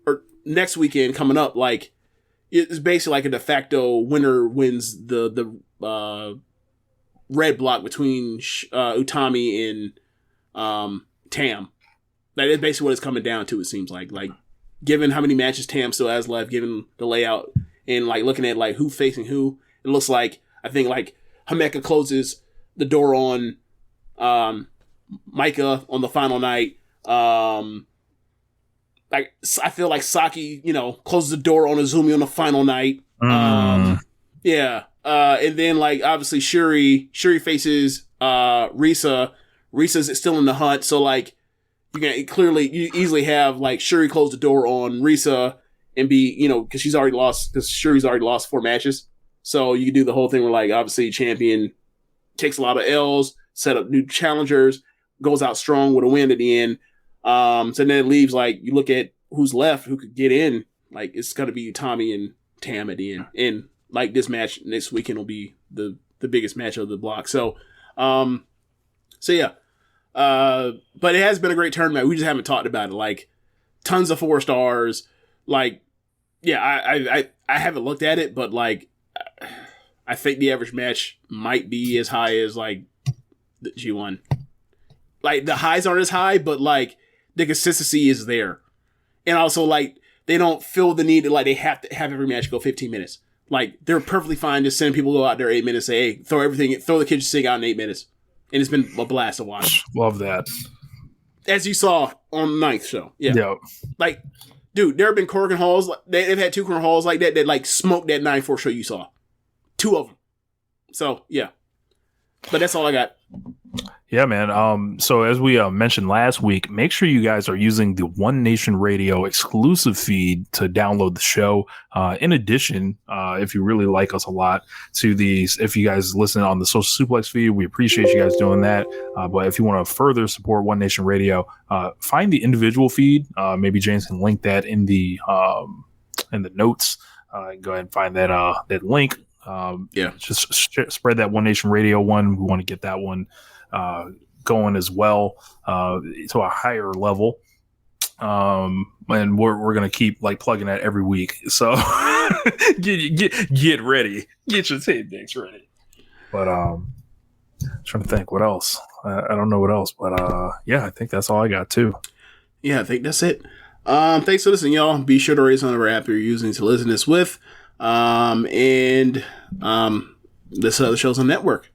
or next weekend coming up, like it's basically like a de facto winner wins the red block between Utami and Tam. That is basically what it's coming down to. It seems like given how many matches Tam still has left, given the layout, and like looking at like who facing who, it looks like I think like Himeka closes the door on Micah on the final night. Like I feel like Saki, closes the door on Azumi on the final night. Yeah. And then like obviously Shuri faces Risa. Risa's still in the hunt, so like you easily have like Shuri close the door on Risa and be, because Shuri's already lost 4 matches. So you can do the whole thing where like obviously champion takes a lot of L's, set up new challengers, goes out strong with a win at the end. So then it leaves like you look at who's left who could get in. Like it's gonna be Tommy and Tam at the end. And like this match next weekend will be the biggest match of the block. So yeah. But it has been a great tournament. We just haven't talked about it. Like tons of 4 stars. Like, yeah, I haven't looked at it, but like I think the average match might be as high as like the G1. Like the highs aren't as high, but like the consistency is there. And also like they don't feel the need to like they have to have every match go 15 minutes. Like they're perfectly fine just sending people go out there 8 minutes, say, hey, throw the kitchen sink out in 8 minutes. And it's been a blast to watch.
Love that.
As you saw on the 9th show. Yeah.
Yep.
Like, dude, there have been Corkin Halls. They've had 2 Corkin Halls like that like smoked that 9-4 show you saw. 2 of them. So, yeah. But that's all I got.
Yeah, man. So as we mentioned last week, make sure you guys are using the One Nation Radio exclusive feed to download the show. In addition, if you really like us a lot, if you guys listen on the Social Suplex feed, we appreciate you guys doing that. But if you want to further support One Nation Radio, find the individual feed. Maybe James can link that in the notes. Go ahead and find that link. Just spread that One Nation Radio one. We want to get that one going as well to a higher level, and we're gonna keep like plugging that every week. So get ready, get your tape decks ready. But trying to think what else. I don't know what else, but I think that's all I got too.
Yeah, I think that's it. Thanks for listening, y'all. Be sure to rate us on whatever app you're using to listen to this with. And this other shows on the network.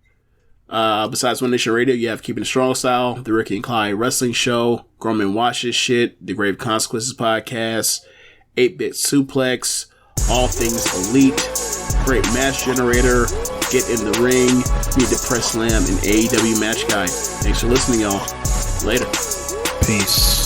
Besides One Nation Radio, you have Keepin It Strong Style, the Ricky and Clive Wrestling Show, Grown Men Watch This Shit, the Grave Consequences Podcast, 8-Bit Suplex, All Things Elite, Great Match Generator, Get in the Ring, Meet the Press Slam, and AEW Match Guide. Thanks for listening, y'all. Later.
Peace.